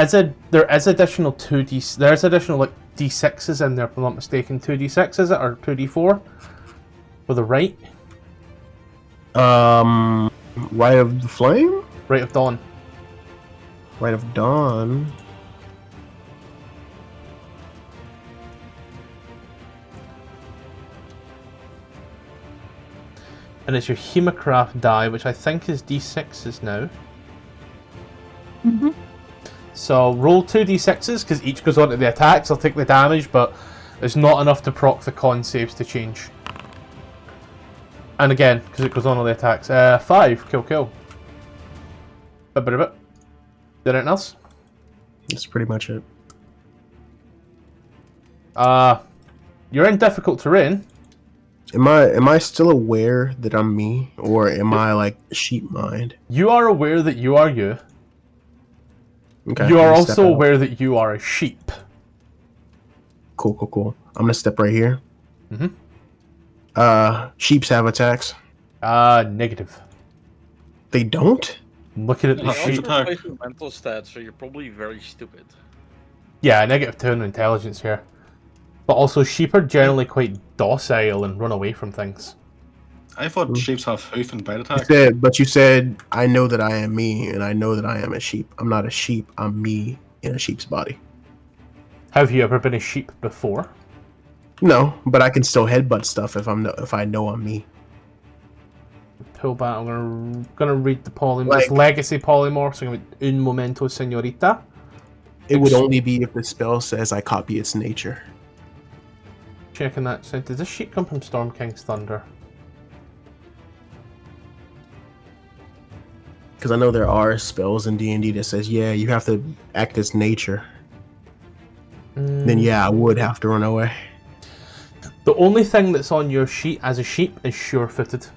is additional 2d. There's additional like d6s in there, if I'm not mistaken. 2d6 is it, or 2d4 for the right? Rite of the Flame? Rite of Dawn. Rite of Dawn. And it's your Hemocraft die, which I think is d6s now. Mm-hmm. So roll 2d6s, because each goes on to the attacks. I'll take the damage, but it's not enough to proc the con saves to change. And again, because it goes on to the attacks. 5, kill. Did anything else? That's pretty much it. You're in difficult terrain. Am I still aware that I'm me, or am I like sheep mind? You are aware that you are you. Okay. You I'm are gonna step also out. aware that you are a sheep. Cool. I'm gonna step right here. Mm-hmm. Sheeps have attacks. Negative. They don't? I'm looking at the Yeah, sheep. attack. Play some mental stats, so you're probably very stupid. Yeah, -2 in intelligence here. But also, sheep are generally quite docile and run away from things. I thought sheeps have hoof and bite You attack. said, I know that I am me, and I know that I am a sheep. I'm not a sheep. I'm me in a sheep's body. Have you ever been a sheep before? No, but I can still headbutt stuff if I know I'm me. Pull back. I'm gonna read the polymorph. Like- It's legacy polymorph. So I'm gonna un momento, señorita. It would only be if the spell says I copy its nature. Checking that. So does this sheep come from Storm King's Thunder? Because I know there are spells in D&D that says, yeah, you have to act as nature. Then yeah, I would have to run away. The only thing that's on your sheet as a sheep is sure-footed.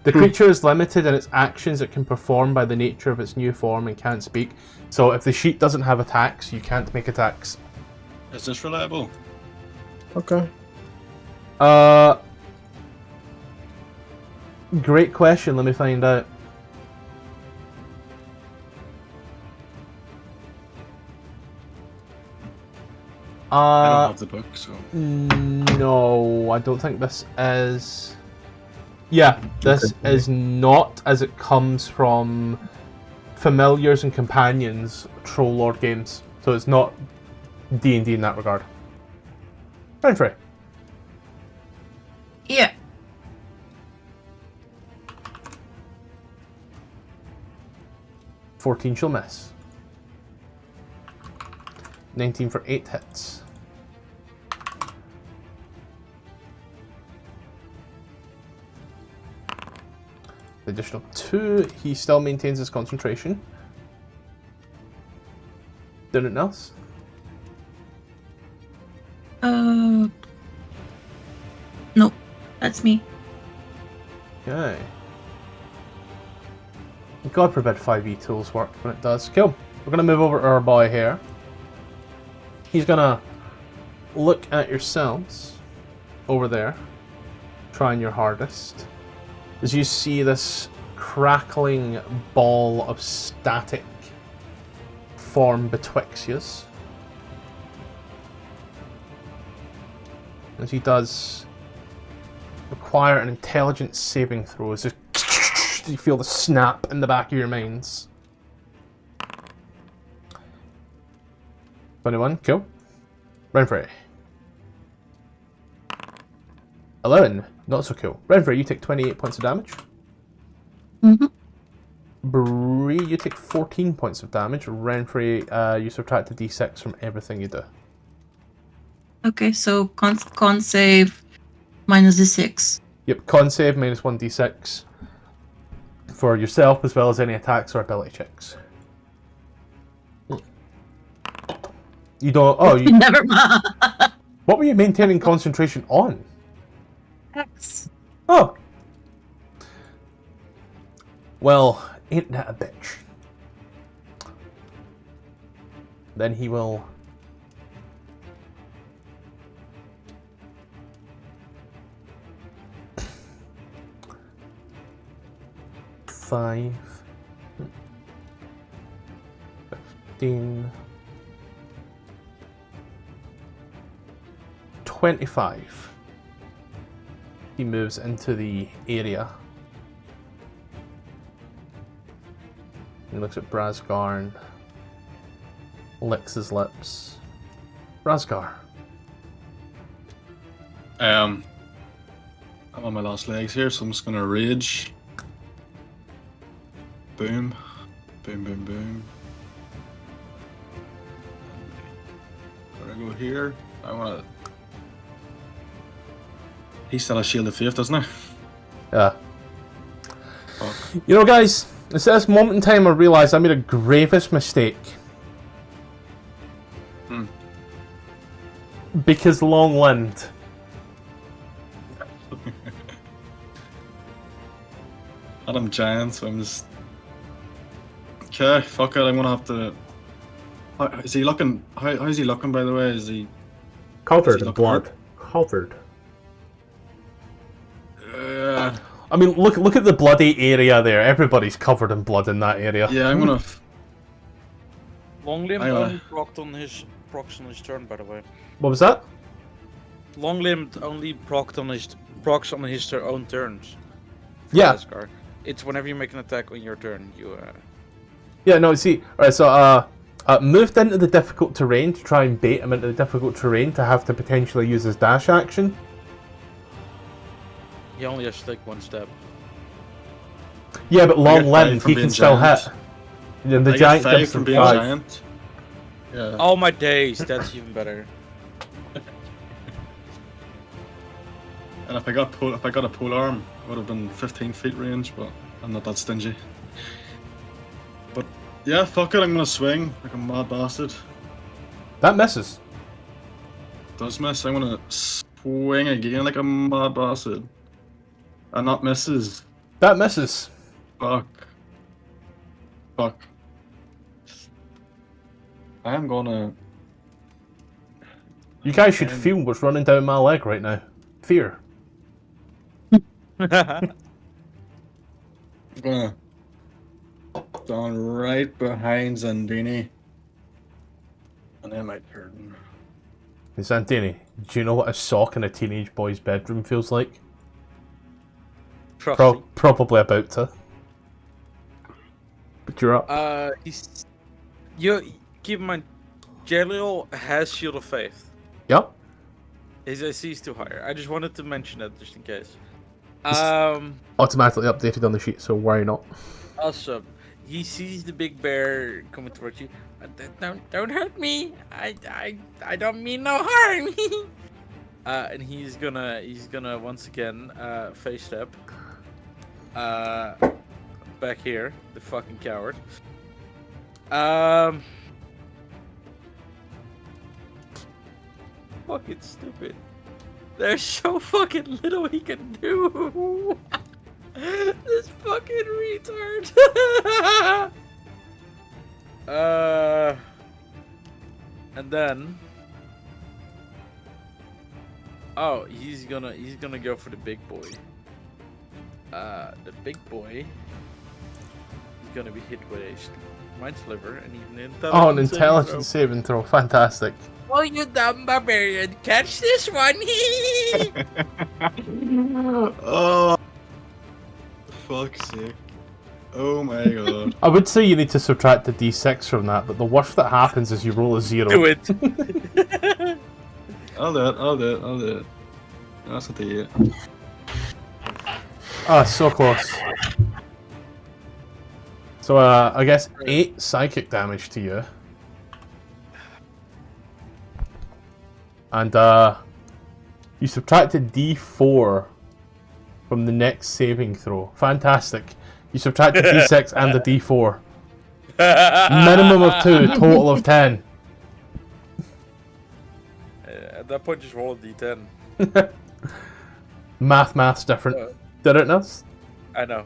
The creature is limited in its actions it can perform by the nature of its new form and can't speak. So if the sheep doesn't have attacks, you can't make attacks. Is this reliable? Okay. Great question, let me find out. I don't Uh, have the book, so no, I don't think this is. Yeah, this Okay. is not, as it comes from Familiars and Companions Troll Lord games. So it's not D&D in that regard. Renfrey. Yeah. 14 she'll miss. 19 for 8 hits. The additional 2, he still maintains his concentration. Anything else? Nope. That's me. Okay. God forbid 5e tools work when it does. Cool. We're going to move over to our boy here. He's going to look at yourselves over there, trying your hardest, as you see this crackling ball of static form betwixt yous. As he does require an intelligence saving throw, as you feel the snap in the back of your minds. 21, cool. Renfrey. 11, not so cool. Renfrey, you take 28 points of damage. Mm-hmm. Bree, you take 14 points of damage. Renfrey, you subtract a d6 from everything you do. Okay, so con save minus the 6. Yep, con save minus 1d6 for yourself, as well as any attacks or ability checks. You don't. Oh, you, Never mind. what were you maintaining concentration on? X. Oh. Well, ain't that a bitch? Then he will. Five. 15. 25. He moves into the area. He looks at Brazgar and licks his lips. Brazgar. I'm on my last legs here, so I'm just gonna rage. Boom. Boom, boom, boom. Where I go here? I wanna... He still has Shield of Faith, doesn't he? Yeah. Fuck. You know, guys, it's this moment in time I realised I made a gravest mistake. Because long-limbed. And I'm giant, so I'm just... Okay, fuck it, I'm gonna have to... Is he looking... How's he looking, by the way? Is he... Covered Is he in looking blood. hurt? Covered. I mean, look at the bloody area there. Everybody's covered in blood in that area. Yeah, I'm gonna... Long limbed Aye, aye. only procs on his turn, by the way. What was that? Long limbed only procs on his own turns. for Yeah. Asgard. It's whenever you make an attack on your turn, you Yeah, no, see, alright, so, moved into the difficult terrain to try and bait him into the difficult terrain to have to potentially use his dash action. he only has to take one step. Yeah, but I long get 5 limbed, from he being can still giant. hit. And the I giant get 5 gives from him being 5. giant. Yeah. Oh my days, that's even better. And if I got a pole arm, it would have been 15 feet range, but I'm not that stingy. But yeah, fuck it, I'm gonna swing like a mad bastard. That misses. Does miss, I'm gonna swing again like a mad bastard. And that misses. That misses. Fuck. Fuck. I am gonna... You guys should feel what's running down my leg right now. Fear. I'm gonna down right behind Zandini. And then my turn. Santini, do you know what a sock in a teenage boy's bedroom feels like? Trust me. Probably about to. But you're up. You keep in mind, Jalil has Shield of Faith. Yep. His AC is too higher. I just wanted to mention that just in case. Automatically updated on the sheet, so why not? Awesome. He sees the big bear coming towards you. Don't hurt me. I don't mean no harm. And he's gonna once again face step. Back here, the fucking coward. Fucking stupid. There's so fucking little he can do. This fucking retard. And then, oh, he's gonna go for the big boy. The big boy is gonna be hit with a mind sliver and even An intelligence saving throw. Fantastic. Oh, you dumb barbarian! Catch this one! Oh, fuck's sake. Oh my god. I would say you need to subtract the d6 from that, but the worst that happens is you roll a 0. Do it! I'll do it. That's what they get. Ah, so close. So, I guess 8 psychic damage to you. And, you subtracted d4 from the next saving throw. Fantastic. You subtract the d6 and the d4. Minimum of 2, total of 10. At that point, just roll a d10. Math's different. Did it, Nuss? I know.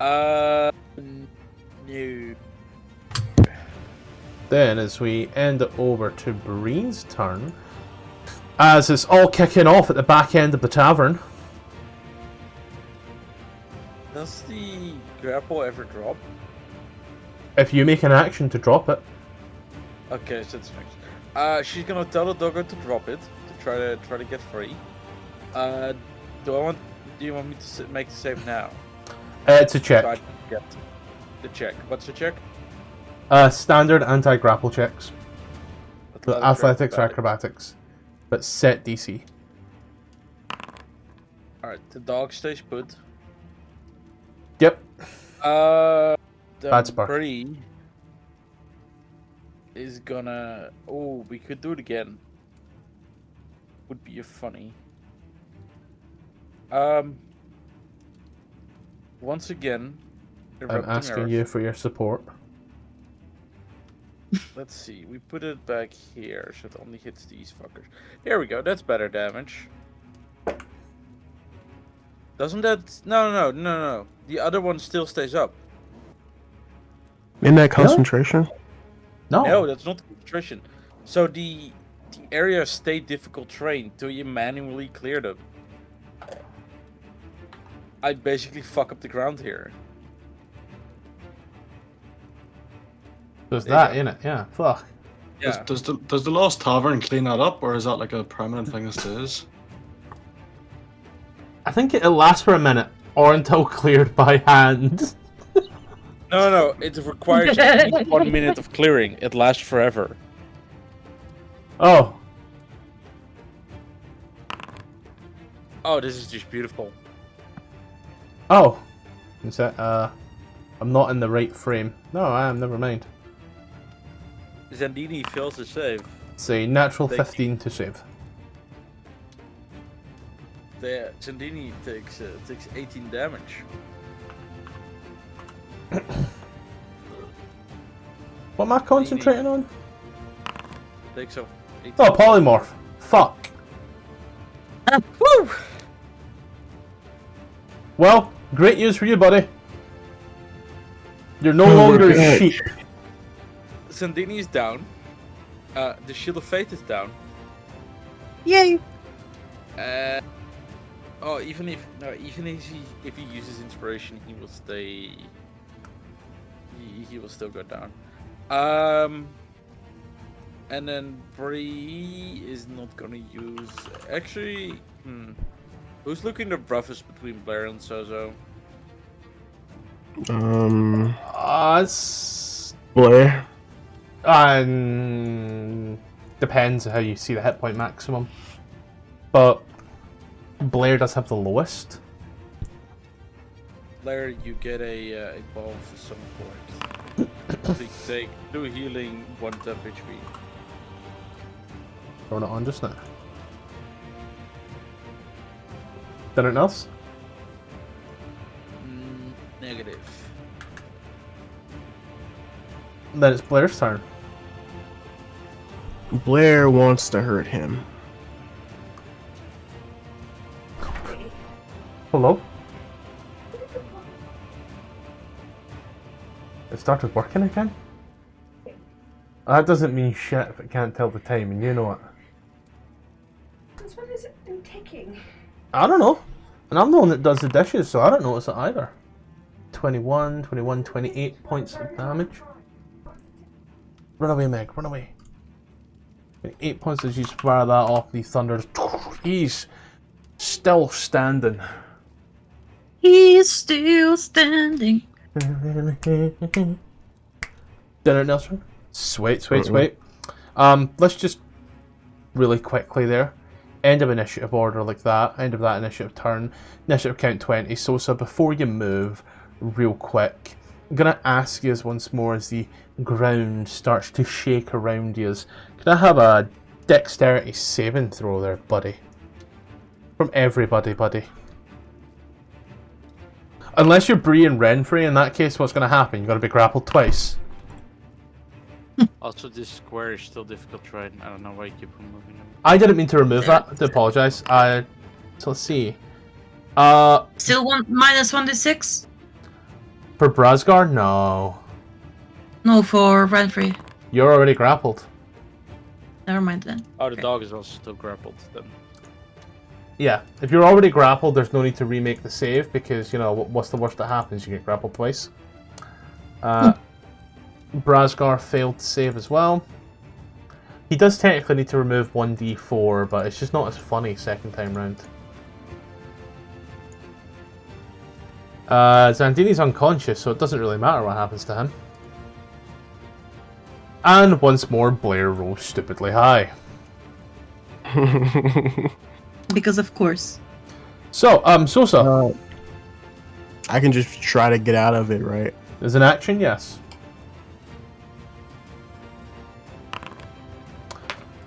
No. Then, as we end it over to Breen's turn, as it's all kicking off at the back end of the tavern. Does the grapple ever drop? If you make an action to drop it. Okay, so it's next. She's gonna tell the doggo to drop it to try to get free. Do you want me to make the save now? It's a check. So I can get the check. What's the check? Standard anti-grapple checks. Athletics or acrobatics. But set DC. Alright, the dog stays put. Yep. That's Bart. Bree is gonna. Oh, we could do it again. Would be a funny. Once again, I'm asking you for your support. Let's see. We put it back here, so it only hits these fuckers. Here we go. That's better damage. Doesn't that? No. The other one still stays up. In that concentration? No, that's not concentration. So the areas stay difficult terrain till you manually clear them. I basically fuck up the ground here. There's that in it, yeah. Fuck. Yeah. Does the Lost Tavern clean that up, or is that like a permanent thing that stays? I think it'll last for a minute, or until cleared by hand. No. It requires at least 1 minute of clearing. It lasts forever. Oh. Oh, this is just beautiful. Oh. Is that, I'm not in the right frame. No, I am, never mind. Zandini fails to save. It's a natural 15 to save. Zandini takes 18 damage. What am I concentrating on? Takes off 18. Oh, polymorph. Fuck. Woo! Well, great news for you, buddy. You're no longer a sheep. Zandini is down. The Shield of Fate is down. Yay! Even if he uses inspiration, he will stay. He will still go down. And then Bree is not gonna use. Actually, who's looking the roughest between Blair and Sozo? It's Blair. depends how you see the hit point maximum, but Blair does have the lowest. Blair, you get a ball for some point. So you take 2 healing, 1 temp HP. Throwing it on just now. Anything else? Negative. Then it's Blair's turn. Blair wants to hurt him. Hello? It started working again? That doesn't mean shit if it can't tell the time, and you know it. Since when has it been ticking? I don't know. And I'm the one that does the dishes, so I don't notice it either. 21, 28 points of damage. Run away, Meg, run away. 8 points as you fire that off the thunder. He's still standing. He's still standing. Dinner, Nelson? Sweet. Let's just really quickly there. End of initiative order like that. End of that initiative turn. Initiative count 20. Sosa, before you move, real quick, I'm going to ask you once more as the ground starts to shake around you. Can I have a dexterity saving throw there, buddy? From everybody, buddy. Unless you're Bree and Renfrey, in that case, what's going to happen? You're going to be grappled twice. Also, this square is still difficult to ride. I don't know why you keep removing them. I didn't mean to remove that. I do apologise. So let's see. Still minus 1d6? For Brasgar? No. No, for Renfrey. You're already grappled. Never mind then. Oh, the Okay. dog is also still grappled then. Yeah, if you're already grappled, there's no need to remake the save because, you know, what's the worst that happens? You get grappled twice. Brasgar failed to save as well. He does technically need to remove 1d4, but it's just not as funny second time round. Zandini's unconscious, so it doesn't really matter what happens to him. And once more, Blair rolls stupidly high. Because of course. So, Sosa. I can just try to get out of it, right? There's an action, yes.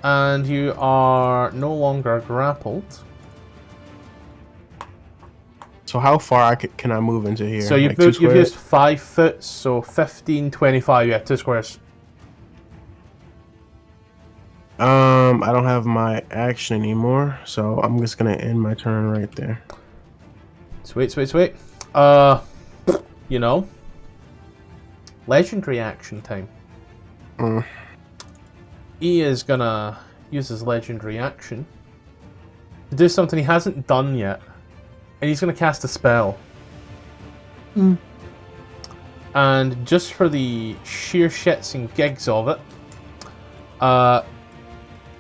And you are no longer grappled. So how far can I move into here? So you've like you've used 5 foot, so 15, 25, yeah, 2 squares. I don't have my action anymore, so I'm just gonna end my turn right there. Sweet. You know, legendary action time. He is gonna use his legendary action to do something he hasn't done yet, and he's gonna cast a spell. And just for the sheer shits and gigs of it,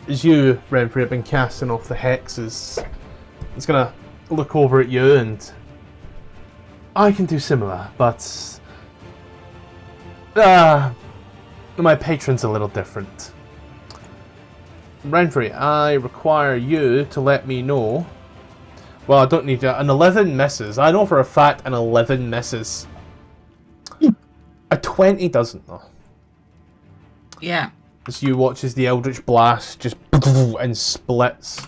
as you, Renfrey, have been casting off the hexes, he's gonna look over at you and I can do similar, but my patron's a little different. Renfrey, I require you to let me know. Well, I don't need you. An 11 misses. I know for a fact an 11 misses. A 20 doesn't, though. Yeah. As you watch as the Eldritch Blast just and splits.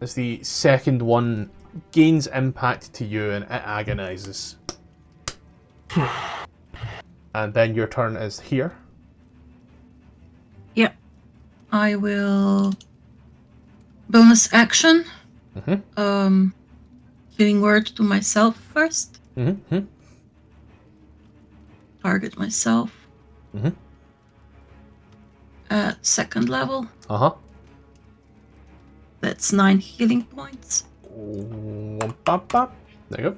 As the second one gains impact to you and it agonizes. And then your turn is here. Yeah. I will bonus action. Giving word to myself first. Target myself. At second level. That's 9 healing points. There you go.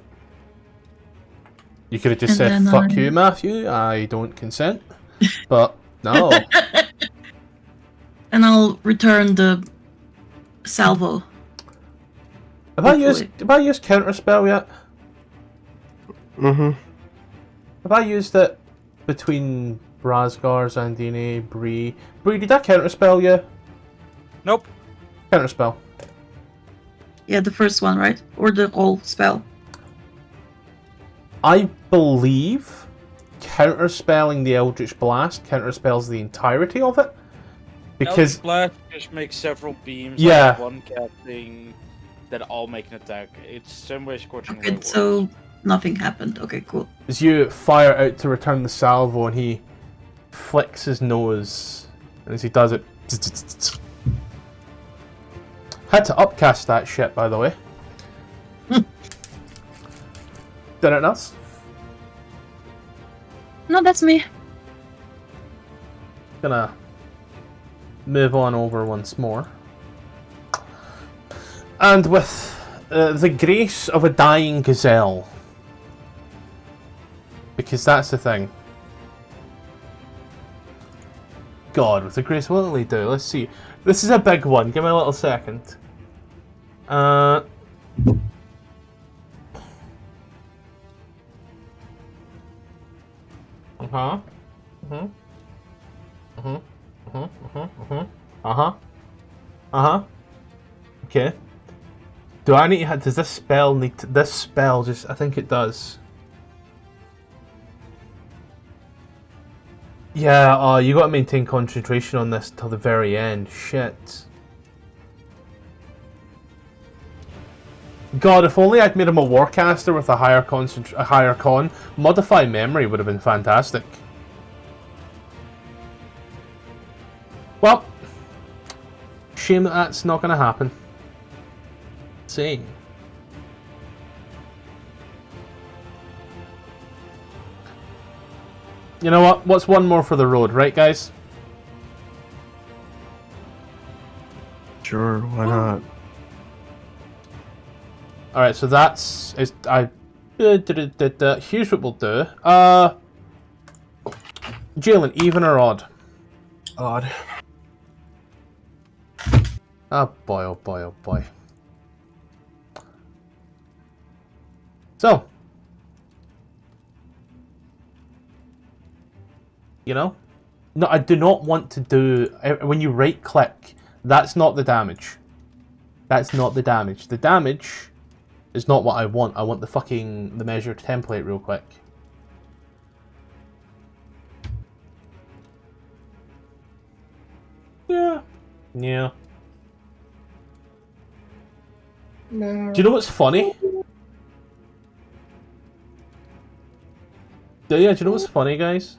You could have just And said, then fuck you, Matthew, I don't consent. But, no. And I'll return the salvo. Have I used counterspell yet? Mm-hmm. Have I used it between Brazgar, Zandini, Bree? Bree, did I counterspell you? Nope. Counterspell. Yeah, the first one, right? Or the whole spell. I believe counterspelling the Eldritch Blast counterspells the entirety of it. Because Eldritch Blast just makes several beams. Yeah. Like one casting that all make an attack. It's same way Scorching Ray Okay, works. so nothing happened. Okay, cool. as you fire out to return the salvo, and he flicks his nose, and as he does it, had to upcast that shit, by the way. Did it else? No, that's me. Gonna move on over once more, and with the grace of a dying gazelle, because that's the thing. God, with the grace, what will he do? Let's see. This is a big one. Give me a little second. Okay. Do I need to, does this spell need to, this spell just, I think it does. Yeah, you gotta maintain concentration on this till the very end. Shit. God, if only I'd made him a warcaster with a higher con. Modify memory would have been fantastic. Well, shame that that's not gonna happen. See. You know what? What's one more for the road, right, guys? Sure, why not? Alright, so that's... here's what we'll do. Jalen, even or odd? Odd. Oh boy, oh boy, oh boy. So. You know? No, I do not want to do... When you right-click, that's not the damage. That's not the damage. The damage is not what I want. I want the measured template real quick. Yeah. Yeah. Do you know what's funny? Do you know what's funny, guys?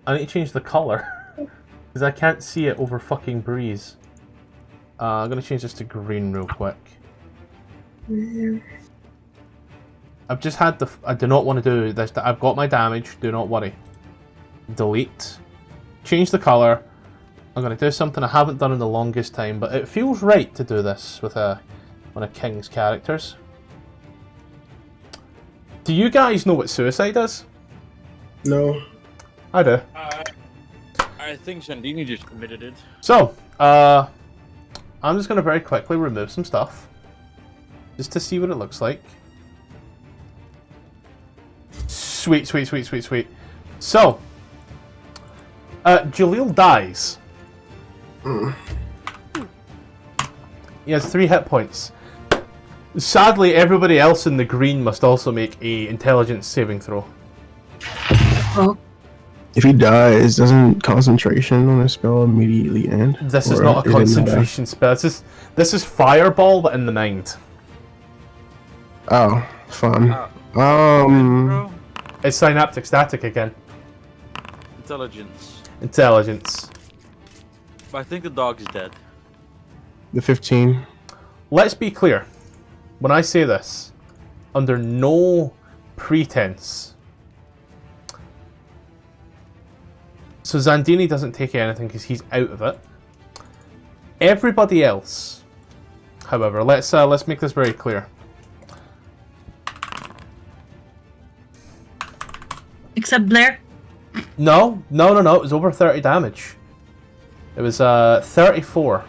I need to change the colour. Because I can't see it over fucking Breeze. I'm going to change this to green real quick. I've just had the... I do not want to do this. I've got my damage. Do not worry. Delete. Change the colour. I'm going to do something I haven't done in the longest time, but it feels right to do this with one of King's characters. Do you guys know what suicide is? No. I do. I think Zandini just committed it. So, I'm just going to very quickly remove some stuff. Just to see what it looks like. Sweet, sweet, sweet, sweet, sweet. So, Jaleel dies. He has 3 hit points. Sadly, everybody else in the green must also make a intelligence saving throw. Oh, If he dies, doesn't concentration on a spell immediately end? This is Or not a it matter? concentration spell. This is fireball, but in the mind. Oh, fun. Bro, It's synaptic static again. intelligence. Intelligence. But I think the dog is dead. The 15. Let's be clear. When I say this, under no pretense. So Zandini doesn't take anything because he's out of it. Everybody else, however, let's make this very clear. except Blair. No. It was over 30 damage. It was 34.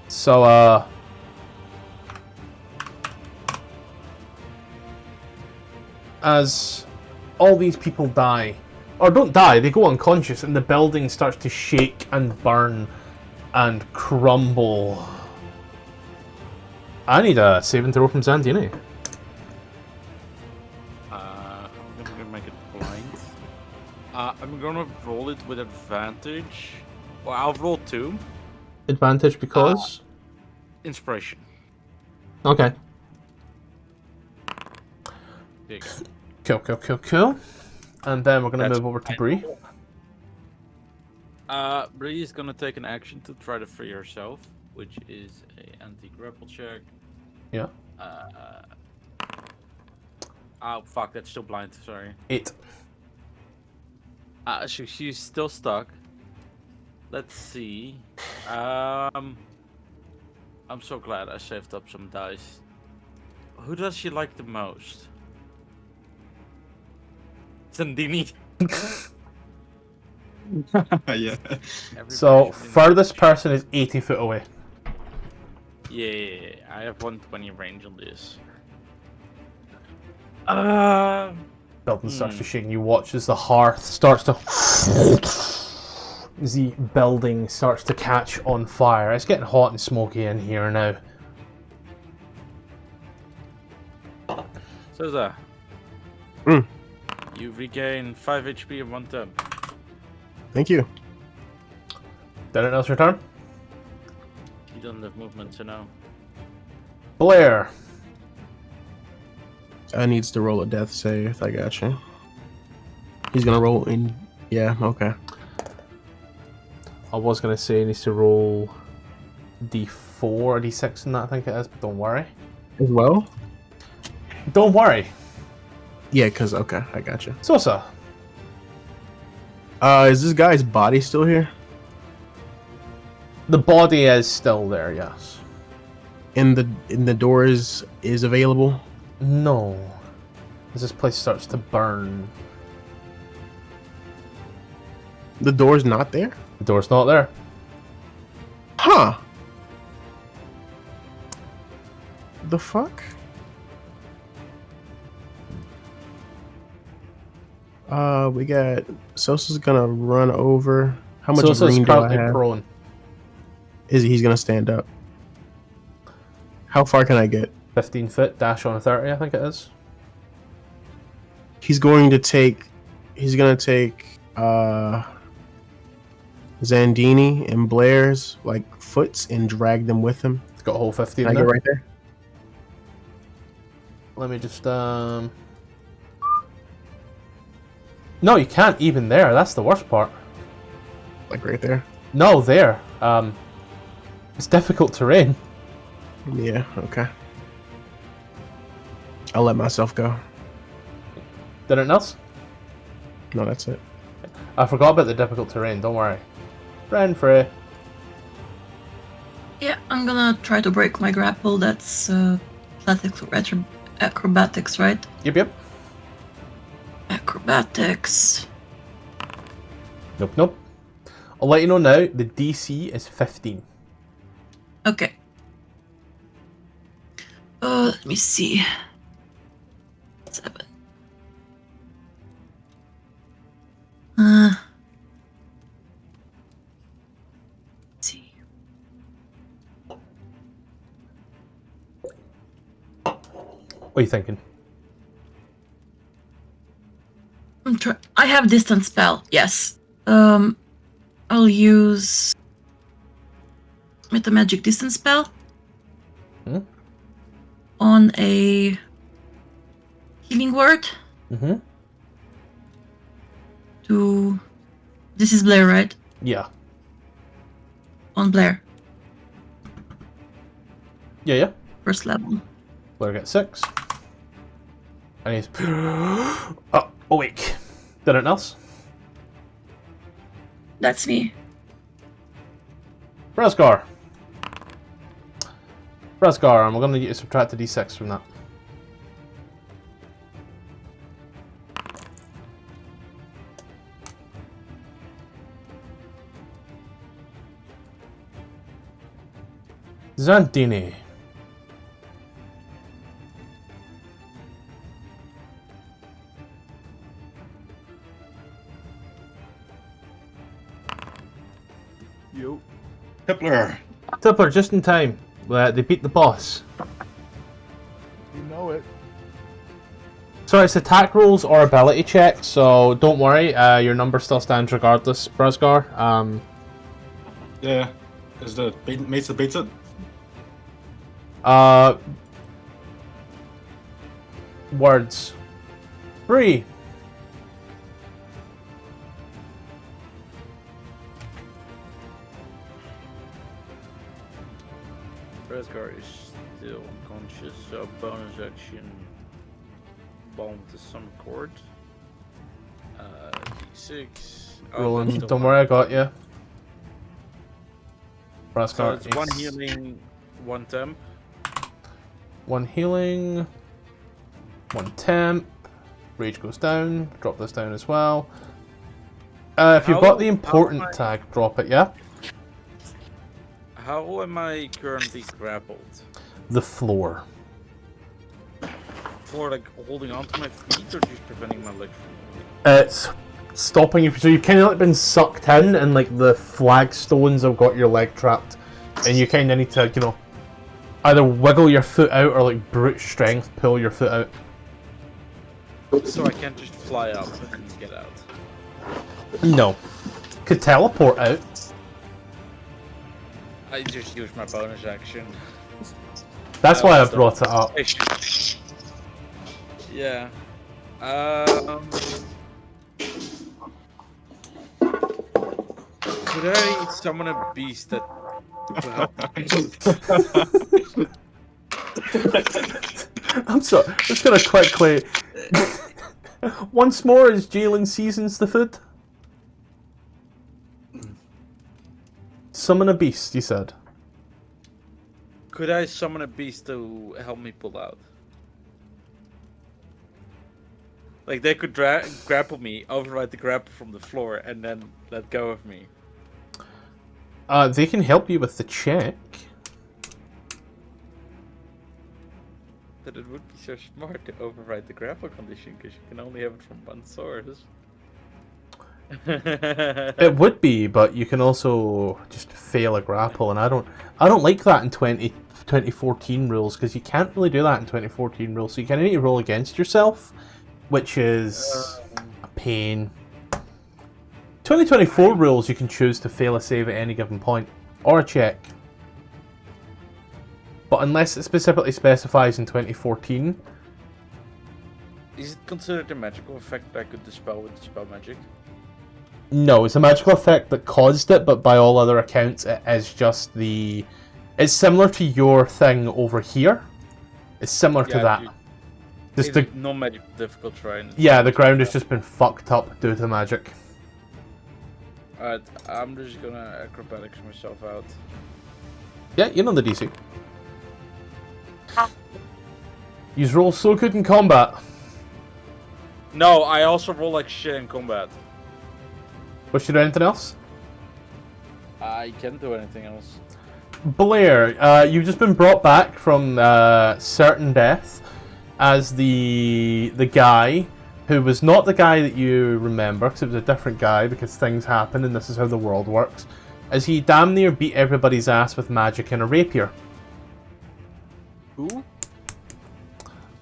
So as all these people die, or don't die, they go unconscious, and the building starts to shake and burn and crumble. I need a saving throw from Zandini. I'm gonna make it blind. I'm gonna roll it with advantage. Well, I'll roll 2. Advantage because? Inspiration. Okay. There you go. Cool. And then we're gonna That's move over to Bree. Bree is gonna take an action to try to free herself, which is a anti-grapple check. Yeah. Oh fuck, that's still blind. Sorry. 8. So she's still stuck. Let's see. I'm so glad I saved up some dice. Who does she like the most? Sandini. Yeah. So furthest person is 80 foot away. Yeah, I have 120 range on this. Building starts to shake and you watch as the hearth starts to... The building starts to catch on fire. It's getting hot and smoky in here now. Souza. Mm. You regain 5 HP and 1 temp. Thank you. Anything else your turn? You don't have movement, so no. Blair. I needs to roll a death save. I got you. He's gonna roll in. Yeah. Okay. I was going to say he needs to roll D4 or D6 in that, I think it is, but don't worry. As well. Don't worry. Yeah. Cause okay, I got you. Sosa. Is this guy's body still here? The body is still there, yes. In the door is available. No. As this place starts to burn. The door's not there. The door's not there. Huh. The fuck? We got Sosa's gonna run over. How much Sosa's green do I currently have? prone. He's gonna stand up. How far can I get? 15 foot, dash on 30, I think it is. He's gonna take Zandini and Blair's like foots and drag them with him. It's got a whole 15 Can I there. get right there? Let me just No, you can't even there. That's the worst part. Like right there? No, there. It's difficult terrain. Yeah, okay. I'll let myself go. Anything else? No, that's it. I forgot about the difficult terrain. Don't worry. Renfrey. Yeah, I'm gonna try to break my grapple. That's acrobatics, right? Yep. Acrobatics. Nope. I'll let you know now. The DC is 15. Okay. Let me see. 7. See. What are you thinking? I have distance spell. Yes. I'll use Metamagic distance spell on a healing word. This is Blair, right? Yeah. On Blair. Yeah. First level. Blair gets 6. And he's awake. Anything else? That's me. Brazgar, and we're going to need to subtract a d6 from that. Zantini. You. Tippler. Tipper, just in time. They beat the boss. You know it. So it's attack rolls or ability checks, so don't worry, your number still stands regardless, Brasgar. Yeah. Is the mates that beats it? Words. 3. Resgar is still unconscious, so bonus action. Bomb to some chord. D6. Rolling. that's Don't still worry, I fine. got you. So Brasgar. it's one healing, one temp. 1 healing. 1 temp. Rage goes down. Drop this down as well. If you've got the important tag, drop it, yeah? How am I currently grappled? The floor. For like holding onto my feet or just preventing my legs from moving? It's stopping you, so you've kind of like been sucked in, and like the flagstones have got your leg trapped, and you kind of need to, you know, either wiggle your foot out or like brute strength pull your foot out. So I can't just fly up and get out. No, could teleport out. I just used my bonus action. That's why I brought it up. Yeah. Could I summon a beast that to help me? I'm sorry. Just gonna quickly. Once more, as Jalen seasons the food. Summon a beast, you said. Could I summon a beast to help me pull out? Like they could grapple me, override the grapple from the floor, and then let go of me. They can help you with the check. But it would be so smart to override the grapple condition, because you can only have it from one source. It would be, but you can also just fail a grapple, and I don't like that in 2014 rules, because you can't really do that in 2014 rules. So you kind of need to roll against yourself, which is a pain. 2024 rules, you can choose to fail a save at any given point, or a check. But unless it specifically specifies in 2014... Is it considered a magical effect that I could dispel with dispel magic? No, it's a magical effect that caused it, but by all other accounts, it is just the... It's similar to your thing over here. It's similar to that. Just the non-magic difficult terrain. Yeah, the ground has just been fucked up due to magic. Alright, I'm just gonna acrobatics myself out. Yeah, you know the DC. You roll so good in combat. No, I also roll like shit in combat. Wish you do anything else? I can't do anything else. Blair, you've just been brought back from certain death as the guy who was not the guy that you remember, because it was a different guy, because things happen and this is how the world works, as he damn near beat everybody's ass with magic and a rapier. Who?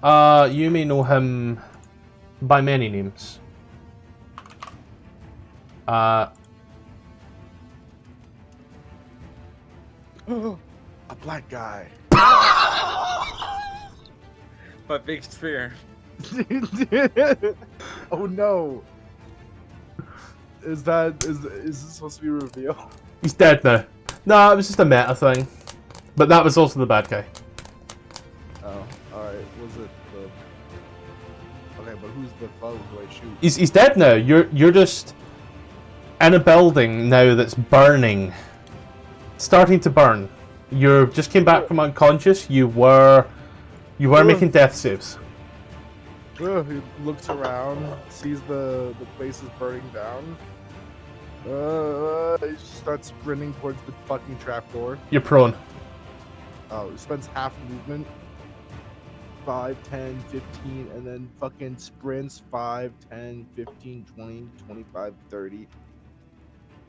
You may know him by many names. A black guy. My biggest fear. Oh no. Is this supposed to be revealed? He's dead now. No, it was just a meta thing. But that was also the bad guy. Oh, alright. Was it the... Okay, but who's the foe who I shoot? He's dead now. You're just in a building now that's burning. Starting to burn. You just came back from unconscious. You were making death saves. He looks around, sees the place is burning down. He just starts sprinting towards the fucking trapdoor. You're prone. spends half movement. 5, 10, 15, and then fucking sprints 5, 10, 15, 20, 25, 30.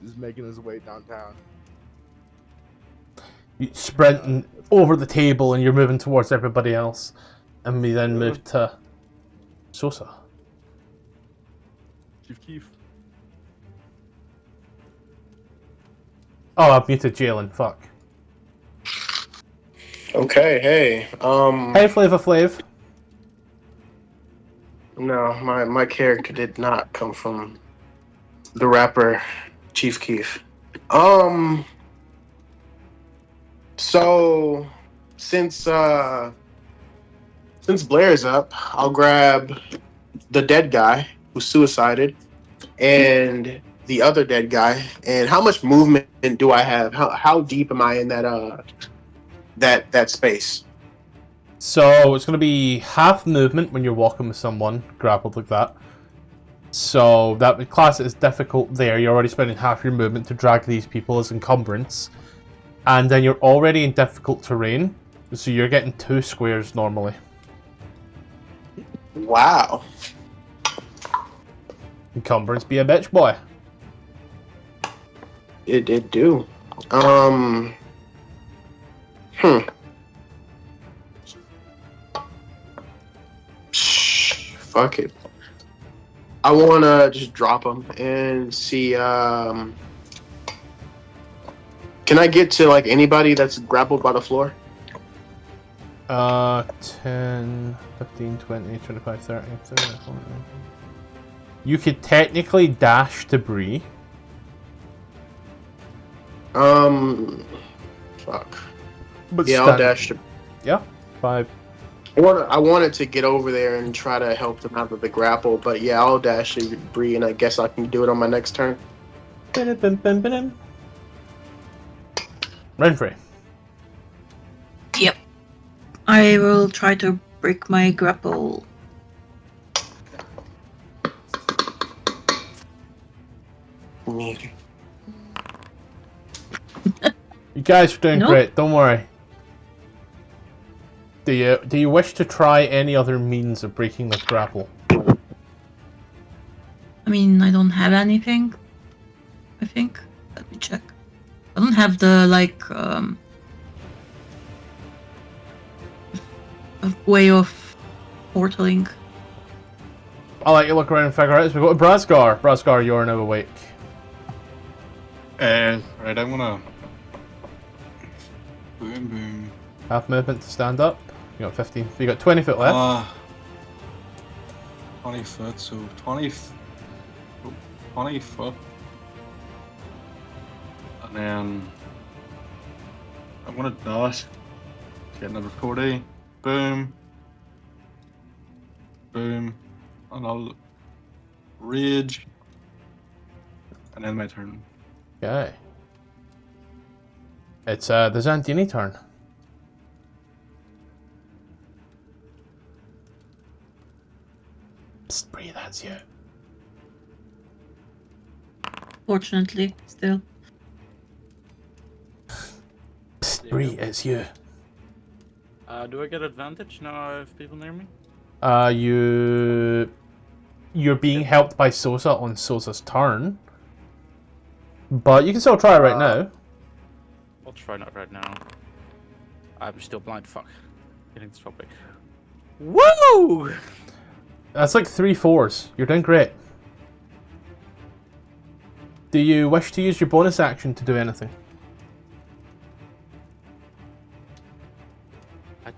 Just making his way downtown. You sprinting over the table and you're moving towards everybody else. And we then move to Sosa. Chief Keef. Oh, I've muted Jalen, fuck. Okay, hey. Hey, Flava Flav. No, my character did not come from the rapper Chief Keef. So since Blair's up, I'll grab the dead guy who suicided and the other dead guy. And how much movement do I have? How deep am I in that space? So it's going to be half movement when you're walking with someone grappled like that. So that would class it as difficult there. You're already spending half your movement to drag these people as encumbrance. And then you're already in difficult terrain. So you're getting 2 squares normally. Wow. Encumbrance be a bitch, boy. It did do. Fuck it. I wanna just drop him and see. Can I get to like anybody that's grappled by the floor? 10, 15, 20, 25, 30, 30, 40. You could technically dash to Bree. Fuck. But Yeah, I'll dash to. Yeah, 5. I wanted to get over there and try to help them out with the grapple, but yeah, I'll dash to Bree, and I guess I can do it on my next turn. Renfrey. Yep. I will try to break my grapple. You guys are doing Nope. great, don't worry. Do you wish to try any other means of breaking the grapple? I mean, I don't have anything. I think. Let me check. I don't have the a way of portaling. I'll let you look around and figure out. So we go to Brasgar. Brasgar, you're now awake. Right, I'm gonna. Boom, boom. Half movement to stand up. You got 15. You got 20 foot left. 20 foot, so 20 foot. And then I'm gonna dash. Get another 40. Boom. Boom. And I'll rage. And then my turn. Okay. It's the Zantini turn. Psst, Bree, that's you. Fortunately, still. Psst, Bree, it's you. Do I get advantage now I have people near me? You're being helped by Sosa on Sosa's turn. But you can still try right now. I'll try not right now. I'm still blind, fuck. Getting this topic. Woo! That's like 3 4s. You're doing great. Do you wish to use your bonus action to do anything? I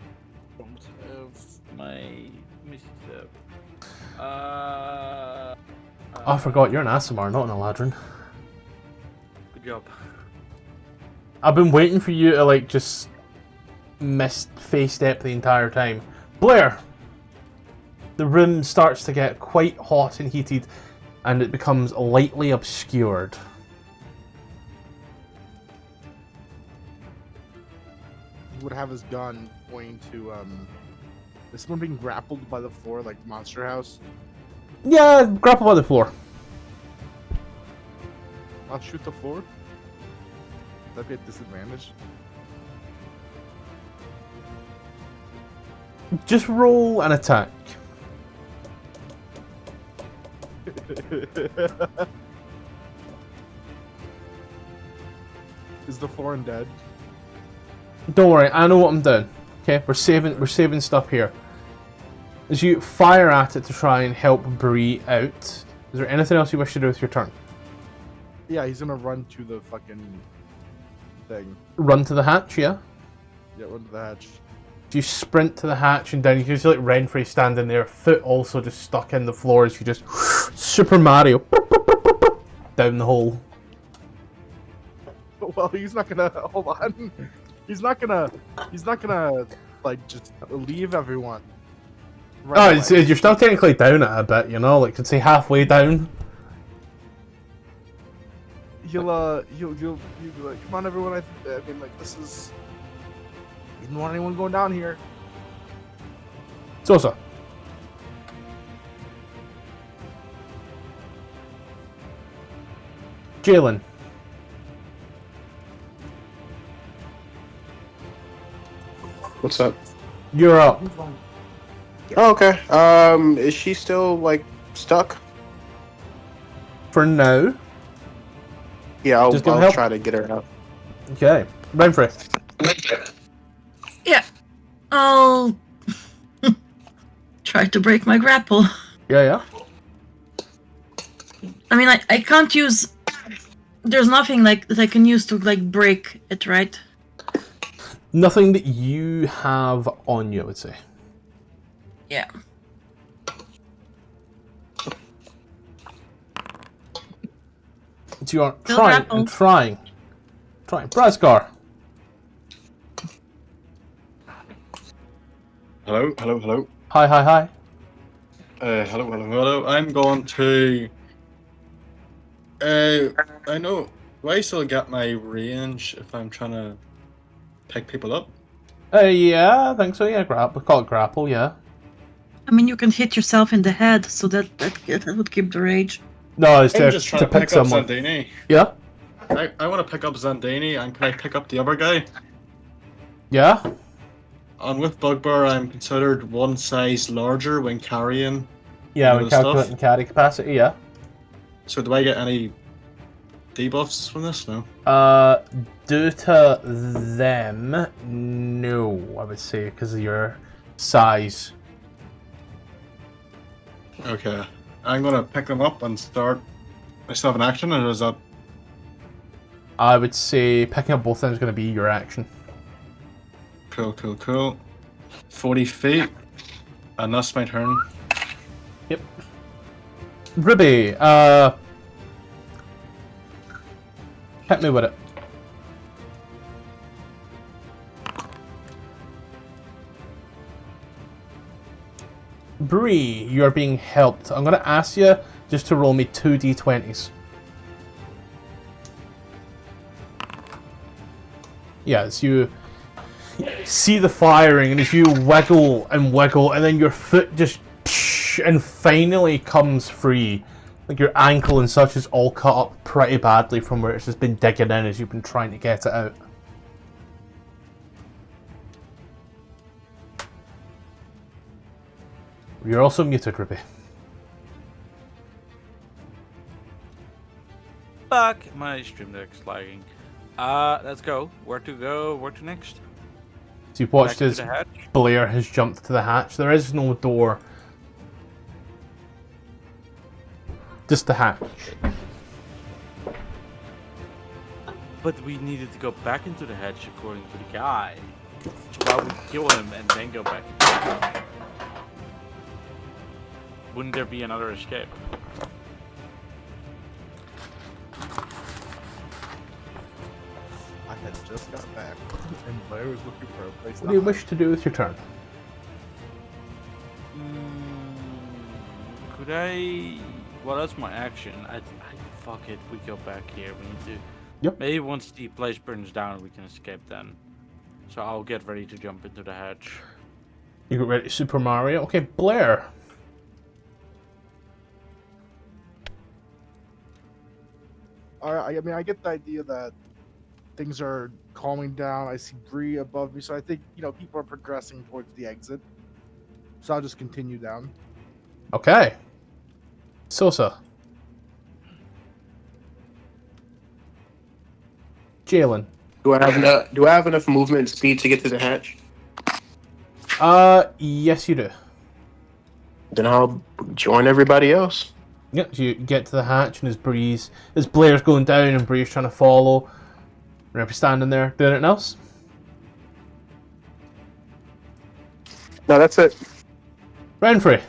don't have my... Let me see. Oh, I forgot, you're an Aasimar, not an Eladrin. Good job. I've been waiting for you to, like, just face step the entire time. Blair! The room starts to get quite hot and heated, and it becomes lightly obscured. He would have his gun pointing to, is someone being grappled by the floor like Monster House? Yeah, grapple by the floor. I'll shoot the floor. Would that be a disadvantage? Just roll an attack. Is the foreign dead? Don't worry, I know what I'm doing. Okay, we're saving stuff here. As you fire at it to try and help Bree out, is there anything else you wish to do with your turn? Yeah, he's gonna run to the fucking thing. Run to the hatch, yeah? Yeah, run to the hatch. You sprint to the hatch and down. You can see like Renfrey standing there, foot also just stuck in the floor as you just Super Mario down the hole. Well, he's not gonna hold on. He's not gonna like just leave everyone. Oh, you're still technically down it a bit, you know, like, could say halfway down. He'll be like, come on, everyone. I mean, like, this is. He didn't want anyone going down here. Sosa. Jalen. What's up? You're up. Oh, okay. Is she still like stuck? For now. Yeah, Just gonna I'll help. try to get her out. Okay. Renfrey. Yeah. I'll try to break my grapple. Yeah. I mean, I can't use... There's nothing like that I can use to like break it, right? Nothing that you have on you, I would say. Yeah. So you are Still trying grappled. and trying. Braskar. Hello. Hi. Hello. I'm going to. I know. Do I still get my range if I'm trying to pick people up? Yeah, I think so, yeah. We call it grapple, yeah. I mean, you can hit yourself in the head, so that would keep the rage. No, it's I'm to, just trying to to pick pick up someone. Zandini. Yeah? I want to pick up Zandini, and can I pick up the other guy? Yeah? And with Bugbear, I'm considered one size larger when carrying. Yeah, You when know the stuff? calculating carry capacity, yeah. So do I get any debuffs from this? No. Due to them, no, I would say, because of your size. Okay. I'm gonna pick them up and start. I still have an action, or is that? I would say picking up both of them is going to be your action. Cool. 40 feet. And that's my turn. Yep. Ruby, hit me with it. Bree, you are being helped. I'm going to ask you just to roll me 2 d20s. Yeah, as you see the firing, and as you wiggle, and then your foot just and finally comes free. Like your ankle and such is all cut up pretty badly from where it's just been digging in as you've been trying to get it out. You're also muted, Ruby. Fuck, my stream deck's lagging. Let's go. Where to go? Where to next? So you've watched Back to as the hatch? Blair has jumped to the hatch. There is no door. Just the hatch. But we needed to go back into the hatch according to the guy. So why would we kill him and then go back into the hatch? Wouldn't there be another escape? I had just got back, and Blair was looking for a place What do you to wish to do with your turn? Could I? Well, that's my action. Fuck it. We go back here. We need to. Yep. Maybe once the place burns down, we can escape then. So I'll get ready to jump into the hatch. You get ready, Super Mario. Okay, Blair. I mean, I get the idea that things are calming down. I see Bree above me, so I think people are progressing towards the exit. So I'll just continue down. Okay. Sosa. Jalen. Do I have enough movement and speed to get to the hatch? Yes you do. Then I'll join everybody else. Yep, so you get to the hatch and as Blair's going down and Blair's trying to follow. Remember standing there doing anything else? No, that's it. Renfrey,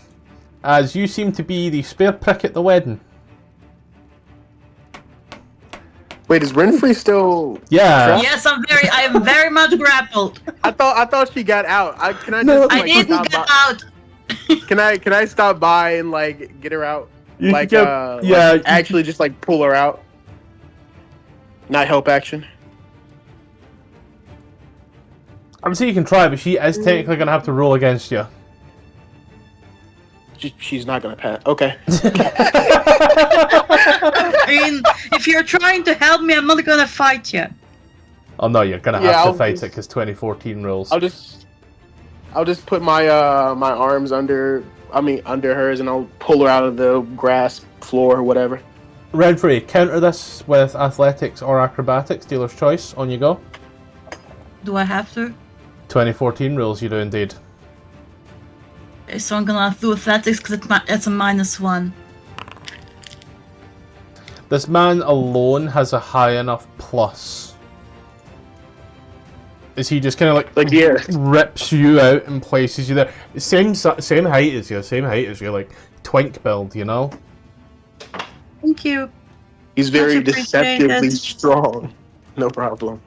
as you seem to be the spare prick at the wedding. Wait, is Renfrey still? Yeah. Yes, I am very much grappled. I thought she got out. Can I No, just I like, didn't stop get by? out. Can I stop by and like get her out? You Like can yeah. like, actually just like pull her out. Not help action. I'm saying you can try, but she is technically going to have to roll against you. She's not gonna pass. Okay. I mean, if you're trying to help me, I'm not gonna fight you. Oh no, you're going to Yeah, have to I'll fight just- it because 2014 rules. I'll just put my my arms under hers and I'll pull her out of the grass floor or whatever. Renfrey, counter this with athletics or acrobatics, dealer's choice. On you go. Do I have to? 2014 rules, you do indeed. Okay, so I'm gonna do athletics because it's a -1. This man alone has a high enough plus. Is he just kind of like yeah, rips you out and places you there? Same height as you, like twink build, you know? Thank you. he's very Much appreciated. deceptively strong. No problem.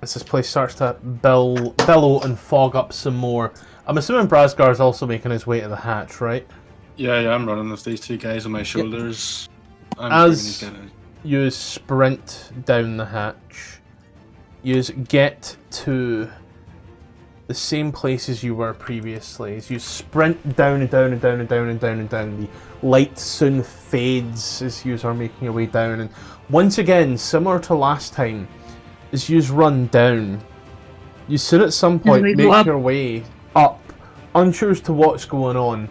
As this place starts to bellow and fog up some more. I'm assuming Brasgar's also making his way to the hatch, right? Yeah, I'm running with these two guys on my shoulders. I'm As- bringing these guys. You sprint down the hatch. You get to the same place as you were previously. As you sprint down and down and down and down and down and down, the light soon fades as you are making your way down. And once again, similar to last time, as you run down, you soon at some point we go make up. your way up, unsure as to what's going on,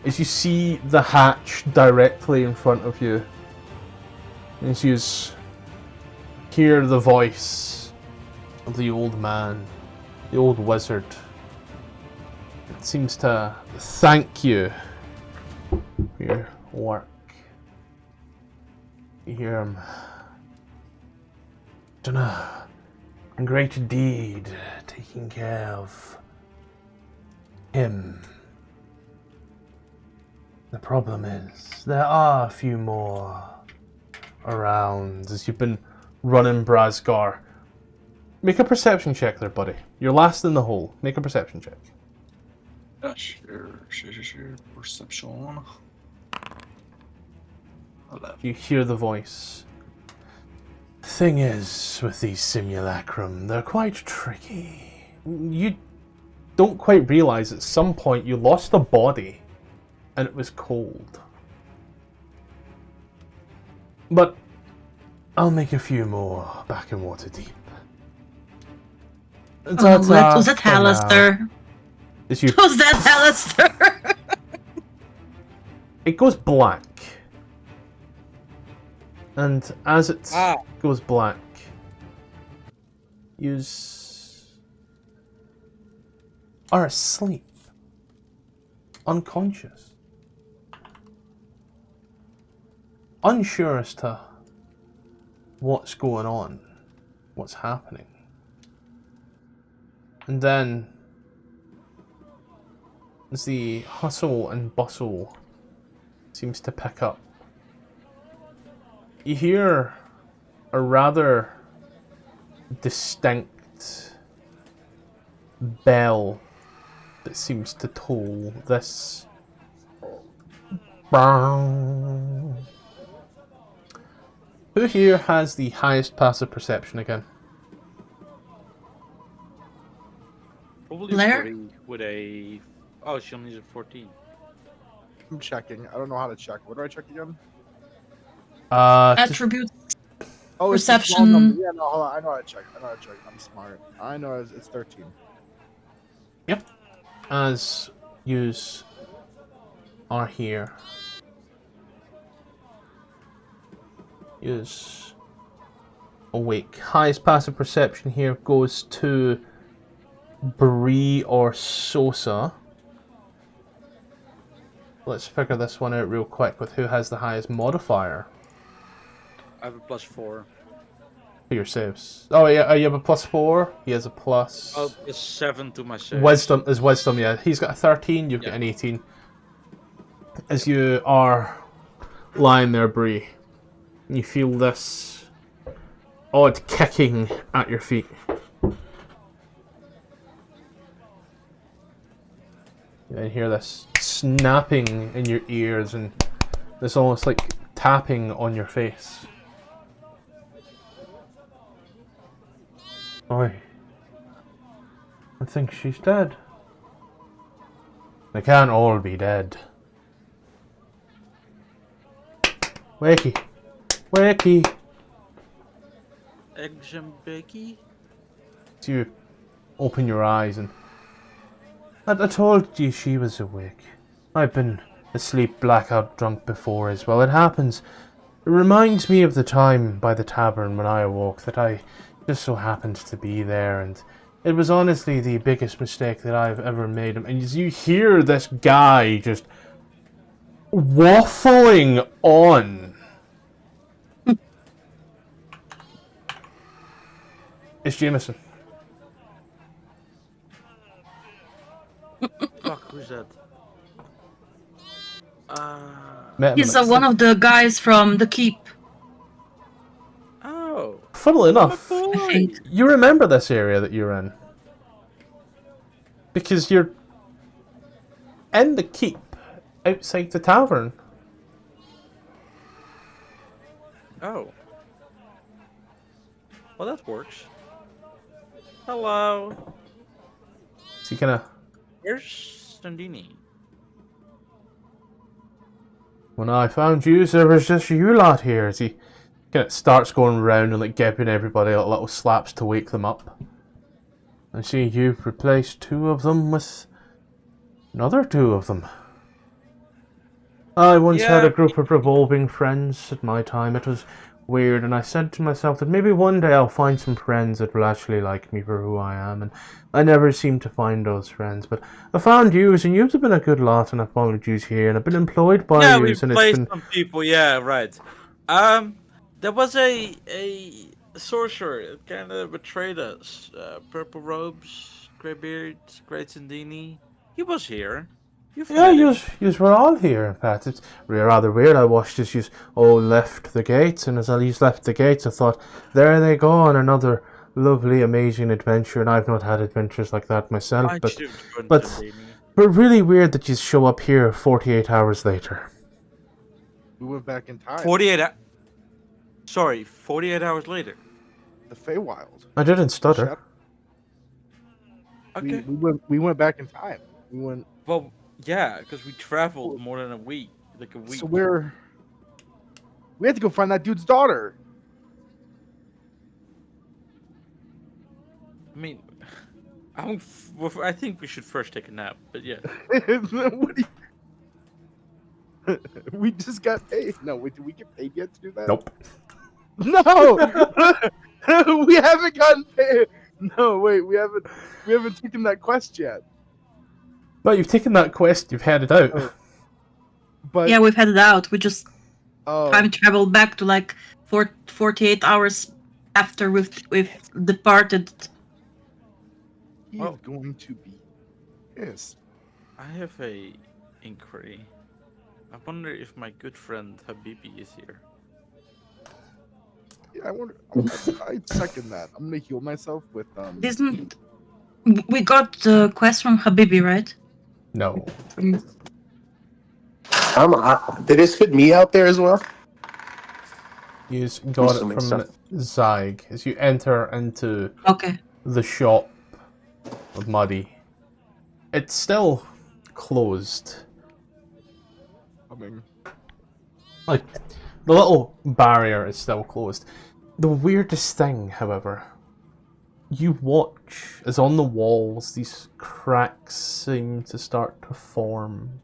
as you see the hatch directly in front of you. As you hear the voice of the old man, the old wizard. It seems to thank you for your work. You hear him. Done a great deed taking care of him. The problem is, there are a few more around as you've been running Brasgar. Make a perception check there, buddy. You're last in the hole. Make a perception check. Yeah, sure. Perception. 11. You hear the voice. The thing is, with these simulacrum, they're quite tricky. You don't quite realize at some point you lost a body and it was cold. But I'll make a few more back in Waterdeep. Was that Alistair? As you, Was that Alistair? it goes black. And as it goes black, you are asleep. Unconscious. Unsure as to what's going on, what's happening. And then, as the hustle and bustle seems to pick up, you hear a rather distinct bell that seems to toll this. Bang. Who here has the highest passive perception again? Probably Blair? 40 with a. Oh, she only needs a 14. I'm checking. I don't know how to check. What do I check again? Just, Attributes. Oh, it's a Perception. small number. Yeah, no, hold on. I know how to check. I'm smart. I know it's 13. as yous are here, yous awake. Highest passive perception here goes to Bree or Sosa. Let's figure this one out real quick with who has the highest modifier I have a +4. for your saves. Oh yeah, you have a +4. He has a plus. Oh, +7 to my save. Wisdom, yeah. He's got a 13, you've got Yeah. an 18. As you are lying there, Bree, you feel this odd kicking at your feet. You then hear this snapping in your ears and this almost like tapping on your face. Oi. I think she's dead. They can't all be dead. Wakey. Wakey. Eggs and bacon? So you open your eyes and... I told you she was awake. I've been asleep, blackout drunk before as well. It happens. It reminds me of the time by the tavern when I awoke that I just so happened to be there, and it was honestly the biggest mistake that I've ever made. And as you hear this guy just waffling on, it's Jameson. Fuck, who's that? Met him He's at- one of the guys from the keep, Oh. Funnily enough, I think. you remember this area that you're in. Because you're in the keep outside the tavern. Oh. Well, that works. Hello. So you kind of... Where's Sandini? When I found you, there was just you lot here. As he kind of starts going around and like giving everybody like little slaps to wake them up. I see you've replaced 2 of them with another 2 of them. I once had Yeah. a group of revolving friends at my time. It was weird, and I said to myself that maybe one day I'll find some friends that will actually like me for who I am, and I never seemed to find those friends. But I found yous, and you've been a good lot, and I found yous here, and I've been employed by Yeah, we yous, and it's placed been... some people. Yeah, right. There was a sorcerer that kind of betrayed us. Purple robes, grey beard, great Sandini. He was here. You've Yeah, met him. yous were all here, in fact. It's rather weird. I watched as yous all left the gates, and as yous left the gates, I thought, there they go on another lovely, amazing adventure, and I've not had adventures like that myself, I but should've joined but- Sandini. really weird that yous show up here 48 hours later. We went back in time. 48 hours later. The Feywild. I didn't stutter. Okay. We went back in time. We went. Well, yeah, because we traveled more than a week. Like a week. So we had to go find that dude's daughter. I mean, I think we should first take a nap, but yeah. What do you... We just got paid. No, wait, did we get paid yet to do that? Nope. No, we haven't gotten paid. No, wait, we haven't taken that quest yet. But you've taken that quest, you've headed out. Oh. But Yeah, we've headed out. We just oh, time traveled back to like 48 hours after we've departed. he's Well- going to be pissed. I have a inquiry. I wonder if my good friend Habibi is here. Yeah, I wonder. I second that. I'm gonna heal myself with Isn't we got the quest from Habibi, right? No. Did this fit me out there as well? You've got it Assuming from so. Zyg. As you enter into Okay. the shop of Muddy, it's still closed. Like, the little barrier is still closed. The weirdest thing, however, You watch as on the walls these cracks seem to start to form.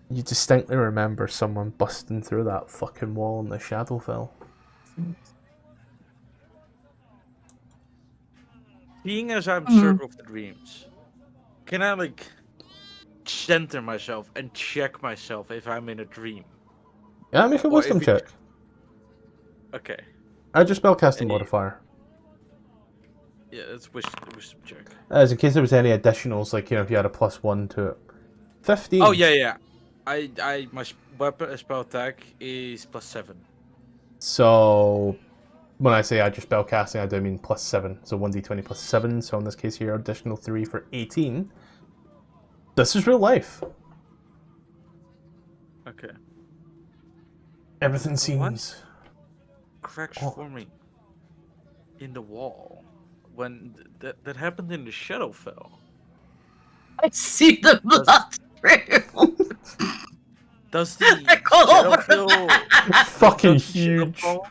You distinctly remember someone busting through that fucking wall in the Shadowfell. Being as I'm Circle of the Dreams, can I like center myself and check myself if I'm in a dream? Yeah, make a Or wisdom if it- check. Okay. Add your spellcasting Any- modifier. Yeah, that's wisdom check. As in case there was any additionals, like, if you had a +1 to it. 15. Oh yeah. My weapon spell attack is +7. So, when I say add your spellcasting, I do mean +7. So 1d20 +7. So in this case here, additional 3 for 18. This is real life. Okay. Everything seems... Cracks Oh. forming in the wall when that happened in the Shadowfell. I see the blood trail. Does the I call over Shadowfell fucking does the huge. Shadowfall-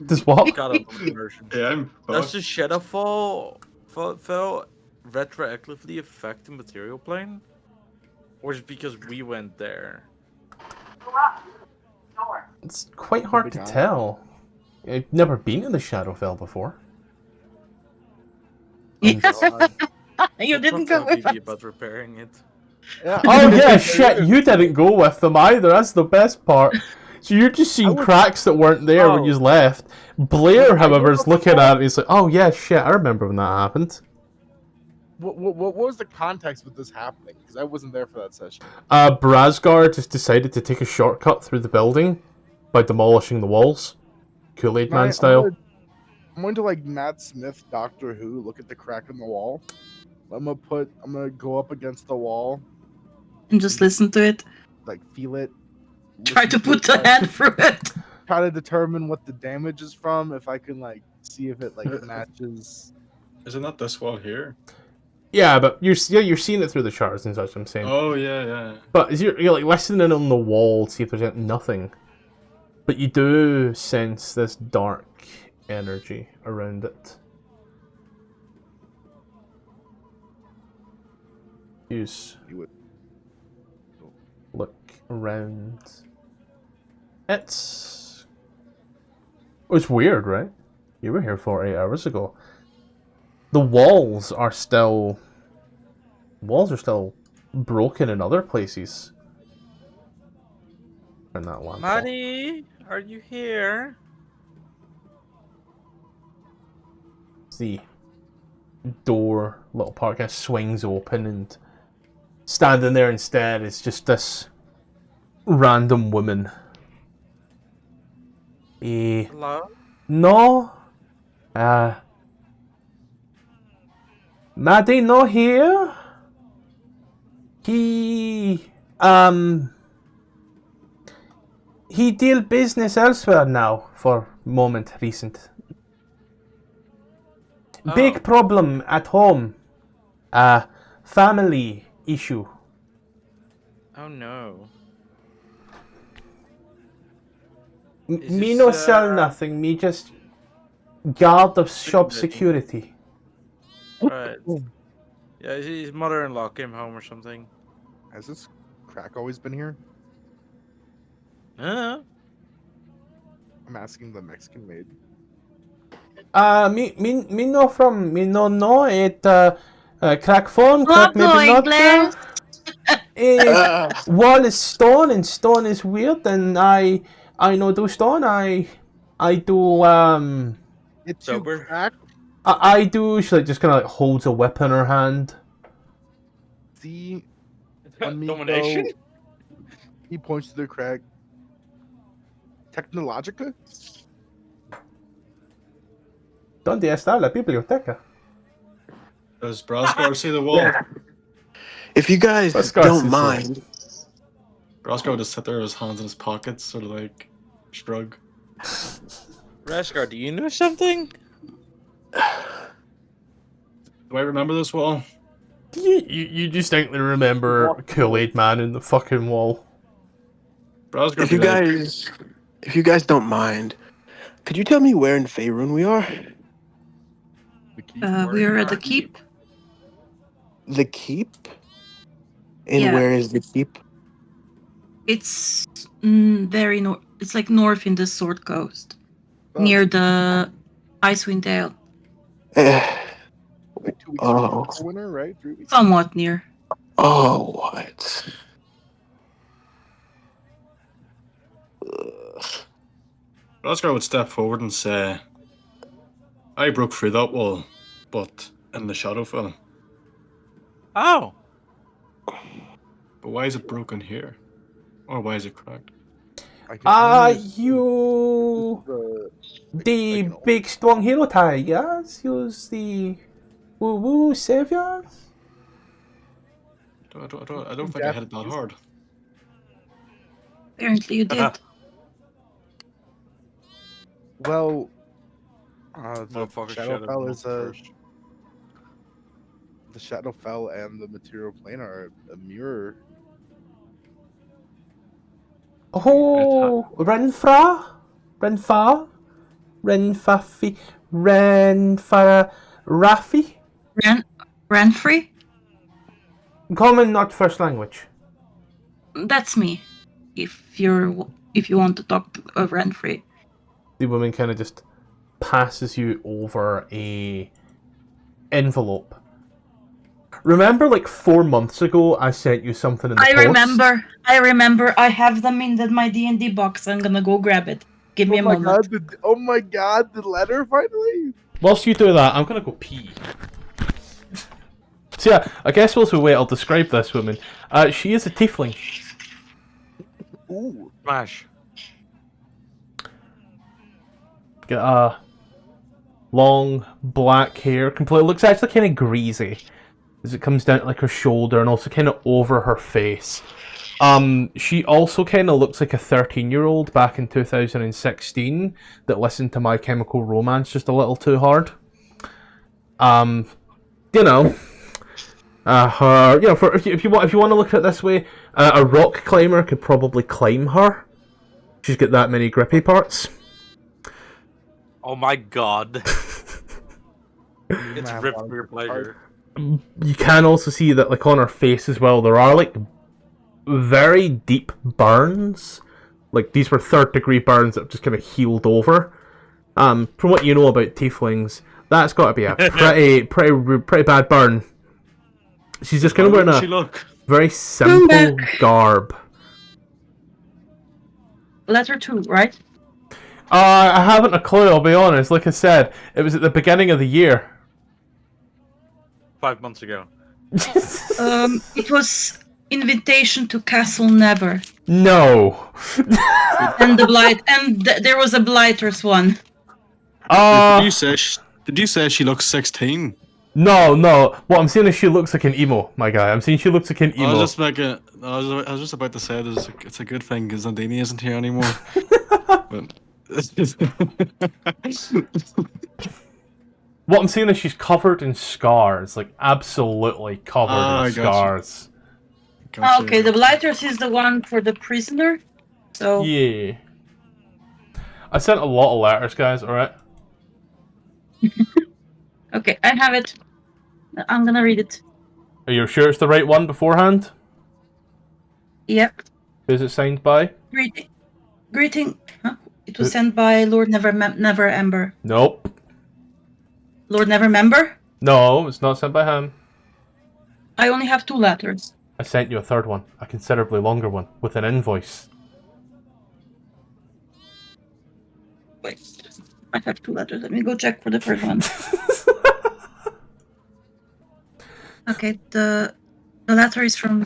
Does what? God, I'm immersion. Yeah, I'm Does the Shadowfall retroactively affect the material plane? Or is it because we went there? It's quite hard to tell. I've never been in the Shadowfell before. You We'll didn't talk go to with BB us. about repairing it. Yeah. Oh yeah, shit, you didn't go with them either, that's the best part. So you're just seeing cracks that weren't there when Oh. you left. Blair, I however, know is looking at it, he's like, oh yeah, shit, I remember when that happened. What was the context with this happening? Because I wasn't there for that session. Brazgar just decided to take a shortcut through the building by demolishing the walls. Kool-Aid Man style. I'm going to like Matt Smith, Doctor Who, look at the crack in the wall. I'm gonna go up against the wall, And just listen to it. like feel it. Try to listen put it, the hand through it. try to determine what the damage is from. If I can like see if it like matches. Isn't that this wall here? Yeah, but you're seeing it through the shards and such, I'm saying. Oh, yeah. But as you're like listening on the wall, see if there's nothing. But you do sense this dark energy around it. Use. Look around. It's weird, right? You were here 48 hours ago. The walls are still broken in other places. Turn that lamp off. Maddie, are you here? The door, little part, kind of swings open, and standing there instead is just this random woman. Hello? No. Maddie not here. He deal business elsewhere now for moment recent. Big problem at home. Family issue. Oh no. Me no sell nothing. Me just guard the shop security. Right. Yeah, his mother-in-law came home or something. Has this crack always been here? Huh? I'm asking the Mexican maid. Me no know it. Crack phone, crack maybe not. Wall is stone and stone is weird, and I know do stone. I do It's Sober. crack. I do. She just kind of holds a whip in her hand. See, amigo, Domination? he points to the crack. Technologica? ¿Dónde está la biblioteca? Does Brasgar see the wall? If you guys Brasgar don't sees mind, Brasgar would just sit there with his hands in his pockets, sort of like shrug. Raskar, do you know something? Do I remember this wall? You distinctly remember Kool-Aid Man in the fucking wall. Brasgar if you guys don't mind, Could you tell me where in Faerun we are? The keep We are at the keep. The keep? And Yeah. where is the keep? It's very north. It's like north in the Sword Coast, near the Icewind Dale. Like 2 weeks Oh. for winter, right? 3 weeks. Somewhat near. Oh, what? Rosgar would step forward and say, I broke through that wall, but in the Shadowfell. Oh, But why is it broken here? Or why is it cracked? I can only assume You... The an big strong hero tigers use the woo-woo saviors? I don't think I hit it that hard. Apparently, you did. Well, the Motherfucker should have Shadowfell is moved first. the Shadowfell and the Material Plane are a mirror. Oh, Renfra? Renfa? Renfafi? Renfara? Raffi? Renfrey? Common, not first language. That's me. If you want to talk to Renfrey. The woman kind of just passes you over a envelope. Remember, like 4 months ago, I sent you something in the post? I remember. I have them in my D&D box. I'm gonna go grab it. Give me a moment. Oh my god, the letter finally! Whilst you do that, I'm gonna go pee. So yeah, I guess whilst we wait, I'll describe this woman. She is a tiefling. Ooh. smash. Got long black hair. Completely looks actually kind of greasy as it comes down to like her shoulder and also kind of over her face. She also kind of looks like a 13-year-old back in 2016 that listened to My Chemical Romance just a little too hard. You know, her. You know, for if you want to look at it this way, a rock climber could probably climb her. She's got that many grippy parts. Oh my god. It's ripped for your pleasure. You can also see that, like, on her face as well, there are, like, very deep burns. Like, these were third-degree burns that have just kind of healed over. From what you know about tieflings, that's got to be a pretty bad burn. She's just kind of wearing a very simple garb. Letter 2, right? I haven't a clue, I'll be honest. Like I said, it was at the beginning of the year. 5 months ago. It was invitation to Castle Never. No. And the blight, and there was a blighters one. Did you say she looks 16? No. What I'm saying is she looks like an emo, my guy. I'm saying she looks like an emo. I was just about to say it's a good thing because Zandini isn't here anymore. But... What I'm saying is she's covered in scars, like absolutely covered in scars. Okay, the blighters is the one for the prisoner. So yeah, I sent a lot of letters, guys. All right. Okay, I have it. I'm gonna read it. Are you sure it's the right one beforehand? Yep. Who's it signed by? Greeting. Huh? It was sent by Lord Never Ember. Nope. Lord Never Member? No, it's not sent by him. I only have 2 letters. I sent you a third one, a considerably longer one, with an invoice. Wait, I have 2 letters. Let me go check for the first one. Okay, the letter is from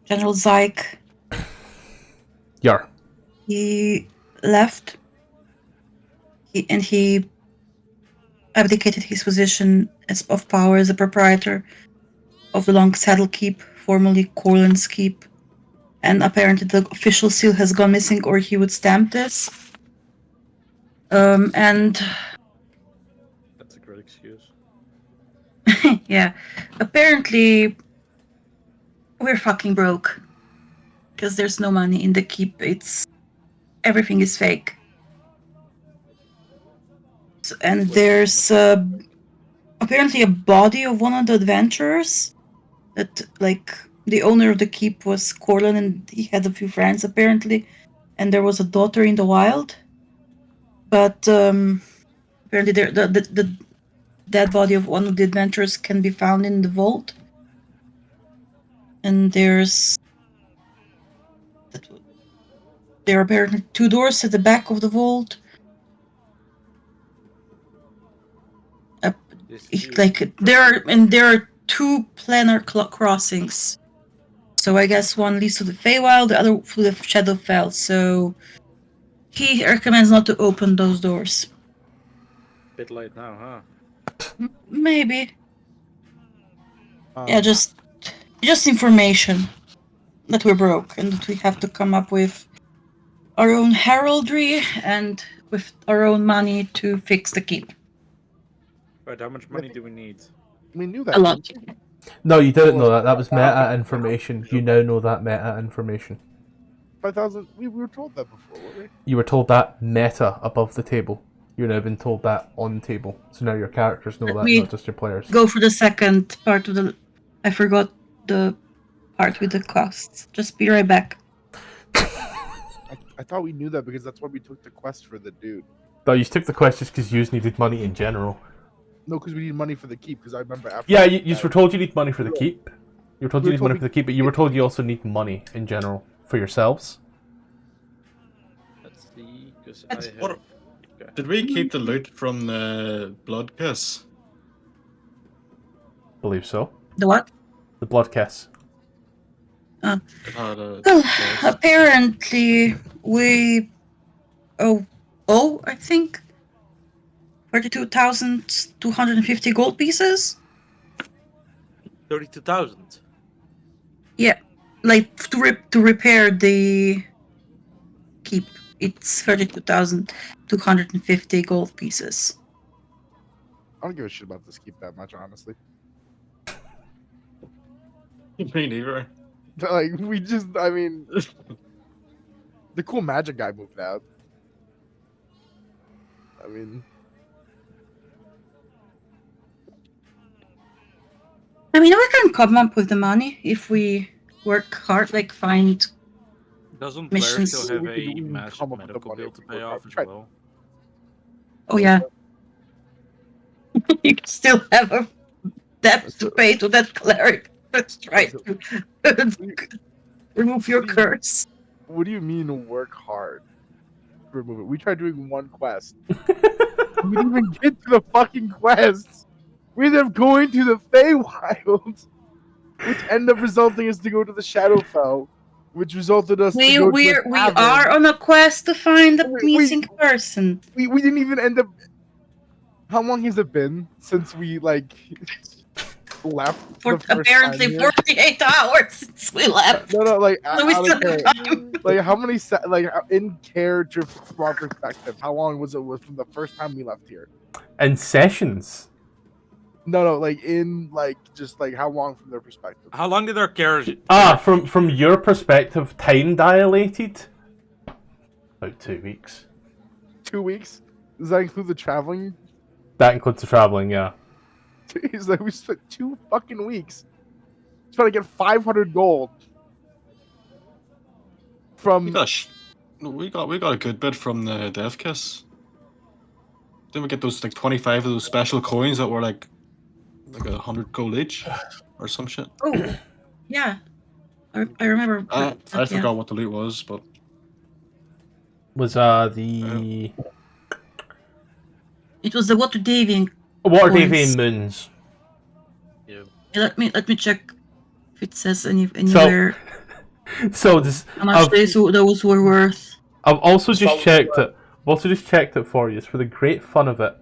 General Zyke. Yar. He left. He abdicated his position of power as a proprietor of the Long Saddle Keep, formerly Corland's Keep. And apparently the official seal has gone missing, or he would stamp this. And... That's a great excuse. yeah. Apparently, we're fucking broke. Because there's no money in the keep. Everything is fake. and there's apparently a body of one of the adventurers. That like the owner of the keep was Corlin, and he had a few friends apparently, and there was a daughter in the wild. But apparently, the dead body of one of the adventurers can be found in the vault. And there are apparently 2 doors at the back of the vault. There are 2 planar crossings. So I guess one leads to the Feywild, the other to the Shadowfell. So he recommends not to open those doors. Bit late now, huh? Maybe. Yeah, just information that we're broke and that we have to come up with our own heraldry and with our own money to fix the keep. Right, how much money do we need? We knew that. A lot. No, you didn't know that. That was meta information. You now know that meta information. 5,000. We were told that before, weren't we? You were told that meta above the table. You've now been told that on the table. So now your characters know that, not just your players. Go for the second part of the... I forgot the part with the costs. Just be right back. I thought we knew that because that's why we took the quest for the dude. No, you took the quest just because you needed money in general. No, because we need money for the keep, because I remember after... Yeah, you were told you need money for the keep. You were told you need money for the keep, but you were told you also need money in general for yourselves. Let's see, because What? Did we keep the loot from the blood kiss? Believe so. The what? The blood kiss. It had a Well, kiss. apparently we I think 32,250 gold pieces. 32,000. Yeah, like to repair the keep. It's 32,250 gold pieces. I don't give a shit about this keep that much, honestly. Me neither. Like, the cool magic guy moved out. I mean, we can come up with the money if we work hard, like find Doesn't Blair missions. still have We a can massive come up with the medical money bill if to we pay work off hard. as Right. well? Oh yeah. You still have a debt to pay to that cleric. Let's try to remove your curse. what do you mean work hard? Remove it. We tried doing one quest. We didn't even get to the fucking quest. We ended up going to the Feywild, which ended up resulting us to go to the Shadowfell, which resulted us to go to We the tavern. are on a quest to find a Wait, missing person. We didn't even end up. How long has it been since we left? For the first apparently time here? 48 hours since we left. No, like So we out still of have care. time. Like how many in character from our perspective? How long was it from the first time we left here? And sessions. No, like in just how long from their perspective? How long did our carriage? From your perspective, time dilated. About 2 weeks. 2 weeks? Does that include the traveling? That includes the traveling, yeah. Jeez, like we spent 2 fucking weeks trying to get 500 gold from. We got a good bit from the Death Kiss. Didn't we get those 25 of those special coins that were like 100 gold each or some shit? Oh, yeah. I remember. I yeah. forgot what the loot was, but Was the It was the Water Deviant. Water coins. Deviant moons. Yeah. Let me check if it says anywhere So this how much those were worth. I've also just checked it. I've also just checked it for you. It's for the great fun of it.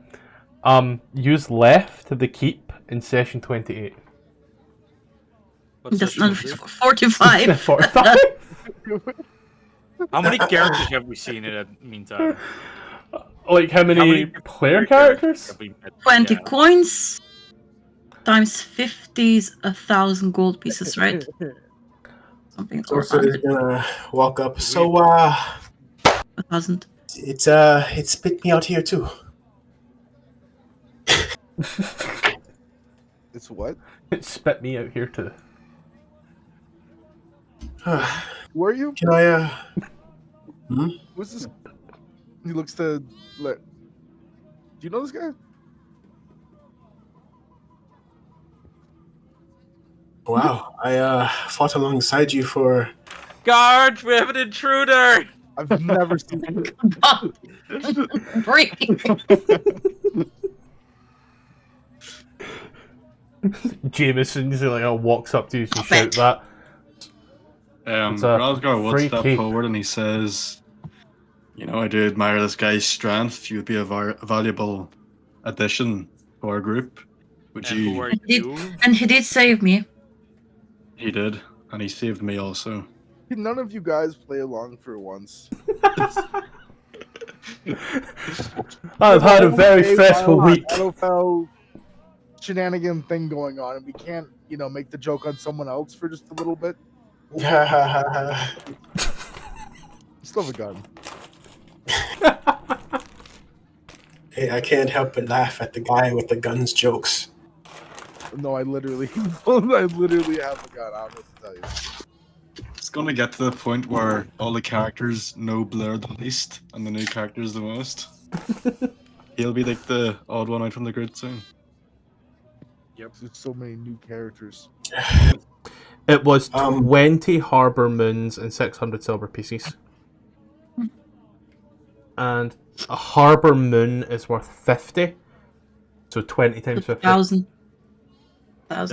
Use left of the keep in session 28. What's That's that not supposed to 45. 45? do? How many characters have we seen in the meantime? Like how many player characters? have we met? 20 Yeah. coins times 50 is 1,000 gold pieces, right? Something or Sorcerer is 100. gonna walk up. So 1,000. it's spit me out here too. It's what? It spit me out here too. Who are you? Can I, Who's this? He looks to. Do you know this guy? wow, I, fought alongside you for... Guards, we have an intruder. I've never seen him. Breathe. Jameson's like walks up to you and shout that. It's a Rosgar would free step cake. forward and he says, "You know, I do admire this guy's strength. You'd be a valuable addition to our group. Would And who you?" are And he, you? and he did save me. He did, and he saved me also. Can none of you guys play along for once? I've had a very stressful week. Shadowfell shenanigan thing going on, and we can't, make the joke on someone else for just a little bit. Still have a gun. Hey, I can't help but laugh at the guy with the guns jokes. No, I literally have a gun. I don't know what to tell you. It's gonna get to the point where all the characters know Blair the least, and the new characters the most. He'll be like the odd one out from the grid soon. Yep, there's so many new characters. It was 20 harbour moons and 600 silver pieces. And a harbour moon is worth 50. So 20 times 50. 1,000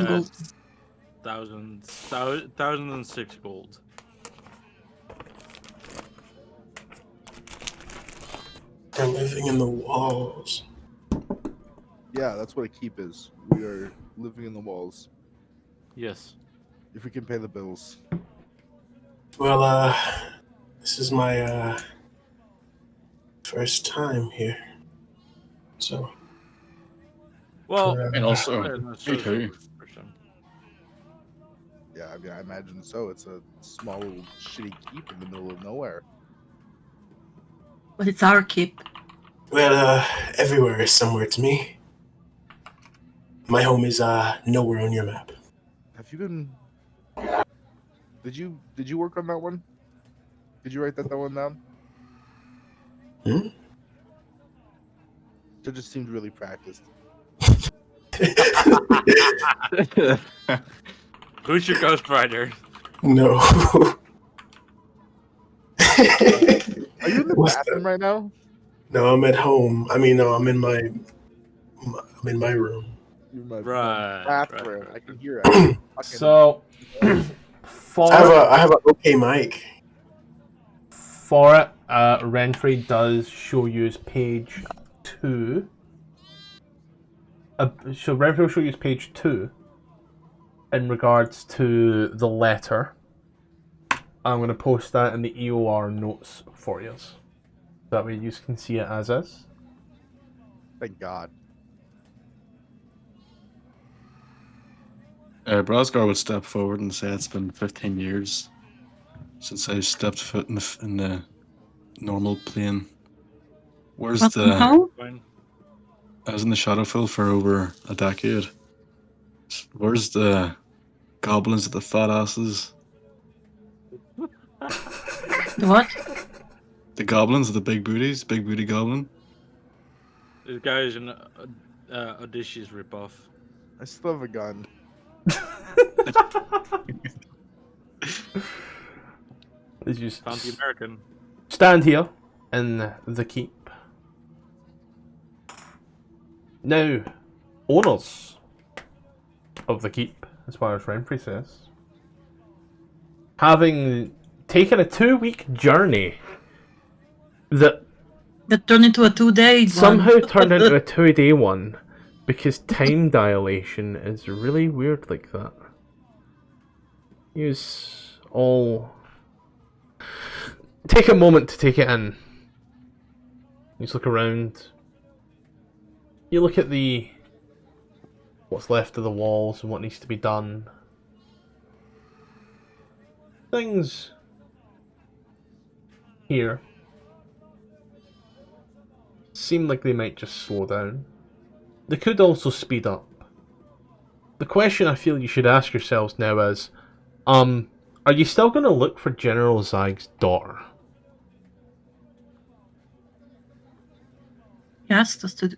gold. 1,006 gold. They're living in the walls. Yeah, that's what a keep is. We are living in the walls. Yes. If we can pay the bills. Well, this is my, first time here. So, Well, And also, there's no me social too. person. Yeah, I mean, I imagine so. It's a small little shitty keep in the middle of nowhere. But it's our keep. well, everywhere is somewhere to me. My home is, nowhere on your map. Have you been? Did you work on that one? Did you write that one down? Hmm? It just seemed really practiced. Who's your ghostwriter? No. Are you in the What's bathroom right now? No, I'm at home. I mean, no, I'm in my room. You're in my Right, bathroom. right. I can hear it. So, for I have an okay mic. For it, Renfrey does show you page 2. So Renfrey will show you page 2 in regards to the letter. I'm going to post that in the EOR notes for you. That way you can see it as is. Thank God. Brasgar would step forward and say it's been 15 years since I stepped foot in the normal plane. Where's Welcome the... home. Fine. I was in the Shadowfell for over a decade. Where's the goblins with the fat asses? What? The goblins with the big booties? Big booty goblin? This guy is an Odysseus ripoff. I still have a gun. As you Found the American. stand here in the keep. Now, owners of the keep, as far as Renfrey says, having taken a 2-week journey that That turned into a 2-day one. somehow turned into a 2-day one because time dilation is really weird like that. Use all... Take a moment to take it in. You just look around. You look at what's left of the walls and what needs to be done. Things here seem like they might just slow down. they could also speed up. The question I feel you should ask yourselves now is, are you still going to look for General Zyg's daughter? He asked us to do.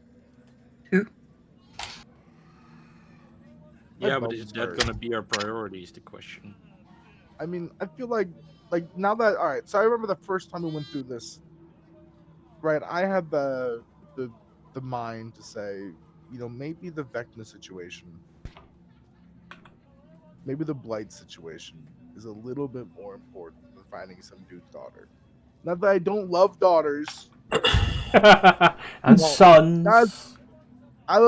Yeah, I'd but love is to that start. gonna be our priority? Is the question. I mean, I feel like now that all right. So I remember the first time we went through this. Right, I had the mind to say, maybe the Vecna situation, maybe the Blight situation is a little bit more important than finding some dude's daughter. Not that I don't love daughters. And Well, sons. I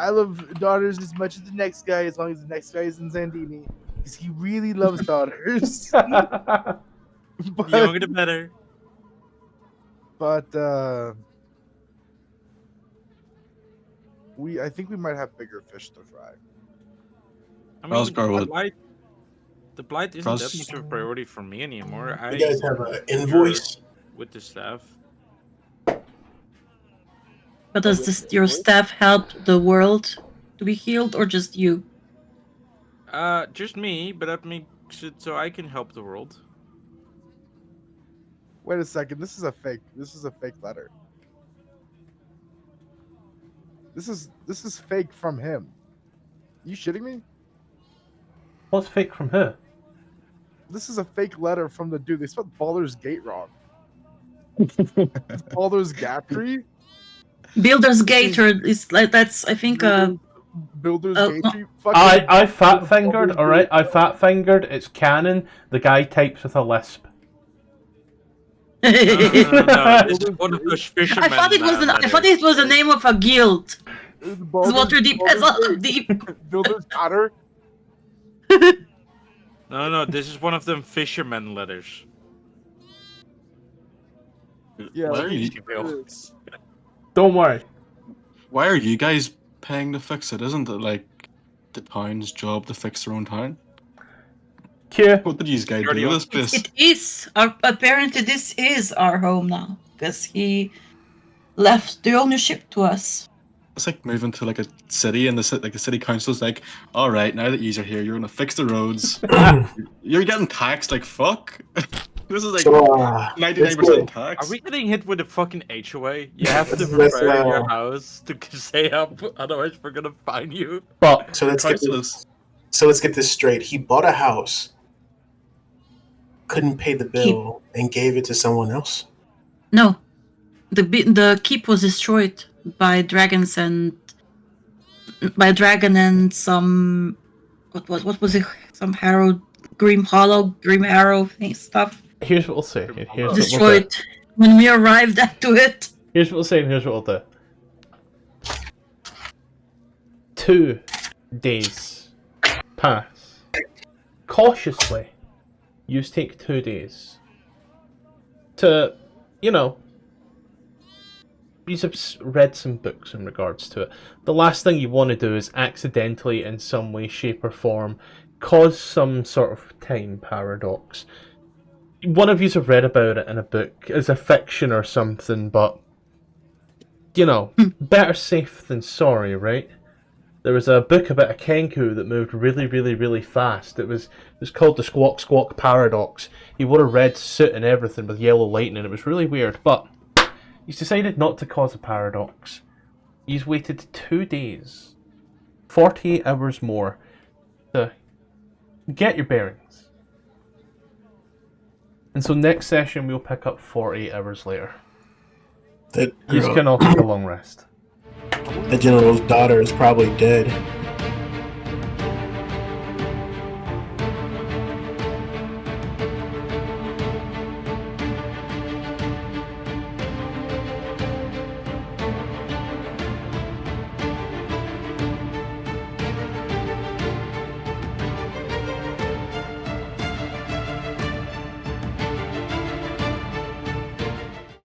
love daughters as much as the next guy, as long as the next guy is in Zandini, because he really loves daughters. The but younger the better. but I think we might have bigger fish to fry. I How's mean, Garwood? the blight isn't that How's- much of a priority for me anymore. You guys have an invoice? With the staff. But does your staff help the world to be healed, or just you? Just me, but that makes it so I can help the world. Wait a second. This is a fake letter. This is fake from him. You shitting me? What's fake from who? This is a fake letter from the dude. They spelled Baldur's Gate wrong. Baldur's Gaptree? Builder's Gate, or is like that's I think Builder's Oh, Gate no. tree? I fat fingered, alright? I fat fingered. It's canon. The guy types with a lisp. No, this is one of those fishermen. I thought it was I thought it was the name of a guild. It's Waterdeep has all deep. Builder's Otter? No, this is one of them fisherman letters. Yeah, Why are you, Don't worry. why are you guys paying to fix it? Isn't it like the town's job to fix their own town? Q. What did you guys do Cardio. with this place? It is apparently this is our home now because he left the ownership to us. It's like moving to like a city, and the city council's like, all right, now that yous are here, you're gonna fix the roads. You're getting taxed like fuck. This is like So, 99% tax. Are we getting hit with a fucking HOA? You have to Let's, prepare your house to stay up, otherwise we're gonna fine you. But so let's get Priceless. this straight. He bought a house, couldn't pay the bill, and gave it to someone else. No, the keep was destroyed by dragons and some what was it? Some Grim Arrow thing stuff. here's what we'll say. Here's what we'll do. Destroyed when we arrived to it. Here's what we'll say, and here's what we'll do. 2 days pass. Cautiously, you take 2 days to, you've read some books in regards to it. The last thing you want to do is accidentally, in some way, shape, or form, cause some sort of time paradox. One of you have read about it in a book as a fiction or something, but better safe than sorry, right? There was a book about a Kenku that moved really, really, really fast. It was called the Squawk Squawk Paradox. He wore a red suit and everything with yellow lightning. It was really weird, but he's decided not to cause a paradox. He's waited 2 days, 48 hours more, to get your bearings. And so next session we'll pick up 48 hours later. That You girl, can all take a long rest. the general's daughter is probably dead.